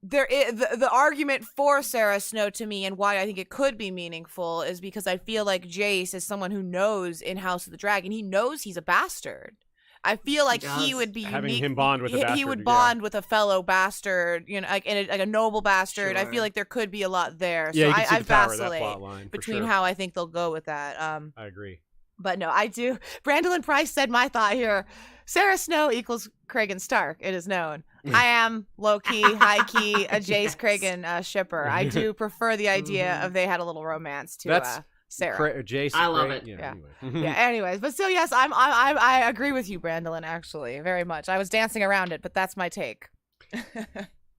S3: there is the argument for Sarah Snow to me, and why I think it could be meaningful, is because I feel like Jace is someone who knows in House of the Dragon, he knows he's a bastard. I feel like he would be
S1: having
S3: unique.
S1: him bond with a bastard.
S3: He would bond with a fellow bastard, like a noble bastard.
S2: Sure.
S3: I feel like there could be a lot there.
S1: Yeah,
S3: so
S1: you can see
S3: I
S1: the power of that
S3: vacillate
S1: plot line,
S3: between how I think they'll go with that.
S1: I agree.
S3: But no, I do. Brandolyn Price said my thought here. Sarah Snow equals Cregan Stark. It is known. I am low-key, high-key, a Jace Cregan shipper. I do prefer the idea of they had a little romance to Sarah.
S1: Jace,
S2: I love it.
S1: Yeah.
S3: Anyway. Anyways, but still, yes, I agree with you, Brandolyn. Actually, very much. I was dancing around it, but that's my take.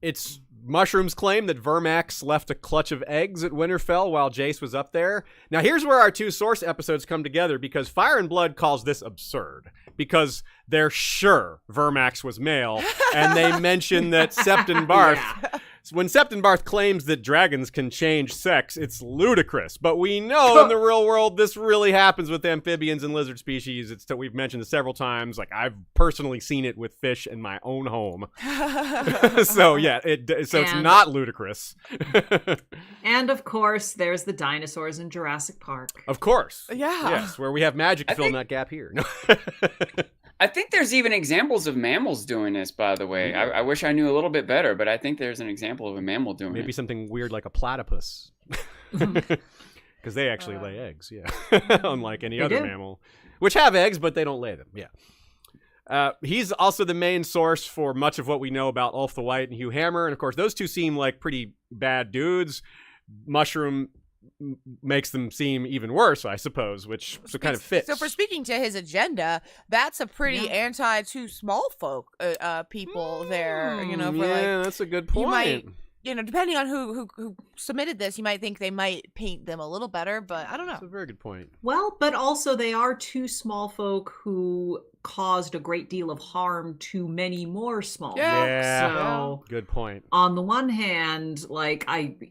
S1: It's Mushroom's claim that Vermax left a clutch of eggs at Winterfell while Jace was up there. Now, here's where our two source episodes come together, because Fire and Blood calls this absurd, because they're sure Vermax was male, and they mention that Septon Barth... When Septon Barth claims that dragons can change sex, it's ludicrous. But we know in the real world this really happens with amphibians and lizard species. We've mentioned it several times. Like, I've personally seen it with fish in my own home. So it's not ludicrous.
S2: And of course, there's the dinosaurs in Jurassic Park.
S1: Of course.
S3: Yeah.
S1: Yes, where we have magic to fill in that gap here.
S4: I think there's even examples of mammals doing this, by the way. I wish I knew a little bit better, but I think there's an example of a mammal doing it.
S1: Maybe something weird like a platypus. Because they actually lay eggs, yeah. Unlike any other mammal, which have eggs, but they don't lay them, yeah. He's also the main source for much of what we know about Ulf the White and Hugh Hammer. And, of course, those two seem like pretty bad dudes. Mushroom makes them seem even worse, I suppose, which kind of fits.
S3: So for speaking to his agenda, that's a pretty anti to small folk people there. You know, for
S1: that's a good point.
S3: You might, depending on who submitted this, you might think they might paint them a little better, but I don't know.
S1: That's a very good point.
S2: Well, but also they are two small folk who caused a great deal of harm to many more small folk. So
S1: good point.
S2: On the one hand,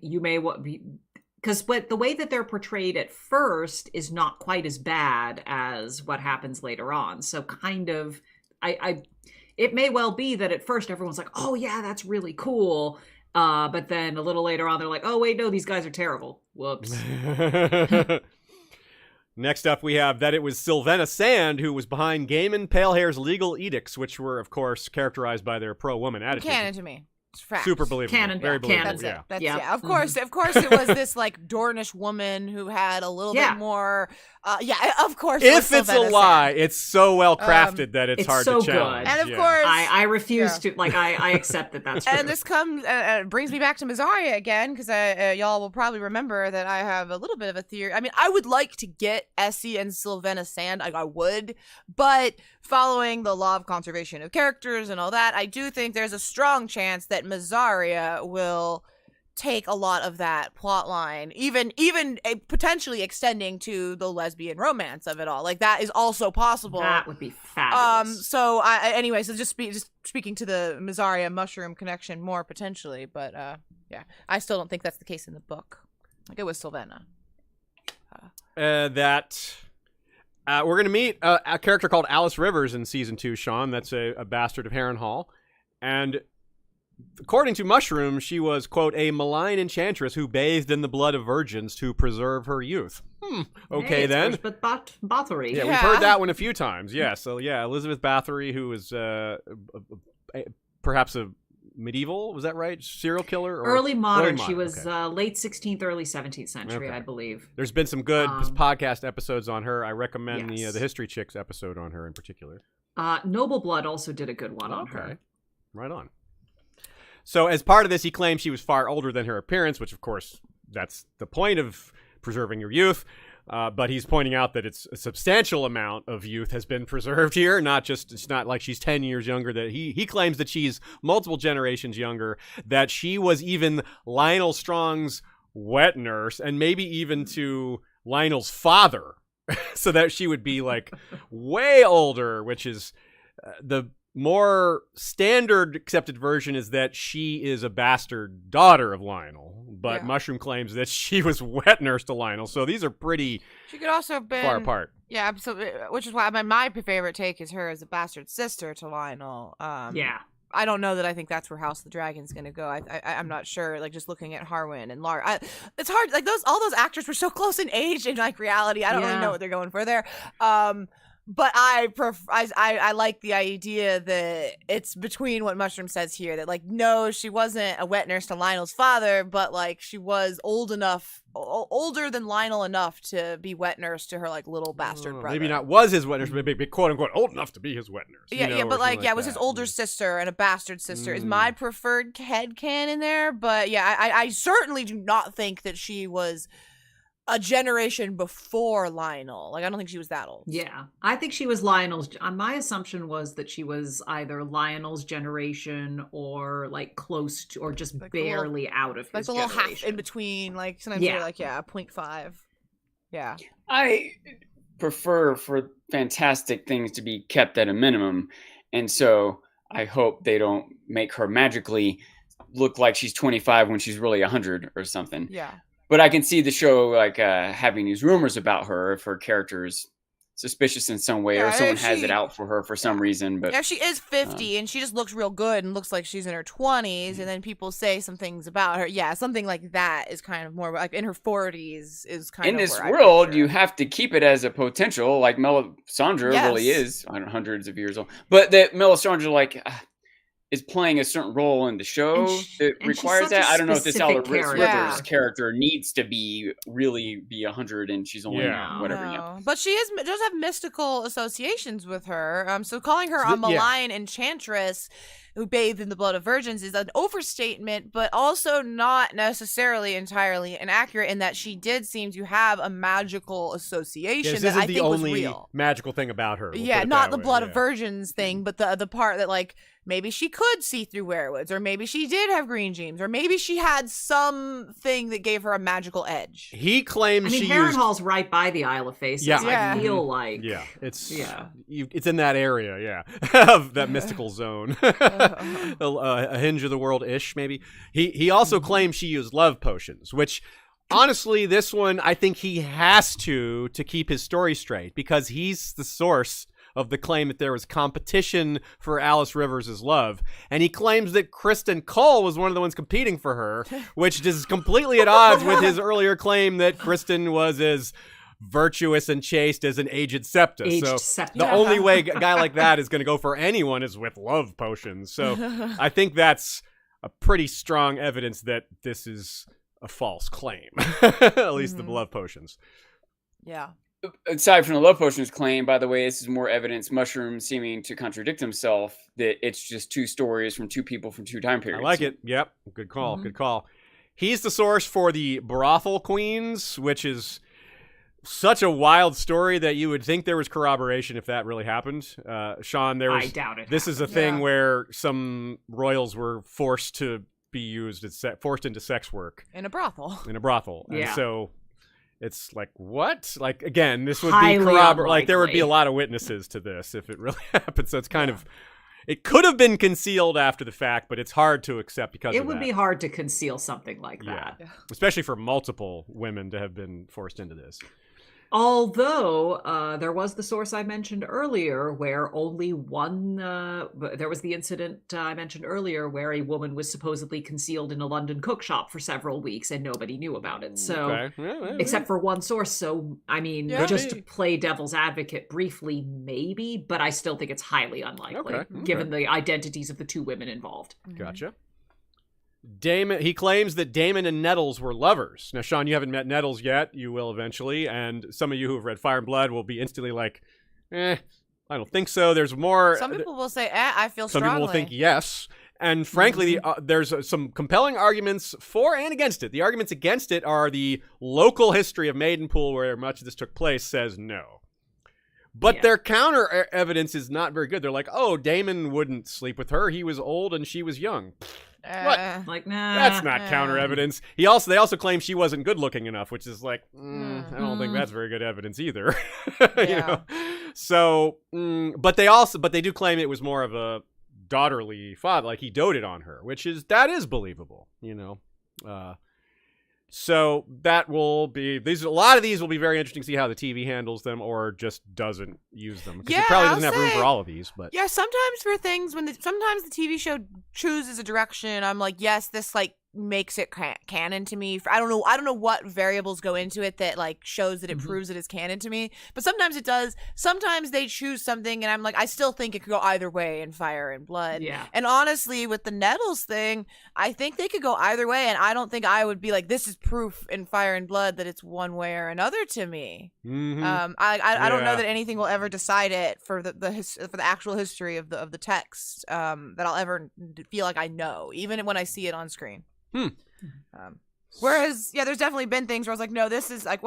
S2: you may be, because the way that they're portrayed at first is not quite as bad as what happens later on. So kind of, it may well be that at first everyone's like, oh yeah, that's really cool. But then a little later on, they're like, oh wait, no, these guys are terrible. Whoops.
S1: Next up, we have that it was Sylvena Sand who was behind Gaiman Palehair's legal edicts, which were, of course, characterized by their pro-woman attitude.
S3: Canon to me. It's fact.
S1: Super believable.
S2: Canon.
S1: Very believable.
S2: Canon.
S1: Yeah.
S3: That's Of course it was this like Dornish woman who had a little bit more. Of course.
S1: If it's a lie, it's so well crafted that it's hard
S2: so
S1: to challenge.
S2: good.
S3: And of course,
S2: I refuse to I accept that that's true.
S3: And this brings me back to Mazzaria again, because y'all will probably remember that I have a little bit of a theory. I mean, I would like to get Essie and Sylvena Sand, I would, but following the law of conservation of characters and all that, I do think there's a strong chance that Mazzaria will take a lot of that plot line, even potentially extending to the lesbian romance of it all. Like, that is also possible.
S2: That would be fabulous.
S3: So just speaking to the Mazzaria mushroom connection more potentially, but I still don't think that's the case in the book. Like, it was Sylvena.
S1: We're going to meet a character called Alice Rivers in season 2, Sean. That's a bastard of Harrenhal. And according to Mushroom, she was, quote, a malign enchantress who bathed in the blood of virgins to preserve her youth. Okay, then.
S2: Elizabeth Bathory.
S1: Yeah, we've heard that one a few times. Yeah, so yeah, Elizabeth Bathory, who was perhaps a medieval, was that right? Serial killer? Or
S2: early modern. She was late 16th, early 17th century, I believe.
S1: There's been some good podcast episodes on her. I recommend the History Chicks episode on her in particular.
S2: Noble Blood also did a good one on her.
S1: Right on. So as part of this, he claimed she was far older than her appearance, which, of course, that's the point of preserving your youth. But he's pointing out that it's a substantial amount of youth has been preserved here. It's not like she's 10 years younger. That he claims that she's multiple generations younger, that she was even Lionel Strong's wet nurse, and maybe even to Lionel's father, so that she would be like way older, which is the more standard accepted version is that she is a bastard daughter of Lionel, but Mushroom claims that she was wet nurse to Lionel. So these are pretty
S3: she could also have been
S1: far apart.
S3: Yeah, absolutely. Which is why my favorite take is her as a bastard sister to Lionel. I don't know that I think that's where House of the Dragon's going to go. I'm not sure. Like, just looking at Harwin and Lara, it's hard. Like, all those actors were so close in age and like reality. I don't really know what they're going for there. But I like the idea that it's between what Mushroom says here, that like, no, she wasn't a wet nurse to Lionel's father, but like she was older than Lionel enough to be wet nurse to her like little bastard brother.
S1: Maybe not was his wet nurse, but maybe quote unquote old enough to be his wet nurse.
S3: But it was his older sister and a bastard sister is my preferred headcanon there. But yeah, I certainly do not think that she was a generation before Lionel. Like, I don't think she was that old.
S2: Yeah. I think she was Lionel's. My assumption was that she was either Lionel's generation or like close to, or just like barely out of his generation. Like a little half
S3: in between. Like, sometimes they're like, 0.5. Yeah.
S4: I prefer for fantastic things to be kept at a minimum. And so I hope they don't make her magically look like she's 25 when she's really 100 or something.
S3: Yeah.
S4: But I can see the show like having these rumors about her if her character is suspicious in some way, or
S3: Yeah,
S4: someone
S3: if
S4: has
S3: she-
S4: it out for her for some reason. But
S3: Yeah, she is 50 and she just looks real good and looks like she's in her 20s, and then people say some things about her. Yeah, something like that is kind of more like in her 40s is kind
S4: in
S3: of
S4: this
S3: where I
S4: world,
S3: picture
S4: you
S3: it.
S4: have to keep it as a potential. Like Melisandre really
S3: Yes.
S4: is, I don't know, hundreds of years old, but that Melisandre like is playing a certain role in the show that
S2: and she's
S4: requires
S2: such a
S4: that. I don't know if this
S2: specific
S4: Rivers
S3: character.
S4: character needs to be 100 and she's only
S1: Yeah.
S4: whatever. Yeah.
S3: No. But she does have mystical associations with her. So calling her
S1: So
S3: a
S1: yeah.
S3: malign enchantress who bathed in the blood of virgins is an overstatement, but also not necessarily entirely inaccurate in that she did seem to have a magical association
S1: This
S3: that
S1: isn't
S3: I
S1: the
S3: think was
S1: only
S3: real.
S1: magical thing about her. We'll
S3: Yeah,
S1: put it
S3: not
S1: that
S3: the
S1: way,
S3: blood
S1: yeah.
S3: of virgins thing, but the part that like maybe she could see through werewoods, or maybe she did have green genes, or maybe she had something that gave her a magical edge.
S1: He claims
S2: I mean,
S1: she used.
S2: Harrenhal's right by the Isle of Faces.
S1: Yeah.
S3: Yeah.
S2: I feel like.
S1: Yeah, it's
S2: Yeah.
S1: it's in that area, yeah, of that mystical zone, a hinge of the world ish, maybe. He also claims she used love potions, which honestly, this one I think he has to keep his story straight because he's the source of the claim that there was competition for Alice Rivers' love, and he claims that Kristen Cole was one of the ones competing for her, which is completely at odds with his earlier claim that Kristen was as virtuous and chaste as an aged septa.
S2: Aged
S1: So
S2: septa.
S1: the only way a guy like that is going to go for anyone is with love potions. So I think that's a pretty strong evidence that this is a false claim, at least the love potions.
S3: Yeah.
S4: Aside from the love potions claim, by the way, this is more evidence Mushroom seeming to contradict himself, that it's just two stories from two people from two time periods.
S1: I like it. Yep. Good call.
S2: Mhm.
S1: Good call. He's the source for the brothel queens, which is such a wild story that you would think there was corroboration if that really happened. Sean, there was.
S2: I doubt it.
S1: This is a
S2: happened.
S1: thing
S3: Yeah.
S1: where some royals were forced to be used as forced into sex work
S3: In a brothel.
S1: in a brothel, and
S2: Yeah.
S1: so it's like what? Like again, this would
S2: Highly
S1: be corroborated. Like there would be
S2: unlikely.
S1: a lot of witnesses to this if it really happened. So it's kind of. It could have been concealed after the fact, but it's hard to accept because
S2: It
S1: of
S2: would
S1: that.
S2: be hard to conceal something like
S1: Yeah.
S2: that.
S1: Especially for multiple women to have been forced into this.
S2: Although there was the source I mentioned earlier where only one, there was the incident I mentioned earlier where a woman was supposedly concealed in a London cook shop for several weeks and nobody knew about it. So,
S1: Okay. Yeah.
S2: except for one source. So, I mean,
S3: Yeah.
S2: just
S1: Could
S2: to
S1: be.
S2: play devil's advocate briefly, maybe, but I still think it's highly unlikely
S1: Okay, okay.
S2: given the identities of the two women involved.
S1: Gotcha. Damon, he claims that Damon and Nettles were lovers. Now, Sean, you haven't met Nettles yet. You will eventually, and some of you who have read Fire and Blood will be instantly like, I don't think so. There's more.
S3: Some people will say, I feel
S1: Some
S3: strongly.
S1: people will think yes. And frankly, there's some compelling arguments for and against it. The arguments against it are the local history of Maidenpool, where much of this took place, says no. But
S2: Yeah.
S1: their counter evidence is not very good. They're like, oh, Damon wouldn't sleep with her. He was old and she was young. What?
S2: Like, nah.
S1: That's not counter evidence. They also claim she wasn't good looking enough, which is like, I don't think that's very good evidence either. You
S3: Yeah.
S1: know? So, but they do claim it was more of a daughterly father, like he doted on her, that is believable, you know. So that will be a lot of these will be very interesting to see how the TV handles them or just doesn't use them because
S3: Yeah,
S1: it probably
S3: I'll
S1: doesn't have room
S3: say-
S1: for all of these. But
S3: Yeah, sometimes for things sometimes the TV show chooses a direction, I'm like, yes, this like makes it canon to me. I don't know what variables go into it that like shows that it proves it is canon to me. But sometimes it does. Sometimes they choose something, and I'm like, I still think it could go either way in Fire and Blood.
S2: Yeah.
S3: And honestly, with the Nettles thing, I think they could go either way, and I don't think I would be like, this is proof in Fire and Blood that it's one way or another to me.
S1: Mhm.
S3: I don't know
S1: Yeah.
S3: that anything will ever decide it for for the actual history of the text that I'll ever feel like I know, even when I see it on screen. Whereas, yeah, there's definitely been things where I was like, no, this is like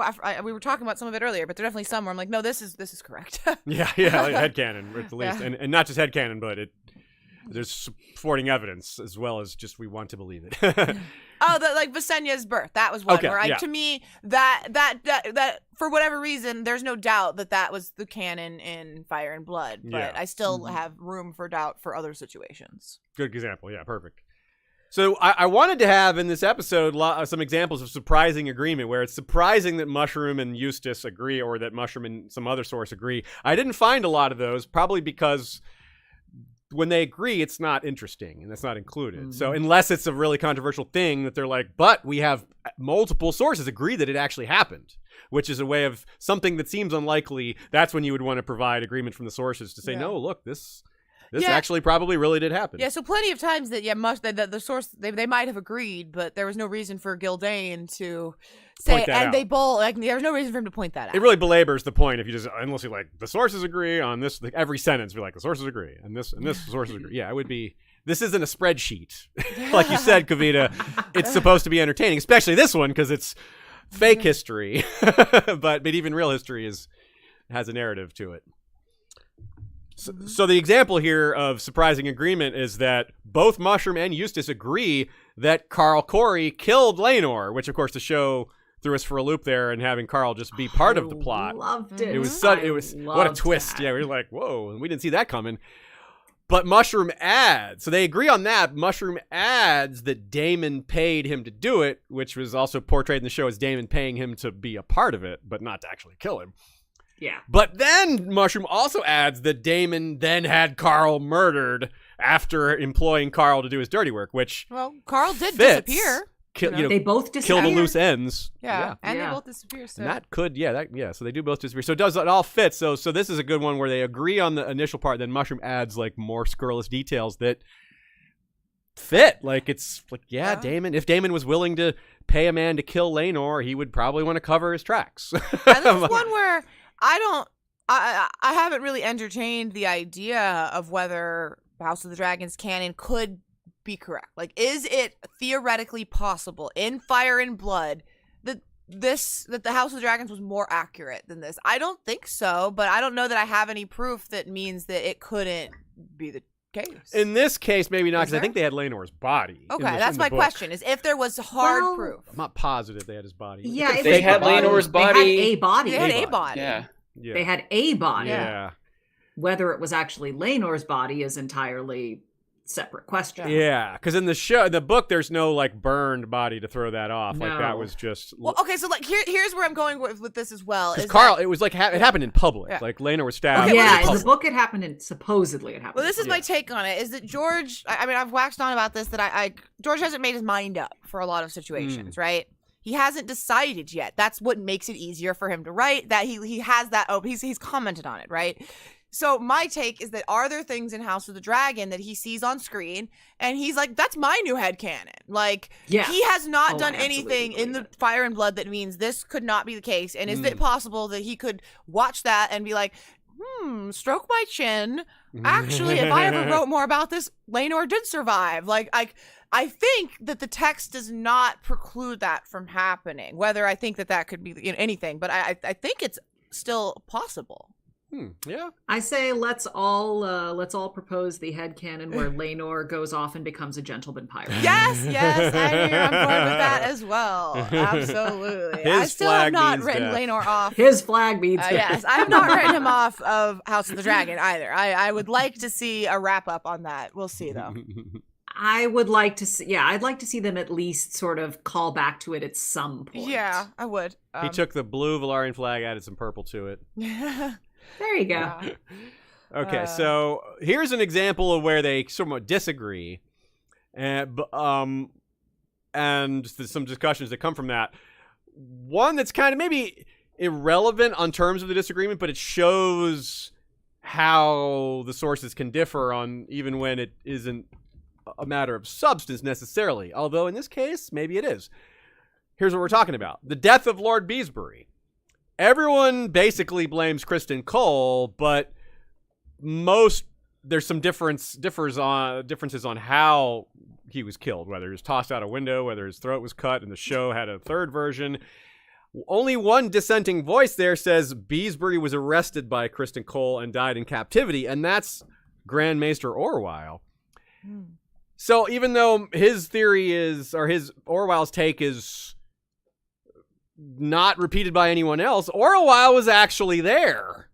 S3: we were talking about some of it earlier, but there's definitely some where I'm like, no, this is correct.
S1: yeah, like headcanon at the least,
S3: Yeah.
S1: and not just headcanon, but there's supporting evidence as well as just we want to believe it.
S3: Oh, like Visenya's birth. That was one
S1: Okay,
S3: where
S1: yeah.
S3: to me that for whatever reason, there's no doubt that was the canon in Fire and Blood, but
S1: Yeah.
S3: I still have room for doubt for other situations.
S1: Good example. Yeah, perfect. So I wanted to have in this episode some examples of surprising agreement where it's surprising that Mushroom and Eustace agree or that Mushroom and some other source agree. I didn't find a lot of those, probably because when they agree, it's not interesting and it's not included. Mm-hmm. So unless it's a really controversial thing that they're like, but we have multiple sources agree that it actually happened, which is a way of something that seems unlikely. That's when you would want to provide agreement from the sources to say, no, look, this actually probably really did happen.
S3: Yeah, so plenty of times that the source they might have agreed, but there was no reason for Gildane to say, and they both there was no reason for him to point that out.
S1: It really belabors the point if you just unless you like the sources agree on this. Like, every sentence be like the sources agree and this sources agree. Yeah, it would be. This isn't a spreadsheet, like you said, Kavita. It's supposed to be entertaining, especially this one because it's fake history, but even real history has a narrative to it. So the example here of surprising agreement is that both Mushroom and Eustace agree that Carl Corey killed Laenor, which of course the show threw us for a loop there and having Carl just be part of the plot.
S2: Loved it.
S1: It was what a twist. Yeah, we were like, whoa, and we didn't see that coming. But Mushroom adds, so they agree on that. Mushroom adds that Daemon paid him to do it, which was also portrayed in the show as Daemon paying him to be a part of it, but not to actually kill him.
S2: Yeah.
S1: But then Mushroom also adds that Daemon then had Carl murdered after employing Carl to do his dirty work, which
S3: Carl did disappear.
S2: They both disappear.
S1: Kill the loose ends.
S3: Yeah. And they both disappear. So.
S1: And that could, so they do both disappear. So it all fit. So this is a good one where they agree on the initial part, then Mushroom adds like more scurrilous details that fit. Like it's like, Daemon, if Daemon was willing to pay a man to kill Laenor, he would probably want to cover his tracks.
S3: And this is one where I haven't really entertained the idea of whether House of the Dragons canon could be correct. Like, is it theoretically possible in Fire and Blood that the House of the Dragons was more accurate than this? I don't think so, but I don't know that I have any proof that means that it couldn't be the case.
S1: In this case, maybe not, because I think they had Laenor's body.
S3: Okay, that's my question, is if there was hard proof.
S1: I'm not positive they had his body.
S2: Yeah,
S4: they had Laenor's body.
S2: They had a body.
S3: They had a body.
S4: Yeah.
S2: They had a body.
S1: Yeah.
S2: Whether it was actually Laenor's body is entirely separate question.
S1: Yeah, because in the book, there's no like burned body to throw that off.
S2: No.
S1: Like that was just.
S3: Well, okay, so like here's where I'm going with this as well.
S1: Because Carl, it was like it happened in public. Yeah. Like Laenor was stabbed.
S2: Okay, in the book it happened supposedly it happened.
S3: Well, this is my take on it. Is that George? I mean, I've waxed on about this. That George hasn't made his mind up for a lot of situations, right? He hasn't decided yet. That's what makes it easier for him to write. That he has that. Oh, he's commented on it, right? So my take is that are there things in House of the Dragon that he sees on screen and he's like, that's my new headcanon. Like, he has not done anything in the Fire and Blood that means this could not be the case. And is it possible that he could watch that and be like, stroke my chin. Actually, if I ever wrote more about this, Laenor did survive. Like, I think that the text does not preclude that from happening. Whether I think that could be anything, but I think it's still possible.
S1: Yeah.
S2: I say let's all propose the headcanon where Laenor goes off and becomes a gentleman pirate.
S3: Yes, I'm here on board with that as well. Absolutely. I still have not written Laenor off.
S2: His flag means death.
S3: Yes, I have not written him off of House of the Dragon either. I would like to see a wrap up on that. We'll see though.
S2: I would like to see, I'd like to see them at least sort of call back to it at some point.
S3: Yeah, I would.
S1: He took the blue Valarian flag, added some purple to it.
S2: There you go.
S1: Okay, so here's an example of where they somewhat disagree, and some discussions that come from that. One that's kind of maybe irrelevant on terms of the disagreement, but it shows how the sources can differ on even when it isn't a matter of substance necessarily. Although in this case, maybe it is. Here's what we're talking about: the death of Lord Beesbury. Everyone basically blames Kristen Cole, but there's some differences on how he was killed, whether he was tossed out a window, whether his throat was cut, and the show had a third version. Only one dissenting voice there says Beesbury was arrested by Kristen Cole and died in captivity, and that's Grand Maester Orwyle. So even though his theory Orwyle's take is not repeated by anyone else, Orwyle was actually there.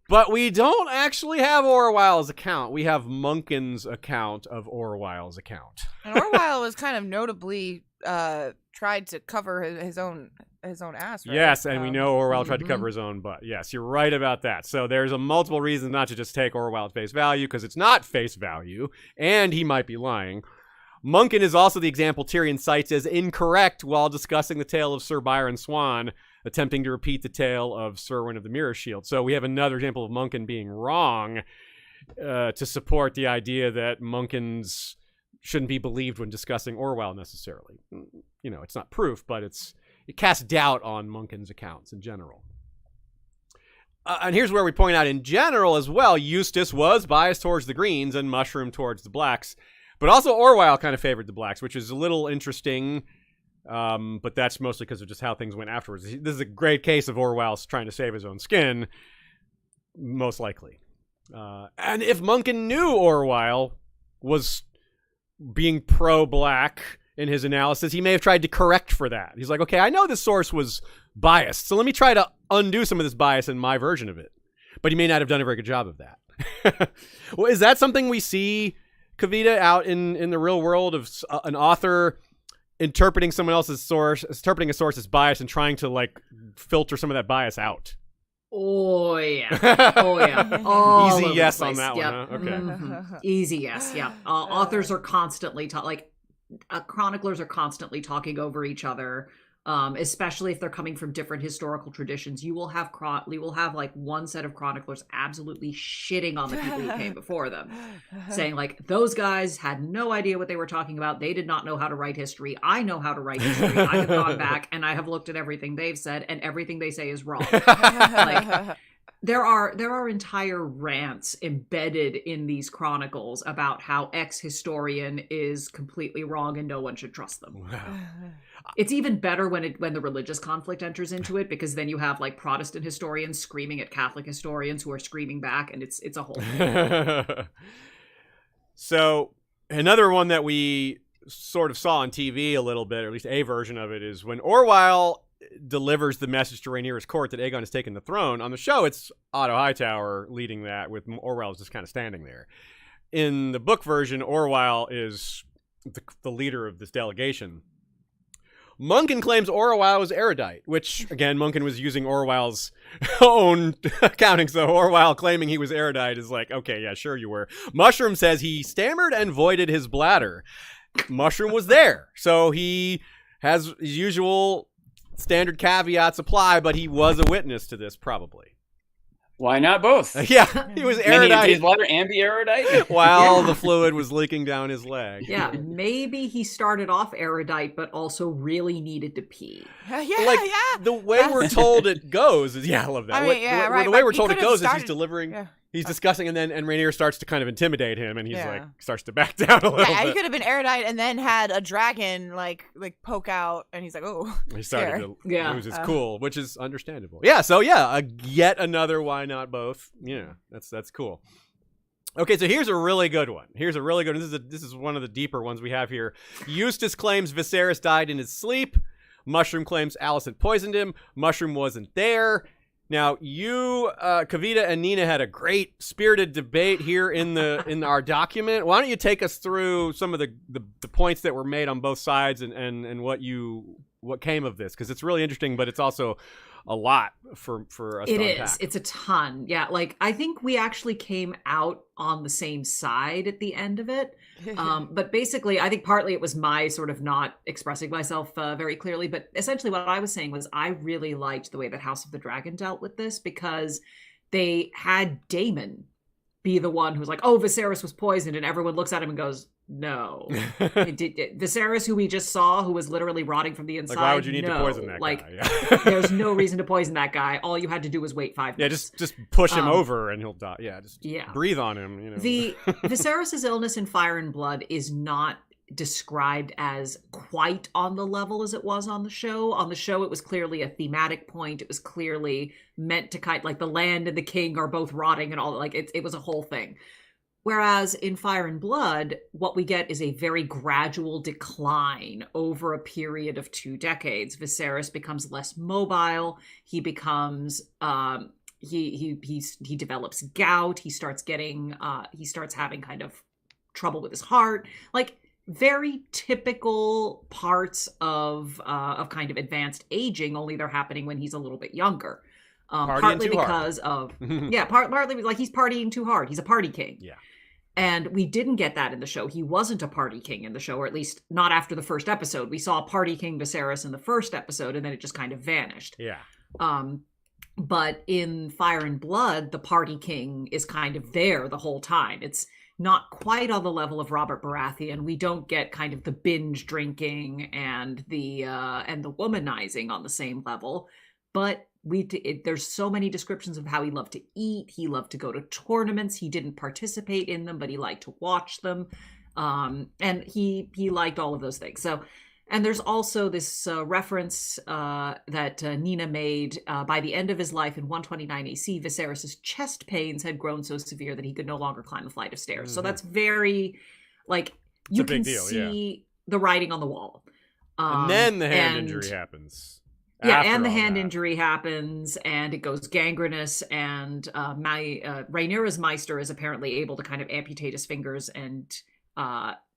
S1: But we don't actually have Orwell's account. We have Munkin's account of Orwell's account.
S3: And Orwell was kind of notably tried to cover his own ass. Right?
S1: Yes, and we know Orwell tried to cover his own butt. Yes, you're right about that. So there's a multiple reasons not to just take Orwell at face value, because it's not face value, and he might be lying. Munkin is also the example Tyrion cites as incorrect while discussing the tale of Sir Byron Swan, attempting to repeat the tale of Serwyn of the Mirror Shield. So we have another example of Munkin being wrong to support the idea that Munkins shouldn't be believed when discussing Orwell necessarily. You know, it's not proof, but it casts doubt on Munkin's accounts in general. And here's where we point out in general as well, Eustace was biased towards the Greens and Mushroom towards the Blacks. But also Orwell kind of favored the Blacks, which is a little interesting. But that's mostly because of just how things went afterwards. This is a great case of Orwell trying to save his own skin, most likely. And if Munkin knew Orwell was being pro-black in his analysis, he may have tried to correct for that. He's like, okay, I know this source was biased, so let me try to undo some of this bias in my version of it. But he may not have done a very good job of that. Well, is that something we see, Kavita, out in the real world of an author interpreting someone else's source, interpreting a source as biased and trying to like filter some of that bias out?
S2: Oh yeah, oh yeah. All
S1: Easy
S2: over
S1: yes
S2: the
S1: on
S2: place.
S1: that
S2: Yep.
S1: one, huh? Okay.
S2: Mhm. Easy yes. Yeah. Authors are constantly chroniclers are constantly talking over each other. Especially if they're coming from different historical traditions. You will have like one set of chroniclers absolutely shitting on the people who came before them, saying like, those guys had no idea what they were talking about. They did not know how to write history. I know how to write history. I have gone back and I have looked at everything they've said, and everything they say is wrong. Like, there are entire rants embedded in these chronicles about how X historian is completely wrong and no one should trust them.
S1: Wow.
S2: It's even better when the religious conflict enters into it, because then you have like Protestant historians screaming at Catholic historians who are screaming back, and it's a whole thing.
S1: So another one that we sort of saw on TV a little bit, or at least a version of it, is when Orwell delivers the message to Rhaenyra's court that Aegon has taken the throne. On the show, it's Otto Hightower leading that, with Orwell just kind of standing there. In the book version, Orwell is the leader of this delegation. Munkin claims Orwell was erudite, which, again, Munkin was using Orwell's own accounting, so Orwell claiming he was erudite is like, okay, yeah, sure you were. Mushroom says he stammered and voided his bladder. Mushroom was there, so he has his usual standard caveats apply, but he was a witness to this, probably.
S4: Why not both?
S1: Yeah, he was
S4: Can he
S1: erudite
S4: empty his bladder and be erudite?
S1: while
S2: Yeah.
S1: the fluid was leaking down his leg.
S2: Yeah, maybe he started off erudite, but also really needed to pee.
S1: Like, the way we're told it goes is, I love that.
S3: I mean, yeah, right,
S1: The way
S3: but
S1: we're
S3: he
S1: told it
S3: could've
S1: goes is he's
S3: started-
S1: delivering,
S3: yeah.
S1: he's discussing, and Rhaenyra starts to kind of intimidate him, and he's
S3: Yeah.
S1: like, starts to back down a little
S3: Yeah, he
S1: bit.
S3: could have been erudite and then had a dragon like poke out, and he's like, "Oh,
S1: He started
S3: scared."
S1: to
S2: Yeah.
S1: lose his cool, which is understandable. Yeah, so yet another why not both. Yeah, that's cool. Okay, so here's a really good one. This is one of the deeper ones we have here. Eustace claims Viserys died in his sleep. Mushroom claims Alicent poisoned him. Mushroom wasn't there. Now, you, Kavita and Nina had a great spirited debate here in our document. Why don't you take us through some of the points that were made on both sides and what came of this? Because it's really interesting, but it's also a lot for us
S2: It
S1: to
S2: is.
S1: unpack.
S2: It's a ton. Yeah, like I think we actually came out on the same side at the end of it. But basically, I think partly it was my sort of not expressing myself very clearly. But essentially what I was saying was I really liked the way that House of the Dragon dealt with this, because they had Daemon be the one who's like, oh, Viserys was poisoned. And everyone looks at him and goes, no. Viserys, who we just saw, who was literally rotting from the inside.
S1: Like, why would you need to
S2: no.
S1: poison that
S2: like,
S1: guy? Yeah.
S2: There's no reason to poison that guy. All you had to do was wait 5
S1: Yeah,
S2: minutes.
S1: just push him over and he'll die. Yeah, just breathe on him. You know.
S2: The Viserys's illness in Fire and Blood is not described as quite on the level as it was on the show. On the show, it was clearly a thematic point. It was clearly meant to kind like the land and the king are both rotting and all. Like it was a whole thing. Whereas in Fire and Blood, what we get is a very gradual decline over a period of 2 decades. Viserys becomes less mobile. He becomes he develops gout. He starts having kind of trouble with his heart, like very typical parts of kind of advanced aging, only they're happening when he's a little bit younger. Partly because of partly like he's partying too hard. He's a party king.
S1: Yeah.
S2: And we didn't get that in the show. He wasn't a party king in the show, or at least not after the first episode. We saw Party King Viserys in the first episode, and then it just kind of vanished.
S1: Yeah.
S2: But in Fire and Blood, the party king is kind of there the whole time. It's not quite on the level of Robert Baratheon. We don't get kind of the binge drinking and the womanizing on the same level, but there's so many descriptions of how he loved to eat. He loved to go to tournaments. He didn't participate in them, but he liked to watch them. And he liked all of those things. So, and there's also this reference that Nina made by the end of his life in 129 AC, Viserys' chest pains had grown so severe that he could no longer climb a flight of stairs. So that's very, like, you can see the writing on the wall.
S1: And then the hand injury happens.
S2: Yeah, and the hand injury happens, and it goes gangrenous, and Rhaenyra's Maester is apparently able to kind of amputate his fingers and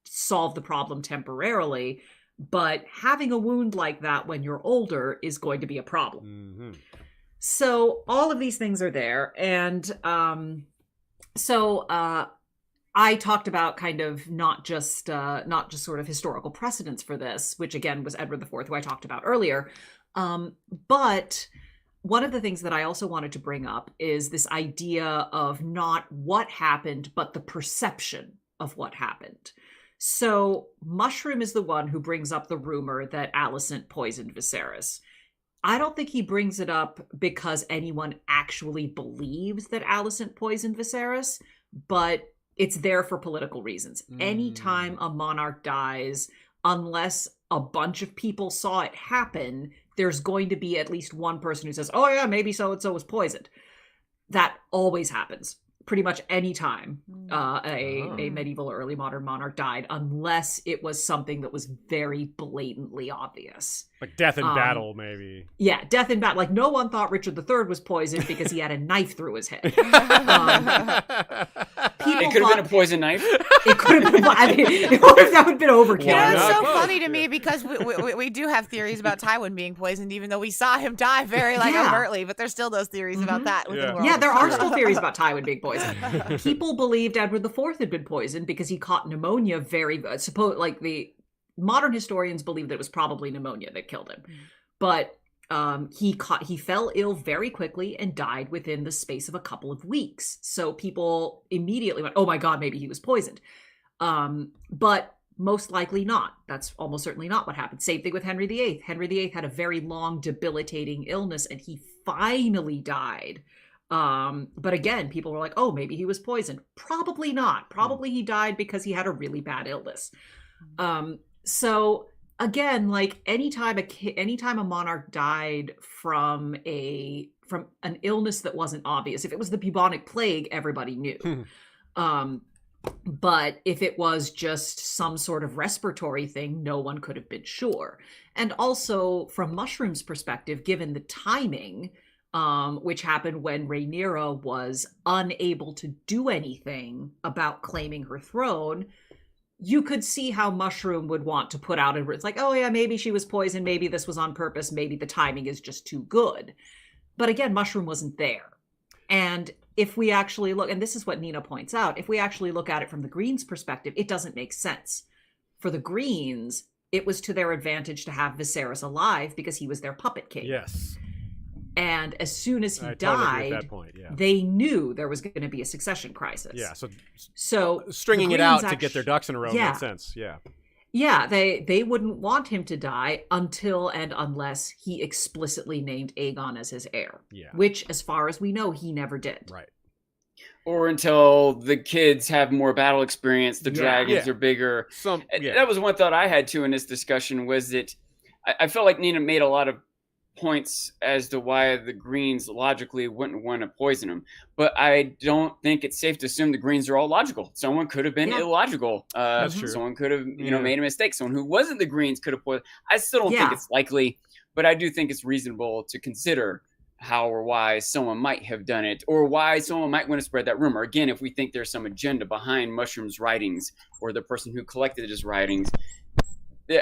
S2: solve the problem temporarily, but having a wound like that when you're older is going to be a problem. Mm-hmm. So all of these things are there, and I talked about kind of not just sort of historical precedents for this, which again was Edward IV, who I talked about earlier. But one of the things that I also wanted to bring up is this idea of not what happened, but the perception of what happened. So Mushroom is the one who brings up the rumor that Alicent poisoned Viserys. I don't think he brings it up because anyone actually believes that Alicent poisoned Viserys, but it's there for political reasons. Anytime a monarch dies, unless a bunch of people saw it happen, there's going to be at least one person who says, oh yeah, maybe so-and-so was poisoned. That always happens. Pretty much any time a medieval or early modern monarch died, unless it was something that was very blatantly obvious.
S1: Like death in battle, maybe.
S2: Yeah, death in battle. Like, no one thought Richard III was poisoned because he had a knife through his head. It
S4: could have been a poison knife.
S2: It could have been. I mean, that would have been overkill.
S3: You know, it's so funny to me because we do have theories about Tywin being poisoned, even though we saw him die very overtly. But there's still those theories about that within the world.
S2: Yeah, there are still theories about Tywin being poisoned. People believed Edward IV had been poisoned because he caught pneumonia the modern historians believe that it was probably pneumonia that killed him. But he fell ill very quickly and died within the space of a couple of weeks. So people immediately went, oh my God, maybe he was poisoned. But most likely not. That's almost certainly not what happened. Same thing with Henry VIII. Henry VIII had a very long debilitating illness and he finally died. But again, people were like, oh, maybe he was poisoned. Probably not. Probably he died because he had a really bad illness. So again, like anytime a monarch died from an illness that wasn't obvious, if it was the bubonic plague, everybody knew. But if it was just some sort of respiratory thing, no one could have been sure. And also from Mushroom's perspective, given the timing, which happened when Rhaenyra was unable to do anything about claiming her throne, you could see how Mushroom would want to put out a, it's like, oh yeah, maybe she was poisoned, maybe this was on purpose, maybe the timing is just too good. But again, Mushroom wasn't there. And if we actually look, and this is what Nina points out, if we actually look at it from the Greens' perspective, it doesn't make sense. For the Greens, it was to their advantage to have Viserys alive because he was their puppet king.
S1: Yes.
S2: And as soon as he died,
S1: totally at that point,
S2: they knew there was going to be a succession crisis.
S1: Yeah,
S2: so
S1: stringing it out to get their ducks in a row made sense. Yeah.
S2: Yeah, they wouldn't want him to die until and unless he explicitly named Aegon as his heir. Yeah. Which, as far as we know, he never did.
S1: Right.
S4: Or until the kids have more battle experience, the dragons are bigger. That was one thought I had too in this discussion, was that I felt like Nina made a lot of points as to why the Greens logically wouldn't want to poison him, but I don't think it's safe to assume the Greens are all logical. Someone could have been illogical.
S1: That's true.
S4: Someone could have made a mistake. Someone who wasn't the Greens could have poisoned. I still don't think it's likely, but I do think it's reasonable to consider how or why someone might have done it, or why someone might want to spread that rumor. Again, if we think there's some agenda behind Mushroom's writings or the person who collected his writings,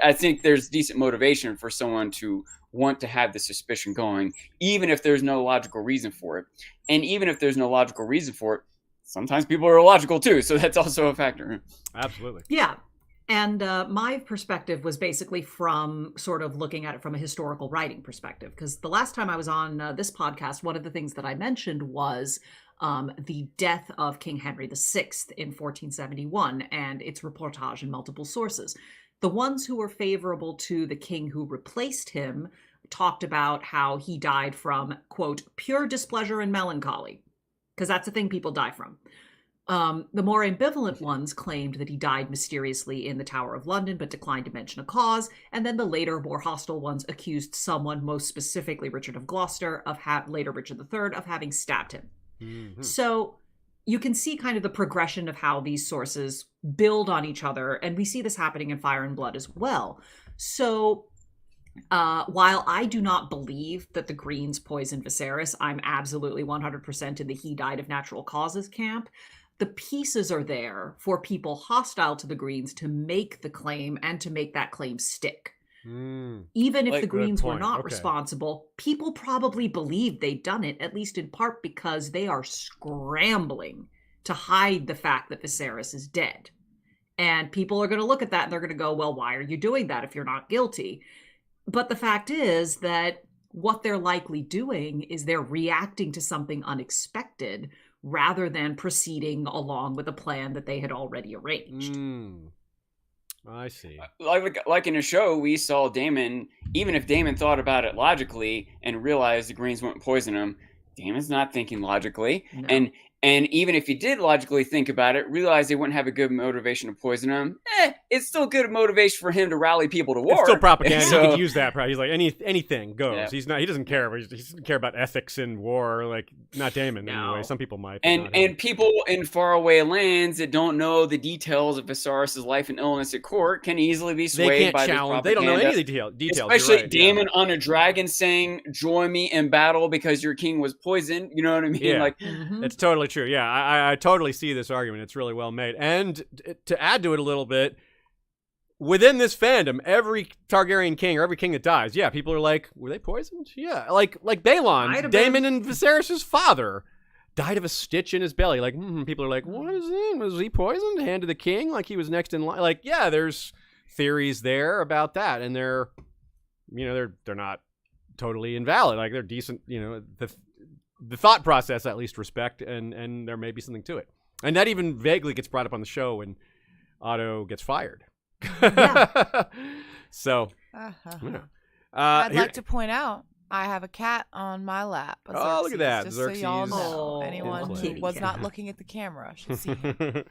S4: I think there's decent motivation for someone to want to have the suspicion going, even if there's no logical reason for it. And even if there's no logical reason for it, sometimes people are illogical too. So that's also a factor.
S1: Absolutely.
S2: Yeah. And my perspective was basically from sort of looking at it from a historical writing perspective. Because the last time I was on this podcast, one of the things that I mentioned was the death of King Henry VI in 1471 and its reportage in multiple sources. The ones who were favorable to the king who replaced him talked about how he died from, quote, pure displeasure and melancholy, because that's the thing people die from. The more ambivalent ones claimed that he died mysteriously in the Tower of London, but declined to mention a cause. And then the later, more hostile ones accused someone, most specifically Richard of Gloucester, later Richard III, of having stabbed him. Mm-hmm. So you can see kind of the progression of how these sources build on each other. And we see this happening in Fire and Blood as well. So while I do not believe that the Greens poisoned Viserys, I'm absolutely 100% in the he died of natural causes camp. The pieces are there for people hostile to the Greens to make the claim and to make that claim stick. Even if the Greens were not responsible, people probably believed they'd done it, at least in part because they are scrambling to hide the fact that Viserys is dead. And people are going to look at that and they're going to go, well, why are you doing that if you're not guilty? But the fact is that what they're likely doing is they're reacting to something unexpected rather than proceeding along with a plan that they had already arranged.
S1: I see.
S4: Like in a show, we saw Daemon, even if Daemon thought about it logically and realized the Greens wouldn't poison him, Daemon's not thinking logically. No. And even if he did logically think about it, realize they wouldn't have a good motivation to poison him, it's still good motivation for him to rally people to war.
S1: It's still propaganda. So, he could use that. He's like, anything goes. Yeah. He doesn't care. He doesn't care about ethics in war. Like, not Daemon anyway. Some people might.
S4: And people in faraway lands that don't know the details of Viserys' life and illness at court can easily be swayed by this propaganda.
S1: They don't know any of the details.
S4: Especially right, Daemon on a dragon saying, join me in battle because your king was poisoned. You know what I mean?
S1: Yeah.
S4: Like,
S1: it's totally true. Yeah, I totally see this argument. It's really well made. And to add to it a little bit, within this fandom, every Targaryen king or every king that dies, yeah, people are like, were they poisoned? Yeah, like Balon, Daemon and Viserys' father, died of a stitch in his belly. Like, people are like, what is it? Was he poisoned? Hand to the king? Like he was next in line? Like, yeah, there's theories there about that, and they're not totally invalid. Like they're decent. The thought process, at least, respect, and there may be something to it. And that even vaguely gets brought up on the show when Otto gets fired. Yeah. So,
S3: I'd like to point out, I have a cat on my lap.
S1: Oh, look at that.
S3: Just
S1: Xerxes.
S3: so y'all know. Anyone who was not looking at the camera should see him.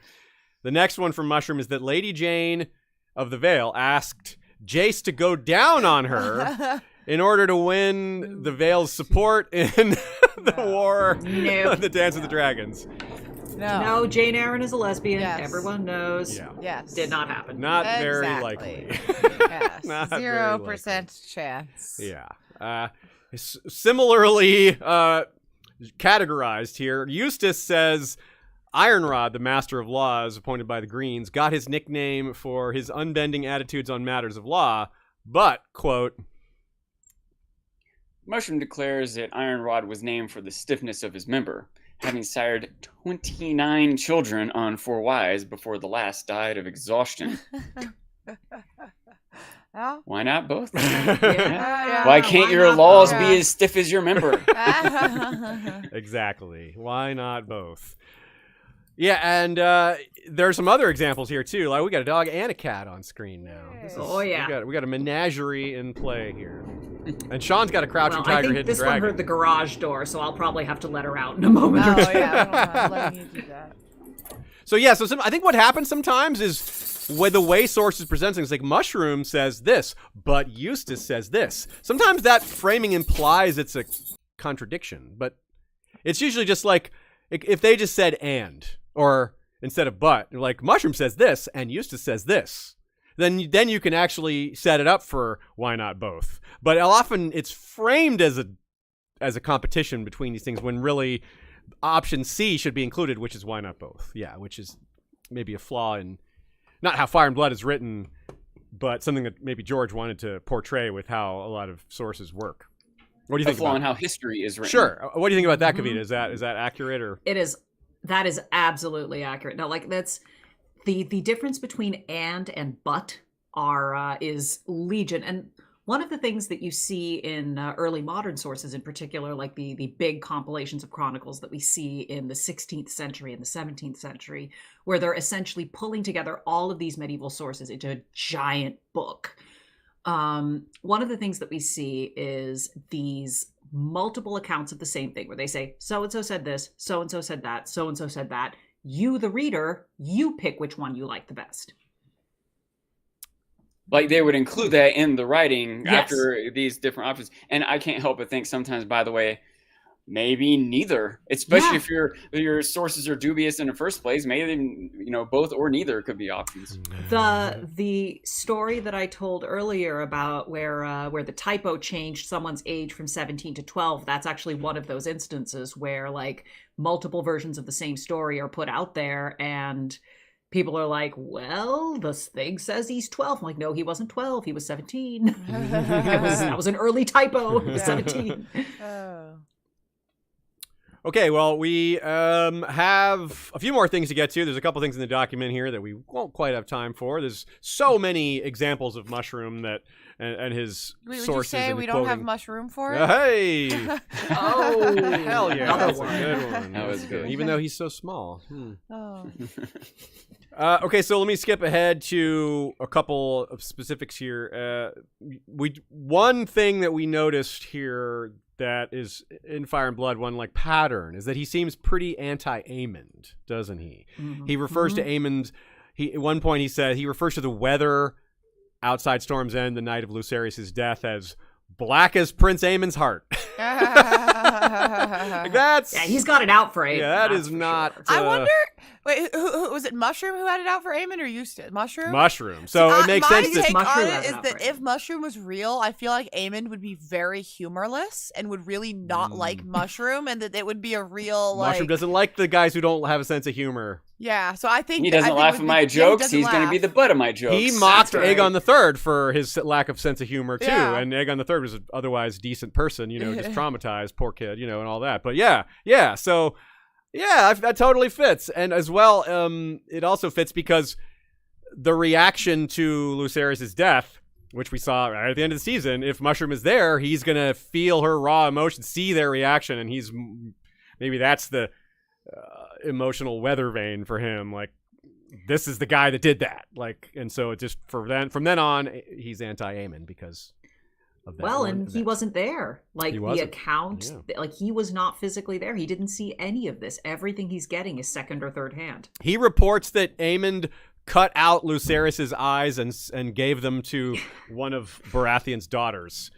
S1: The next one from Mushroom is that Lady Jane of the Vale asked Jace to go down on her in order to win the Vale's support in the war, the Dance of the Dragons.
S2: No, Jane Eyre is a lesbian.
S3: Yes.
S2: Everyone knows.
S1: Yeah.
S2: Yes. Did not happen.
S1: Not very likely.
S3: Yes. 0% chance.
S1: Yeah. Similarly categorized here, Eustace says Ironrod, the Master of Laws appointed by the Greens, got his nickname for his unbending attitudes on matters of law, but, quote,
S4: Mushroom declares that Ironrod was named for the stiffness of his member, having sired 29 children on 4 wives before the last died of exhaustion.
S3: Well,
S4: why not both?
S3: Yeah.
S4: Why can't your laws be as stiff as your member?
S1: Exactly. Why not both? Yeah, and there are some other examples here too. Like we got a dog and a cat on screen now. We got a menagerie in play here. And Sean's got a crouching tiger, hidden dragon.
S2: This one heard the garage door, so I'll probably have to let her out in a moment or two.
S3: I'm letting you do that.
S1: So I think what happens sometimes is when the way sources present things, like Mushroom says this, but Eustace says this. Sometimes that framing implies it's a contradiction, but it's usually just like if they just said and, or instead of but, like Mushroom says this and Eustace says this. Then you can actually set it up for why not both. But often it's framed as a as a competition between these things when really option C should be included, which is why not both? Yeah, which is maybe a flaw in not how Fire and Blood is written, but something that maybe George wanted to portray with how a lot of sources work. What do you think?
S4: A flaw
S1: about
S4: in how history is written.
S1: Sure. What do you think about that, Kavita? Is that accurate or?
S2: That is absolutely accurate. Now, like that's the difference between and but is legion. And one of the things that you see in early modern sources in particular, like the big compilations of chronicles that we see in the 16th century and the 17th century, where they're essentially pulling together all of these medieval sources into a giant book. One of the things that we see is these multiple accounts of the same thing, where they say, so-and-so said this, so-and-so said that, so-and-so said that. You, the reader, you pick which one you like the best.
S4: Like they would include that in the writing
S2: Yes.
S4: after these different options. And I can't help but think sometimes, by the way, maybe neither. Especially if your sources are dubious in the first place. Maybe both or neither could be options.
S2: The story that I told earlier about where the typo changed someone's age from 17 to 12, that's actually one of those instances where like multiple versions of the same story are put out there and people are like, well, this thing says he's 12. I'm like, no, he wasn't 12. He was 17. That was an early typo. He was 17.
S3: Oh.
S1: Okay, well, we have a few more things to get to. There's a couple things in the document here that we won't quite have time for. There's so many examples of Mushroom that and his
S3: Wait, would
S1: sources.
S3: you say
S1: and
S3: we
S1: the
S3: don't have
S1: quoting.
S3: mushroom for it?
S1: Hey!
S2: Oh,
S1: Hell yeah,
S2: another
S1: that's
S2: one.
S1: a good one.
S4: That was good.
S1: Even though he's so small.
S3: Oh.
S1: Okay, so let me skip ahead to a couple of specifics here. One thing that we noticed here that is in Fire and Blood, one like pattern, is that he seems pretty anti-Aemond, doesn't he?
S2: Mhm.
S1: He refers to Aemond. At one point he said he refers to the weather outside Storm's End, the night of Lucerys' death, as black as Prince Aemon's heart. Like, that's
S2: Yeah, he's got it out for Aemon.
S1: yeah, that
S2: that's
S1: is
S2: for
S1: not.
S2: sure.
S3: I wonder. Wait, who was it? Mushroom who had it out for Aemon, or Eustace? Mushroom.
S1: Mushroom. So it makes
S3: my
S1: sense that
S3: take
S2: Mushroom
S3: on
S2: has
S3: it
S2: it
S3: is
S2: out
S3: that
S2: for
S3: if Mushroom was real, I feel like Aemon would be very humorless and would really not like Mushroom, and that it would be a real like.
S1: Mushroom doesn't like the guys who don't have a sense of humor.
S3: Yeah, so I think
S4: He doesn't laugh at my jokes. He's going to be the butt of my jokes.
S1: He mocked
S2: right.
S1: Aegon the Third for his lack of sense of humor too,
S3: Yeah.
S1: and Aegon the Third was an otherwise decent person, just traumatized, poor kid, and all that. But yeah. So that totally fits, and as well, it also fits because the reaction to Lucerys' death, which we saw right at the end of the season, if Mushroom is there, he's gonna feel her raw emotion, see their reaction, and maybe that's the emotional weather vane for him. Like, this is the guy that did that. Like, and so it just from then on, he's anti-Aemon because of that.
S2: Well, and he wasn't there. Like
S1: He
S2: the
S1: wasn't.
S2: account,
S1: Yeah.
S2: like he was not physically there. He didn't see any of this. Everything he's getting is second or third hand.
S1: He reports that Aemond cut out Lucerys' eyes and gave them to one of Baratheon's daughters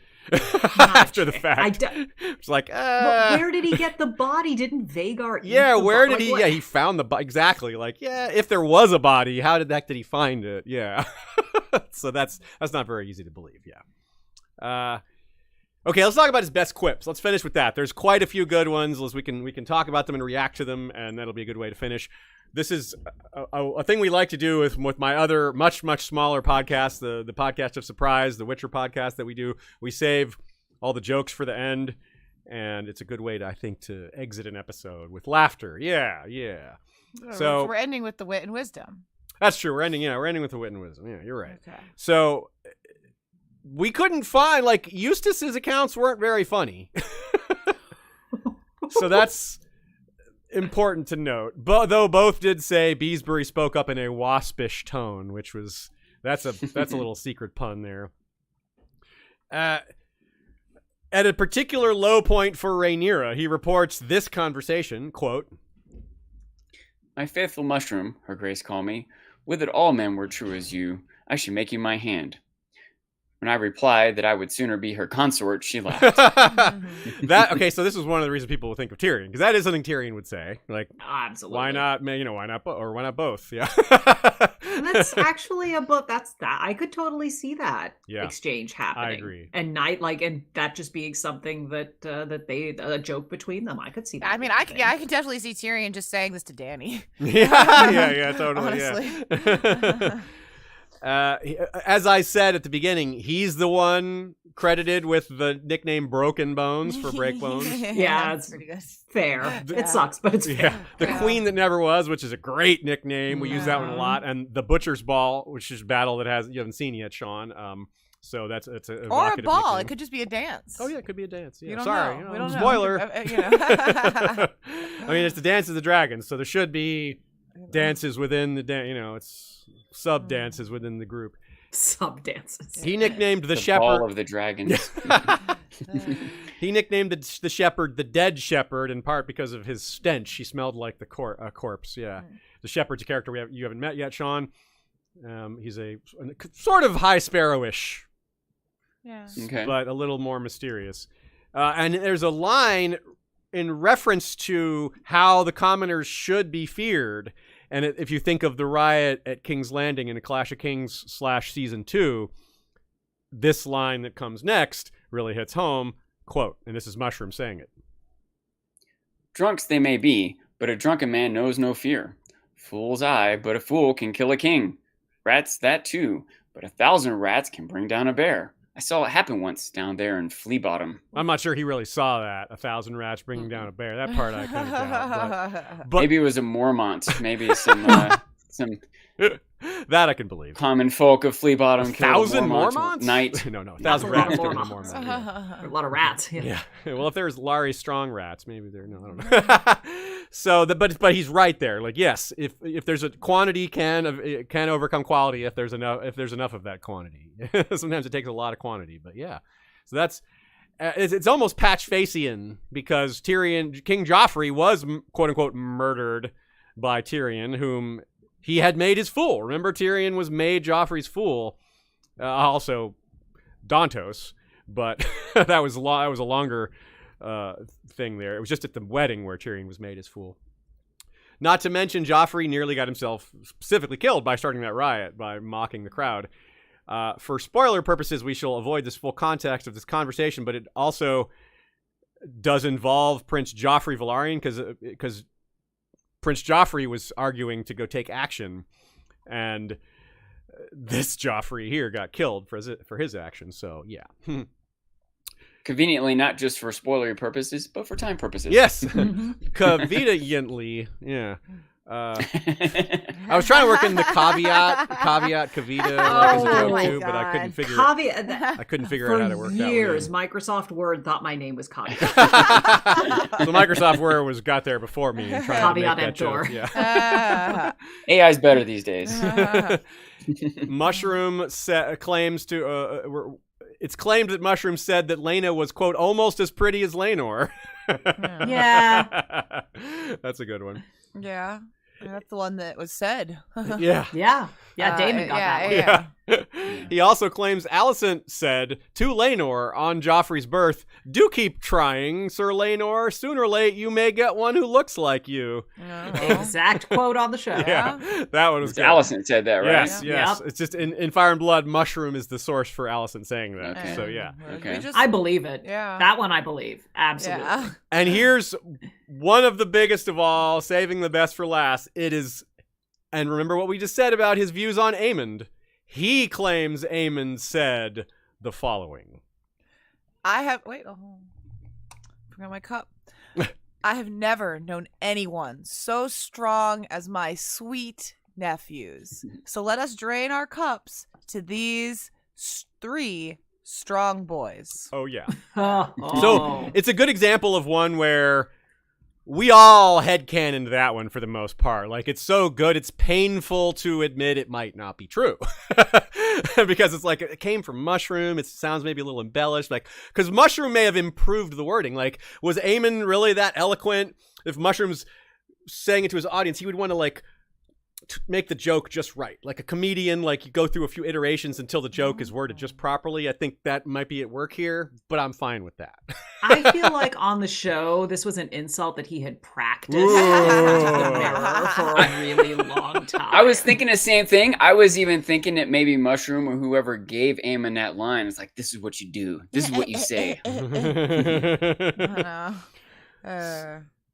S1: after the fact. It's like,
S2: Well, where did he get the body? Didn't Vagar?
S1: yeah,
S2: eat the
S1: where
S2: bo-
S1: did
S2: like,
S1: he?
S2: what-
S1: Yeah, he found the body. Exactly. Like, yeah, if there was a body, how did he find it? Yeah. So that's not very easy to believe. Yeah. Okay, let's talk about his best quips. Let's finish with that. There's quite a few good ones. We can talk about them and react to them, and that'll be a good way to finish. This is a thing we like to do with my other much smaller podcast, the podcast of Surprise, the Witcher podcast that we do. We save all the jokes for the end, and it's a good way to, I think, to exit an episode with laughter. Yeah. So
S3: we're ending with the wit and wisdom.
S1: that's true. We're ending with the wit and wisdom. Yeah, you're right.
S3: Okay.
S1: So we couldn't find, like, Eustace's accounts weren't very funny. So that's important to note. But though both did say Beesbury spoke up in a waspish tone, which was that's a little secret pun there. At a particular low point for Rhaenyra, he reports this conversation, quote,
S4: My faithful Mushroom, her grace call me, would that all men were true as you. I should make you my hand. When I replied that I would sooner be her consort, she laughed.
S1: Okay, so this is one of the reasons people would think of Tyrion, because that is something Tyrion would say. Like,
S2: Absolutely.
S1: why not? Why not? Or why not both? Yeah.
S2: And that's actually a book. That's that. I could totally see that exchange happening.
S1: I agree.
S2: And and that just being something that they a joke between them. I could see that.
S3: I mean, I can definitely see Tyrion just saying this to Dany.
S1: yeah, totally.
S3: Honestly.
S1: As I said at the beginning, he's the one credited with the nickname Broken Bones for break bones.
S2: Yeah, it's
S3: pretty good.
S2: Fair. It sucks, but it's fair.
S1: The Queen That Never Was, which is a great nickname. We use that one a lot. And the Butcher's Ball, which is a battle that you haven't seen yet, Sean. So it's a
S3: or a ball.
S1: nickname.
S3: It could just be a dance.
S1: Oh yeah, it could be a dance. Yeah.
S3: You don't
S1: Sorry,
S3: know. We don't know.
S1: Spoiler.
S3: I
S1: mean, it's the Dance of the Dragons, so there should be dances within the it's sub dances within the group.
S2: Sub dances.
S1: He nicknamed the shepherd
S4: Ball of the Dragons.
S1: He nicknamed the shepherd the Dead Shepherd in part because of his stench. He smelled like the corpse. Yeah, the shepherd's a character you haven't met yet, Sean. He's a sort of High Sparrow-ish, but a little more mysterious. And there's a line in reference to how the commoners should be feared. And if you think of the riot at King's Landing in A Clash of Kings / Season 2, this line that comes next really hits home. Quote, and this is Mushroom saying it.
S4: Drunks they may be, but a drunken man knows no fear. Fool's eye, but a fool can kill a king. Rats that too, but 1,000 rats can bring down a bear. I saw it happen once down there in Flea Bottom.
S1: I'm not sure he really saw that. 1,000 rats bringing down a bear. That part I couldn't doubt.
S4: But maybe it was a Mormont. Maybe some
S1: that I can believe.
S4: Common folk of Flea Bottom.
S1: 1,000 Mormonts?
S4: Night.
S1: No. 1,000 rats.
S2: Mormonts. A lot of rats.
S1: Yeah. Well, if there's Larry Strong rats, maybe they're no. I don't know. So, but he's right there. Like, yes, if there's a quantity can overcome quality if there's enough of that quantity. Sometimes it takes a lot of quantity, but yeah. So that's it's almost Patch-Facian because King Joffrey was quote unquote murdered by Tyrion, whom he had made his fool. Remember, Tyrion was made Joffrey's fool. Also, Dantos, but that was a longer thing there. It was just at the wedding where Tyrion was made his fool. Not to mention, Joffrey nearly got himself specifically killed by starting that riot, by mocking the crowd. For spoiler purposes, we shall avoid this full context of this conversation, but it also does involve Prince Joffrey Velaryon, because Prince Joffrey was arguing to go take action, and this Joffrey here got killed for his action. So yeah.
S4: Conveniently, not just for spoilery purposes, but for time purposes.
S1: Yes, conveniently. Yeah. I was trying to work in the caveat Kavita as a joke too, but I couldn't figure. I couldn't figure out how to work that.
S2: For years, Microsoft Word thought my name was Caveat.
S1: So Microsoft Word got there before me and trying to make that joke. Yeah.
S4: AI's better these days.
S1: Mushroom claims to. It's claimed that Mushroom said that Laena was, quote, almost as pretty as Laenor.
S2: Yeah.
S1: That's a good one.
S3: Yeah. That's the one that was said.
S1: Yeah.
S2: Damon got that one.
S1: Yeah. He also claims Alicent said to Laenor on Joffrey's birth, "Do keep trying, Sir Laenor. Sooner or late, you may get one who looks like you."
S2: Exact quote on the show.
S1: Yeah, that one was good.
S4: Alicent said that, right?
S1: Yes. Yep. It's just in Fire and Blood, Mushroom is the source for Alicent saying that.
S4: Okay.
S1: So yeah.
S4: Okay.
S2: I believe it.
S3: Yeah.
S2: That one I believe. Absolutely.
S3: Yeah.
S1: And here's one of the biggest of all, saving the best for last. It is, and remember what we just said about his views on Aemond. He claims Aemond said the following.
S3: Forgot my cup. I have never known anyone so strong as my sweet nephews. So let us drain our cups to these 3 strong boys.
S1: Oh, yeah.
S2: Oh.
S1: So it's a good example of one where we all headcanoned that one for the most part. Like, it's so good, it's painful to admit it might not be true. Because it's like, it came from Mushroom, it sounds maybe a little embellished. Like, because Mushroom may have improved the wording. Like, was Aemon really that eloquent? If Mushroom's saying it to his audience, he would want to, like, make the joke just right. Like a comedian, like you go through a few iterations until the joke is worded just properly. I think that might be at work here, but I'm fine with that.
S2: I feel like on the show, this was an insult that he had practiced in front of the mirror for a really long time.
S4: I was thinking the same thing. I was even thinking that maybe Mushroom or whoever gave Aemon that line is like, this is what you do. This is what you say.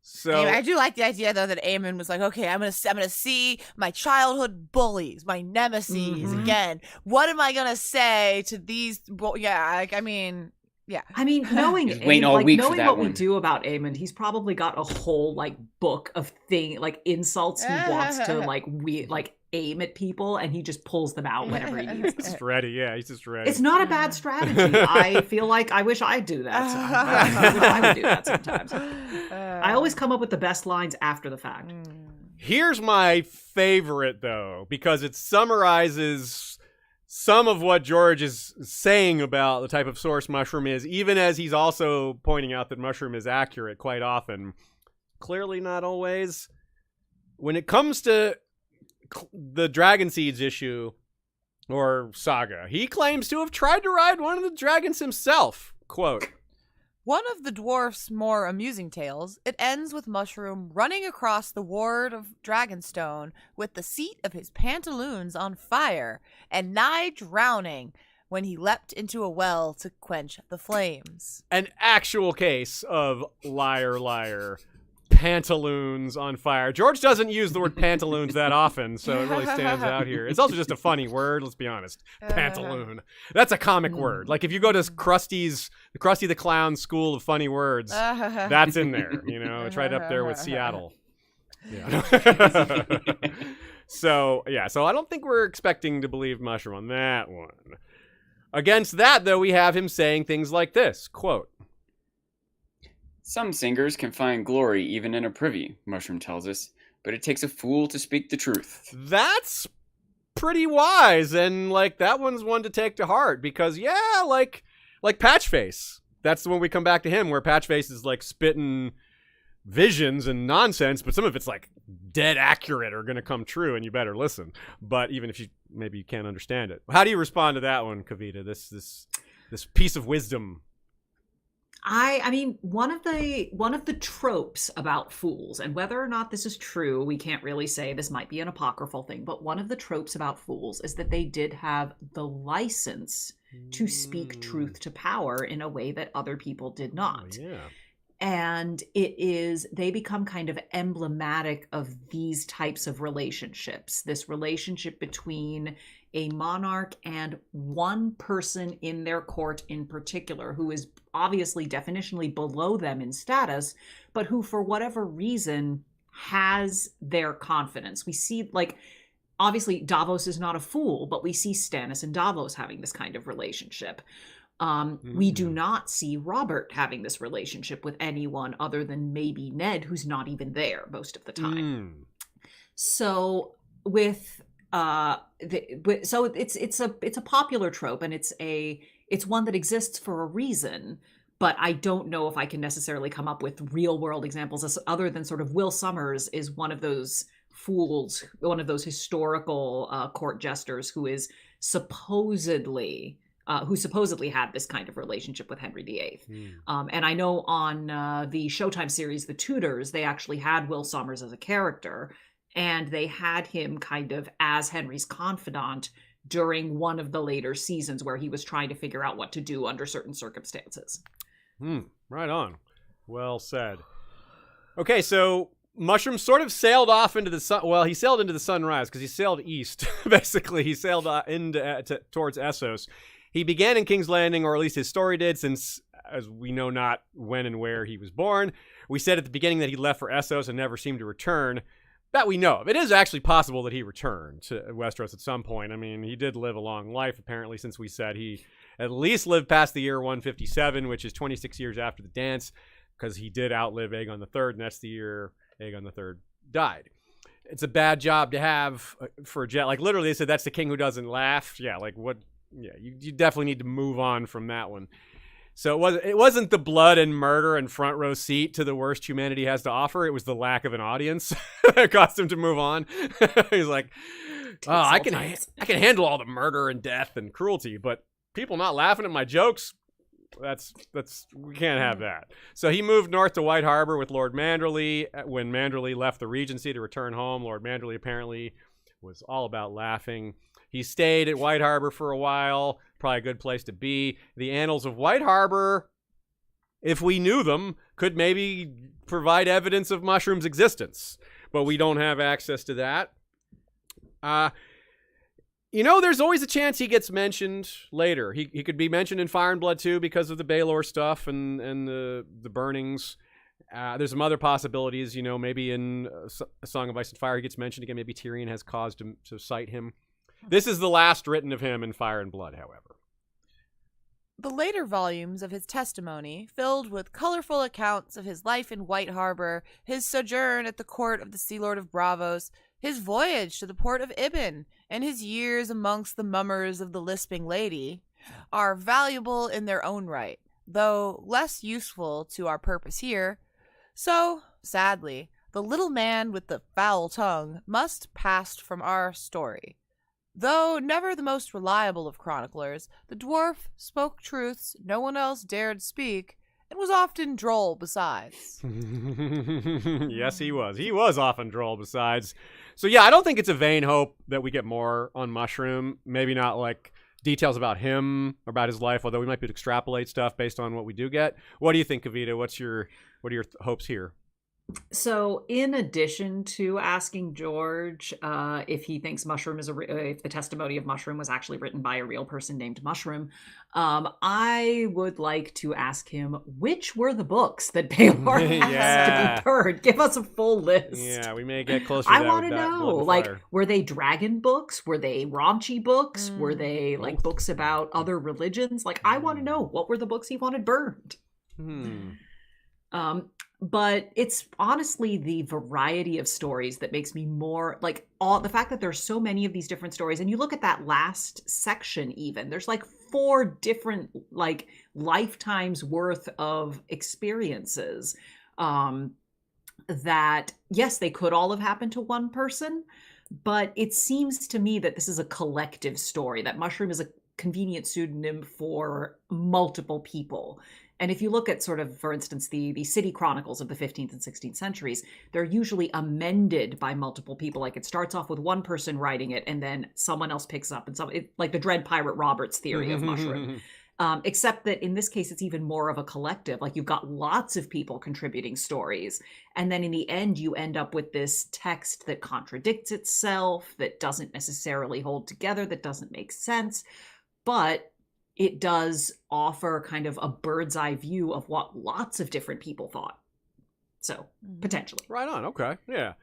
S1: So
S3: Anyway, I do like the idea though that Aemon was like, okay, I'm gonna see my childhood bullies, my nemesis again. What am I gonna say to these? I mean,
S2: knowing
S4: Just waiting all week for
S2: knowing
S4: that
S2: what
S4: one.
S2: we do about Aemon, he's probably got a whole like book of insults he wants to aim at people, and he just pulls them out whenever he needs them.
S1: just ready. Yeah, he's just ready.
S2: It's not a bad strategy. I feel like I wish I'd do that. I wish I would do that sometimes. I always come up with the best lines after the fact.
S1: Here's my favorite, though, because it summarizes some of what George is saying about the type of source Mushroom is, even as he's also pointing out that Mushroom is accurate quite often. Clearly not always. When it comes to the Dragon Seeds issue or saga, he claims to have tried to ride one of the dragons himself. Quote,
S3: one of the dwarf's more amusing tales, it ends with Mushroom running across the ward of Dragonstone with the seat of his pantaloons on fire and nigh drowning when he leapt into a well to quench the flames.
S1: an actual case of liar, pantaloons on fire. George doesn't use the word pantaloons that often, so it really stands out here. It's also just a funny word, let's be honest. Pantaloon. That's a comic word. Like if you go to the Krusty the Clown School of Funny Words, that's in there. You know, it's right up there with Seattle. Yeah. So I don't think we're expecting to believe Mushroom on that one. Against that, though, we have him saying things like this, quote,
S4: Some singers can find glory even in a privy, Mushroom tells us, but it takes a fool to speak the truth.
S1: that's pretty wise, and like that one's one to take to heart, because like Patchface, that's when we come back to him, where Patchface is like spitting visions and nonsense, but some of it's like dead accurate or gonna come true, and you better listen. But even if you can't understand it, how do you respond to that one, Kavita? This piece of wisdom.
S2: I mean, one of the tropes about fools, and whether or not this is true, we can't really say. This might be an apocryphal thing, but one of the tropes about fools is that they did have the license to speak truth to power in a way that other people did not.
S1: Oh, yeah.
S2: And they become kind of emblematic of these types of relationships. This relationship between a monarch and one person in their court in particular, who is obviously definitionally below them in status, but who for whatever reason has their confidence. We see, like, obviously Davos is not a fool, but we see Stannis and Davos having this kind of relationship. We do not see Robert having this relationship with anyone other than maybe Ned, who's not even there most of the time. So it's a popular trope, and it's one that exists for a reason. But I don't know if I can necessarily come up with real world examples other than sort of Will Summers is one of those fools, one of those historical court jesters who supposedly had this kind of relationship with Henry VIII. And I know on the Showtime series, The Tudors, they actually had Will Summers as a character, and they had him kind of as Henry's confidant during one of the later seasons where he was trying to figure out what to do under certain circumstances.
S1: Right on. Well said. Okay, so Mushroom sort of sailed off into the sun. Well, he sailed into the sunrise because he sailed east. Basically, he sailed towards Essos. He began in King's Landing, or at least his story did, since, as we know not when and where he was born. We said at the beginning that he left for Essos and never seemed to return. That we know of. It is actually possible that he returned to Westeros at some point. I mean, he did live a long life, apparently, since we said he at least lived past the year 157, which is 26 years after the dance, because he did outlive Aegon III, and that's the year Aegon III died. It's a bad job to have for a jet. Like, literally, they said that's the king who doesn't laugh. Yeah, like, what? Yeah, you definitely need to move on from that one. So it wasn't the blood and murder and front row seat to the worst humanity has to offer. It was the lack of an audience that caused him to move on. He's like, oh, I can handle all the murder and death and cruelty, but people not laughing at my jokes, that's we can't have that. So he moved north to White Harbor with Lord Manderley. When Manderley left the Regency to return home, Lord Manderley apparently was all about laughing. He stayed at White Harbor for a while, probably a good place to be. The annals of White Harbor, if we knew them, could maybe provide evidence of Mushroom's existence, but we don't have access to that. There's always a chance he gets mentioned later. He could be mentioned in Fire and Blood too because of the Baelor stuff and the burnings. There's some other possibilities, maybe in A Song of Ice and Fire he gets mentioned again. Maybe Tyrion has cause to cite him. This is the last written of him in Fire and Blood, however.
S3: The later volumes of his testimony, filled with colorful accounts of his life in White Harbor, his sojourn at the court of the Sea Lord of Braavos, his voyage to the port of Ibn, and his years amongst the mummers of the lisping lady, are valuable in their own right, though less useful to our purpose here. So, sadly, the little man with the foul tongue must pass from our story. Though never the most reliable of chroniclers, the dwarf spoke truths no one else dared speak, and was often droll besides.
S1: Yes, he was. He was often droll besides. So yeah, I don't think it's a vain hope that we get more on Mushroom. Maybe not like details about him, about his life, although we might be able to extrapolate stuff based on what we do get. What do you think, Kavita? What are your hopes here?
S2: So, in addition to asking George if he thinks Mushroom is if the testimony of Mushroom was actually written by a real person named Mushroom, I would like to ask him which were the books that Baelor has to be burned. Give us a full list.
S1: Yeah, we may get closer.
S2: I want to know, like, were they dragon books? Were they raunchy books? Were they like books about other religions? Like, I want to know what were the books he wanted burned. But it's honestly the variety of stories that makes me more like the fact that there's so many of these different stories. And you look at that last section, even there's like 4 different like lifetimes worth of experiences that, yes, they could all have happened to one person, but it seems to me that this is a collective story, that Mushroom is a convenient pseudonym for multiple people. And if you look at sort of, for instance, the city chronicles of the 15th and 16th centuries, they're usually amended by multiple people. Like it starts off with one person writing it and then someone else picks up and like the Dread Pirate Roberts theory of Mushroom. Except that in this case, it's even more of a collective. Like you've got lots of people contributing stories. And then in the end, you end up with this text that contradicts itself, that doesn't necessarily hold together, that doesn't make sense. But it does offer kind of a bird's eye view of what lots of different people thought. So, potentially. Right
S1: on, okay, yeah.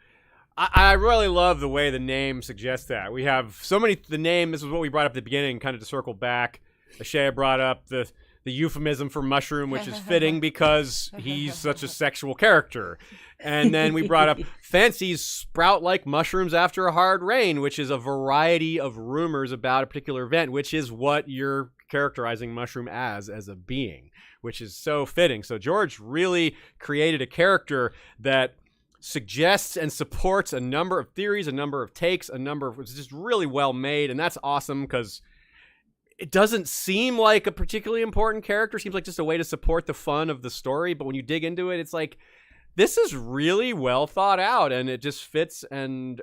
S1: I really love the way the name suggests that. We have so many, this is what we brought up at the beginning, kind of to circle back. Ashea brought up the euphemism for Mushroom, which is fitting because he's such a sexual character. And then we brought up fancies sprout like mushrooms after a hard rain, which is a variety of rumors about a particular event, which is what you're characterizing Mushroom as a being, which is so fitting. So George really created a character that suggests and supports a number of theories, a number of takes, it's just really well made. And that's awesome because it doesn't seem like a particularly important character. It seems like just a way to support the fun of the story. But when you dig into it, it's like, this is really well thought out and it just fits and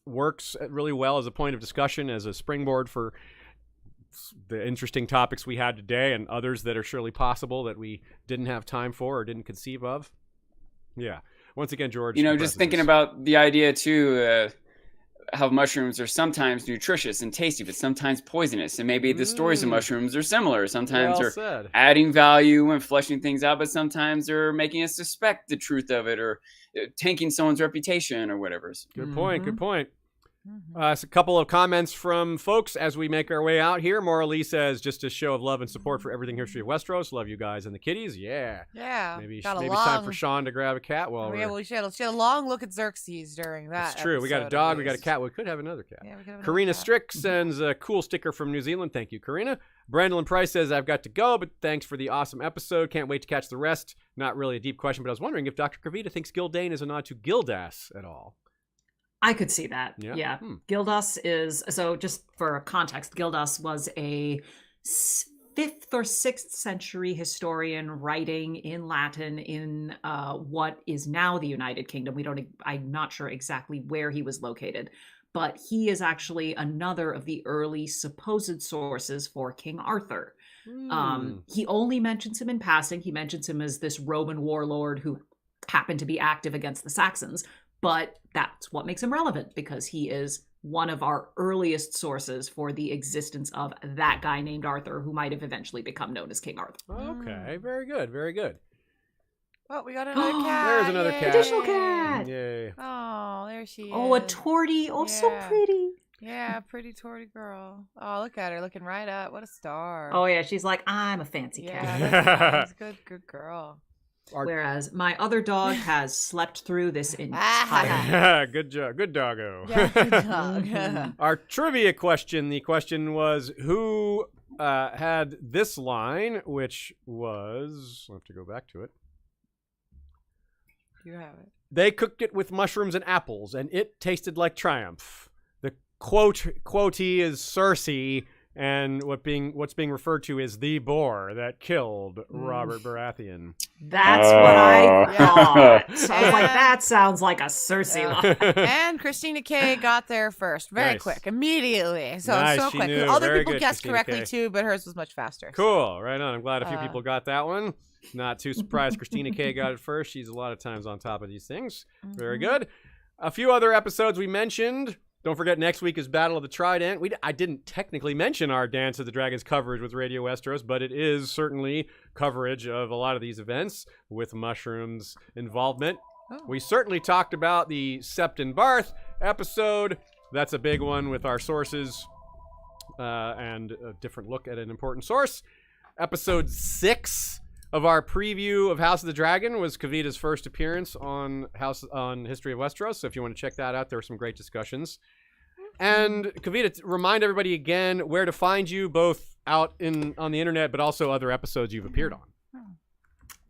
S1: works really well as a point of discussion, as a springboard for the interesting topics we had today and others that are surely possible that we didn't have time for or didn't conceive of. Yeah. Once again, George.
S4: Just thinking about the idea too, how mushrooms are sometimes nutritious and tasty, but sometimes poisonous. And maybe the stories of mushrooms are similar. Sometimes they're adding value and fleshing things out, but sometimes they're making us suspect the truth of it or tanking someone's reputation or whatever.
S1: Good point. Good point. A couple of comments from folks as we make our way out here. Maura Lee says, just a show of love and support for everything History of Westeros. Love you guys and the kitties. Yeah.
S3: Yeah.
S1: Maybe it's
S3: got a
S1: time for Sean to grab a cat while
S3: yeah,
S1: we're...
S3: she had a long look at Xerxes during that.
S1: That's true. We got a
S3: episode,
S1: dog.
S3: at
S1: We got a
S3: least.
S1: cat. We could have another cat.
S3: Yeah, we could have another
S1: Karina
S3: cat.
S1: Strick sends a cool sticker from New Zealand. Thank you, Karina. Brandon Price says, I've got to go, but thanks for the awesome episode. Can't wait to catch the rest. Not really a deep question, but I was wondering if Dr. Kavita thinks Gildane is a nod to Gildas at all.
S2: I could see that.
S1: Yeah.
S2: Yeah. Gildas is, so just for context, Gildas was a 5th or 6th century historian writing in Latin in what is now the United Kingdom. I'm not sure exactly where he was located, but he is actually another of the early supposed sources for King Arthur. He only mentions him in passing. He mentions him as this Roman warlord who happened to be active against the Saxons. But that's what makes him relevant, because he is one of our earliest sources for the existence of that guy named Arthur, who might have eventually become known as King Arthur.
S1: Okay, very good, very good.
S3: Oh, we got another cat.
S1: There's another
S3: Yay.
S1: cat.
S2: Additional cat.
S1: Yay.
S3: Oh, there she is.
S2: Oh, a tortie. Oh, so
S3: Yeah.
S2: pretty.
S3: Yeah, pretty torty girl. Oh, look at her, looking right up. What a star.
S2: Oh, yeah. She's like, I'm a fancy cat.
S3: yeah, that's nice. Good girl.
S2: Whereas my other dog has slept through this entire...
S1: Good job. Good doggo.
S3: Yeah, good dog.
S1: Our trivia question, the question was, who had this line, which was... I'll have to go back to it.
S3: You have it.
S1: They cooked it with mushrooms and apples, and it tasted like triumph. The quotee is Cersei, and what's being referred to is the boar that killed Robert Baratheon.
S2: That's what I
S3: Yeah.
S2: thought. So I was like, that sounds like a Cersei line.
S3: And Christina K got there first, very
S1: Nice.
S3: quick, immediately. So
S1: Nice,
S3: so
S1: she
S3: quick.
S1: knew.
S3: Other
S1: Very
S3: people
S1: good,
S3: guessed
S1: Christina
S3: correctly
S1: K.
S3: too, but hers was much faster.
S1: Cool. Right on. I'm glad a few people got that one. Not too surprised Christina K got it first. She's a lot of times on top of these things. Very good. A few other episodes we mentioned. Don't forget, next week is Battle of the Trident. I didn't technically mention our Dance of the Dragons coverage with Radio Westeros, but it is certainly coverage of a lot of these events with Mushroom's involvement.
S3: Oh.
S1: We certainly talked about the Septon Barth episode. That's a big one with our sources and a different look at an important source. Episode 6 of our preview of House of the Dragon was Kavita's first appearance on History of Westeros. So if you want to check that out, there were some great discussions. And Kavita, remind everybody again where to find you, both out on the internet, but also other episodes you've appeared on.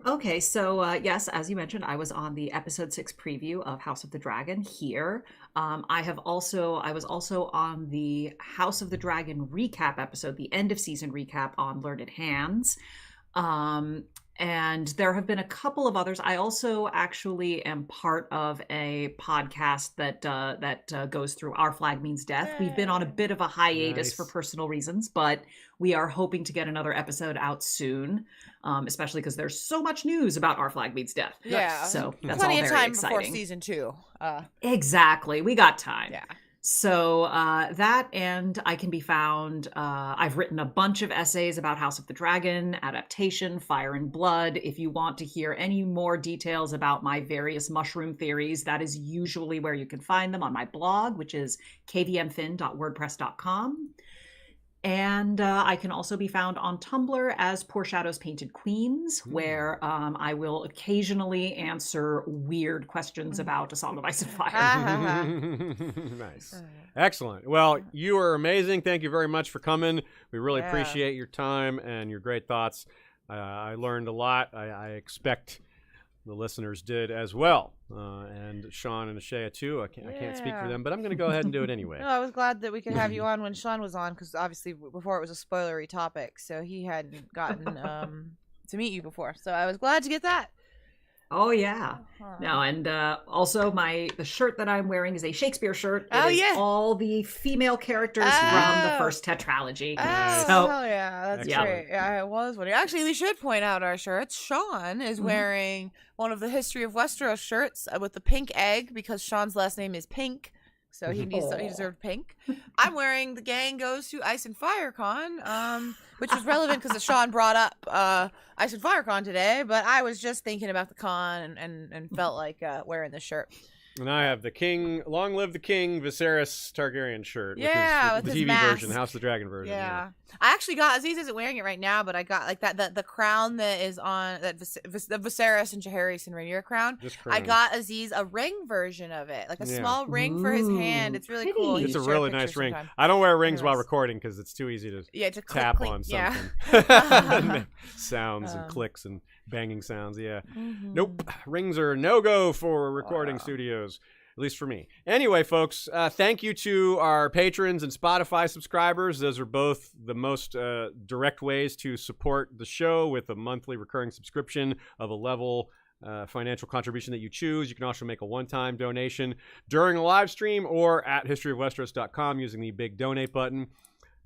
S2: Okay, so yes, as you mentioned, I was on the episode 6 preview of House of the Dragon here. I was also on the House of the Dragon recap episode, the end of season recap on Learned Hands. And there have been a couple of others. I also actually am part of a podcast that goes through Our Flag Means Death. We've been on a bit of a hiatus
S1: Nice.
S2: for personal reasons, but we are hoping to get another episode out soon, especially because there's so much news about Our Flag Means Death.
S3: Yeah.
S2: So that's
S3: Plenty
S2: all
S3: of
S2: very
S3: time
S2: exciting.
S3: before season 2.
S2: Exactly. We got time.
S3: Yeah.
S2: So that, and I can be found, I've written a bunch of essays about House of the Dragon, adaptation, Fire and Blood. If you want to hear any more details about my various mushroom theories, that is usually where you can find them on my blog, which is kvmfin.wordpress.com. And I can also be found on Tumblr as Poor Shadows Painted Queens, where I will occasionally answer weird questions about A Song of Ice and Fire.
S1: Nice. Excellent. Well, you are amazing. Thank you very much for coming. We really
S3: Yeah.
S1: appreciate your time and your great thoughts. I learned a lot. I expect the listeners did as well. And Sean and Ashaya too. I can't speak for
S3: Yeah.
S1: them, but I'm going to go ahead and do it anyway.
S3: No, I was glad that we could have you on when Sean was on, because obviously before it was a spoilery topic, so he hadn't gotten to meet you before. So I was glad to get that.
S2: Oh yeah. No, and also the shirt that I'm wearing is a Shakespeare shirt. It is
S3: yeah.
S2: all the female characters from the first tetralogy.
S3: Oh,
S2: So
S3: hell yeah. That's
S1: Excellent.
S3: great. Yeah, I was wondering. Actually, we should point out our shirts. Sean is wearing one of the History of Westeros shirts with the pink egg, because Sean's last name is Pink. So he deserved pink. I'm wearing the Gang Goes to Ice and Fire Con, which was relevant because Sean brought up Ice and Fire Con today, but I was just thinking about the con and felt like wearing this shirt.
S1: And I have the King, Long Live the King, Viserys Targaryen shirt.
S3: Yeah,
S1: which is
S3: with
S1: the
S3: his
S1: TV
S3: mask.
S1: version, House of the Dragon version.
S3: Yeah. I actually got, Aziz isn't wearing it right now, but I got like the crown that is on that the Viserys and Jaehaerys and Rhaenyra crown.
S1: This
S3: I
S1: crown.
S3: got Aziz a ring version of it, like a
S1: Yeah.
S3: small ring for his hand.
S2: Ooh,
S3: It's really
S2: pretty.
S3: cool.
S1: It's a
S3: Share
S1: really
S3: picture
S1: nice ring.
S3: sometime.
S1: I don't wear rings while
S3: Anyways.
S1: recording because it's too easy to
S3: Yeah, to
S1: tap
S3: click,
S1: on
S3: yeah.
S1: something. And make sounds and clicks and banging sounds. Yeah.
S3: Mhm.
S1: Nope. Rings are no-go for recording studios. At least for me. Anyway, folks, thank you to our patrons and Spotify subscribers. Those are both the most direct ways to support the show with a monthly recurring subscription of a level financial contribution that you choose. You can also make a one-time donation during a live stream or at historyofwesteros.com using the big donate button.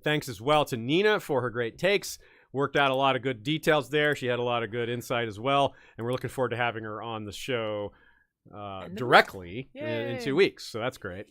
S1: Thanks as well to Nina for her great takes. Worked out a lot of good details there. She had a lot of good insight as well. And we're looking forward to having her on the show directly in 2 weeks. So that's great.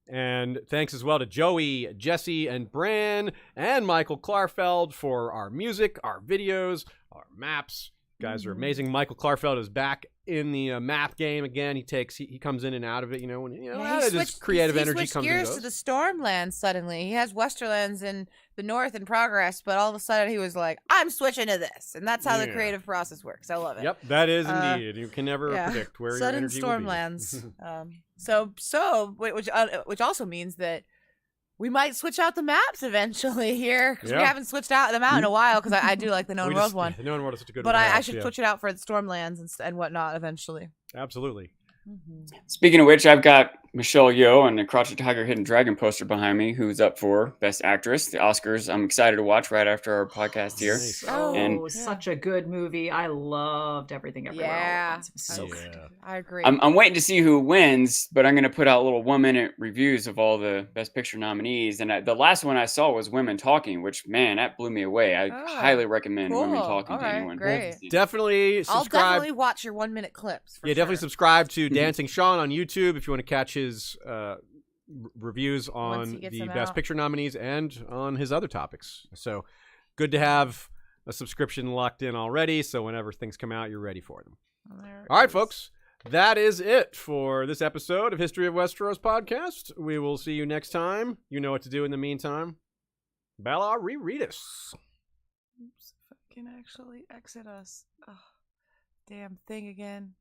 S1: And thanks as well to Joey, Jesse, and Bran, and Michael Klarfeld for our music, our videos, our maps. You guys are amazing. Michael Klarfeld is back in the map game again. He comes in and out of it, when his creative energy
S3: switched
S1: comes
S3: gears
S1: and
S3: to
S1: goes.
S3: the Stormlands suddenly. He has Westerlands in the north in progress, but all of a sudden he was like, I'm switching to this. And that's how the
S1: Yeah.
S3: creative process works. I love it.
S1: Yep, that is indeed. You can never predict where
S3: Sudden
S1: your energy
S3: Stormlands.
S1: will be.
S3: Which also means that we might switch out the maps eventually here, because we
S1: Yeah.
S3: haven't switched out them out in a while, because I do like the Known World one.
S1: The Known World is such a good
S3: But
S1: one.
S3: I should switch it out for the Stormlands and whatnot eventually.
S1: Absolutely.
S4: Speaking of which, I've got Michelle Yeoh and the Crouching Tiger, Hidden Dragon poster behind me, who's up for Best Actress. The Oscars, I'm excited to watch right after our podcast here.
S1: Nice.
S2: Oh,
S4: And-
S2: such a good movie. I loved Everything Everywhere All at
S3: Yeah.
S2: Once. It was so good.
S3: I agree.
S4: I'm waiting to see who wins, but I'm going to put out little 1-minute reviews of all the Best Picture nominees. And the last one I saw was Women Talking, which, man, that blew me away. I highly recommend Women
S3: cool.
S4: Talking to
S3: All right,
S4: anyone.
S3: great.
S1: Definitely
S3: I'll
S1: subscribe.
S3: definitely watch your 1-minute clips. For
S1: Definitely
S3: sure.
S1: subscribe to Dancing Sean on YouTube if you want to catch his reviews
S3: Once he
S1: on
S3: gets
S1: the
S3: them
S1: Best
S3: out.
S1: Picture nominees and on his other topics. So good to have a subscription locked in already, so whenever things come out, you're ready for them.
S3: There
S1: All right,
S3: is.
S1: folks. That is it for this episode of History of Westeros podcast. We will see you next time. You know what to do in the meantime. Bella, reread us.
S3: Oops, if I can actually exit us. Oh, damn thing again.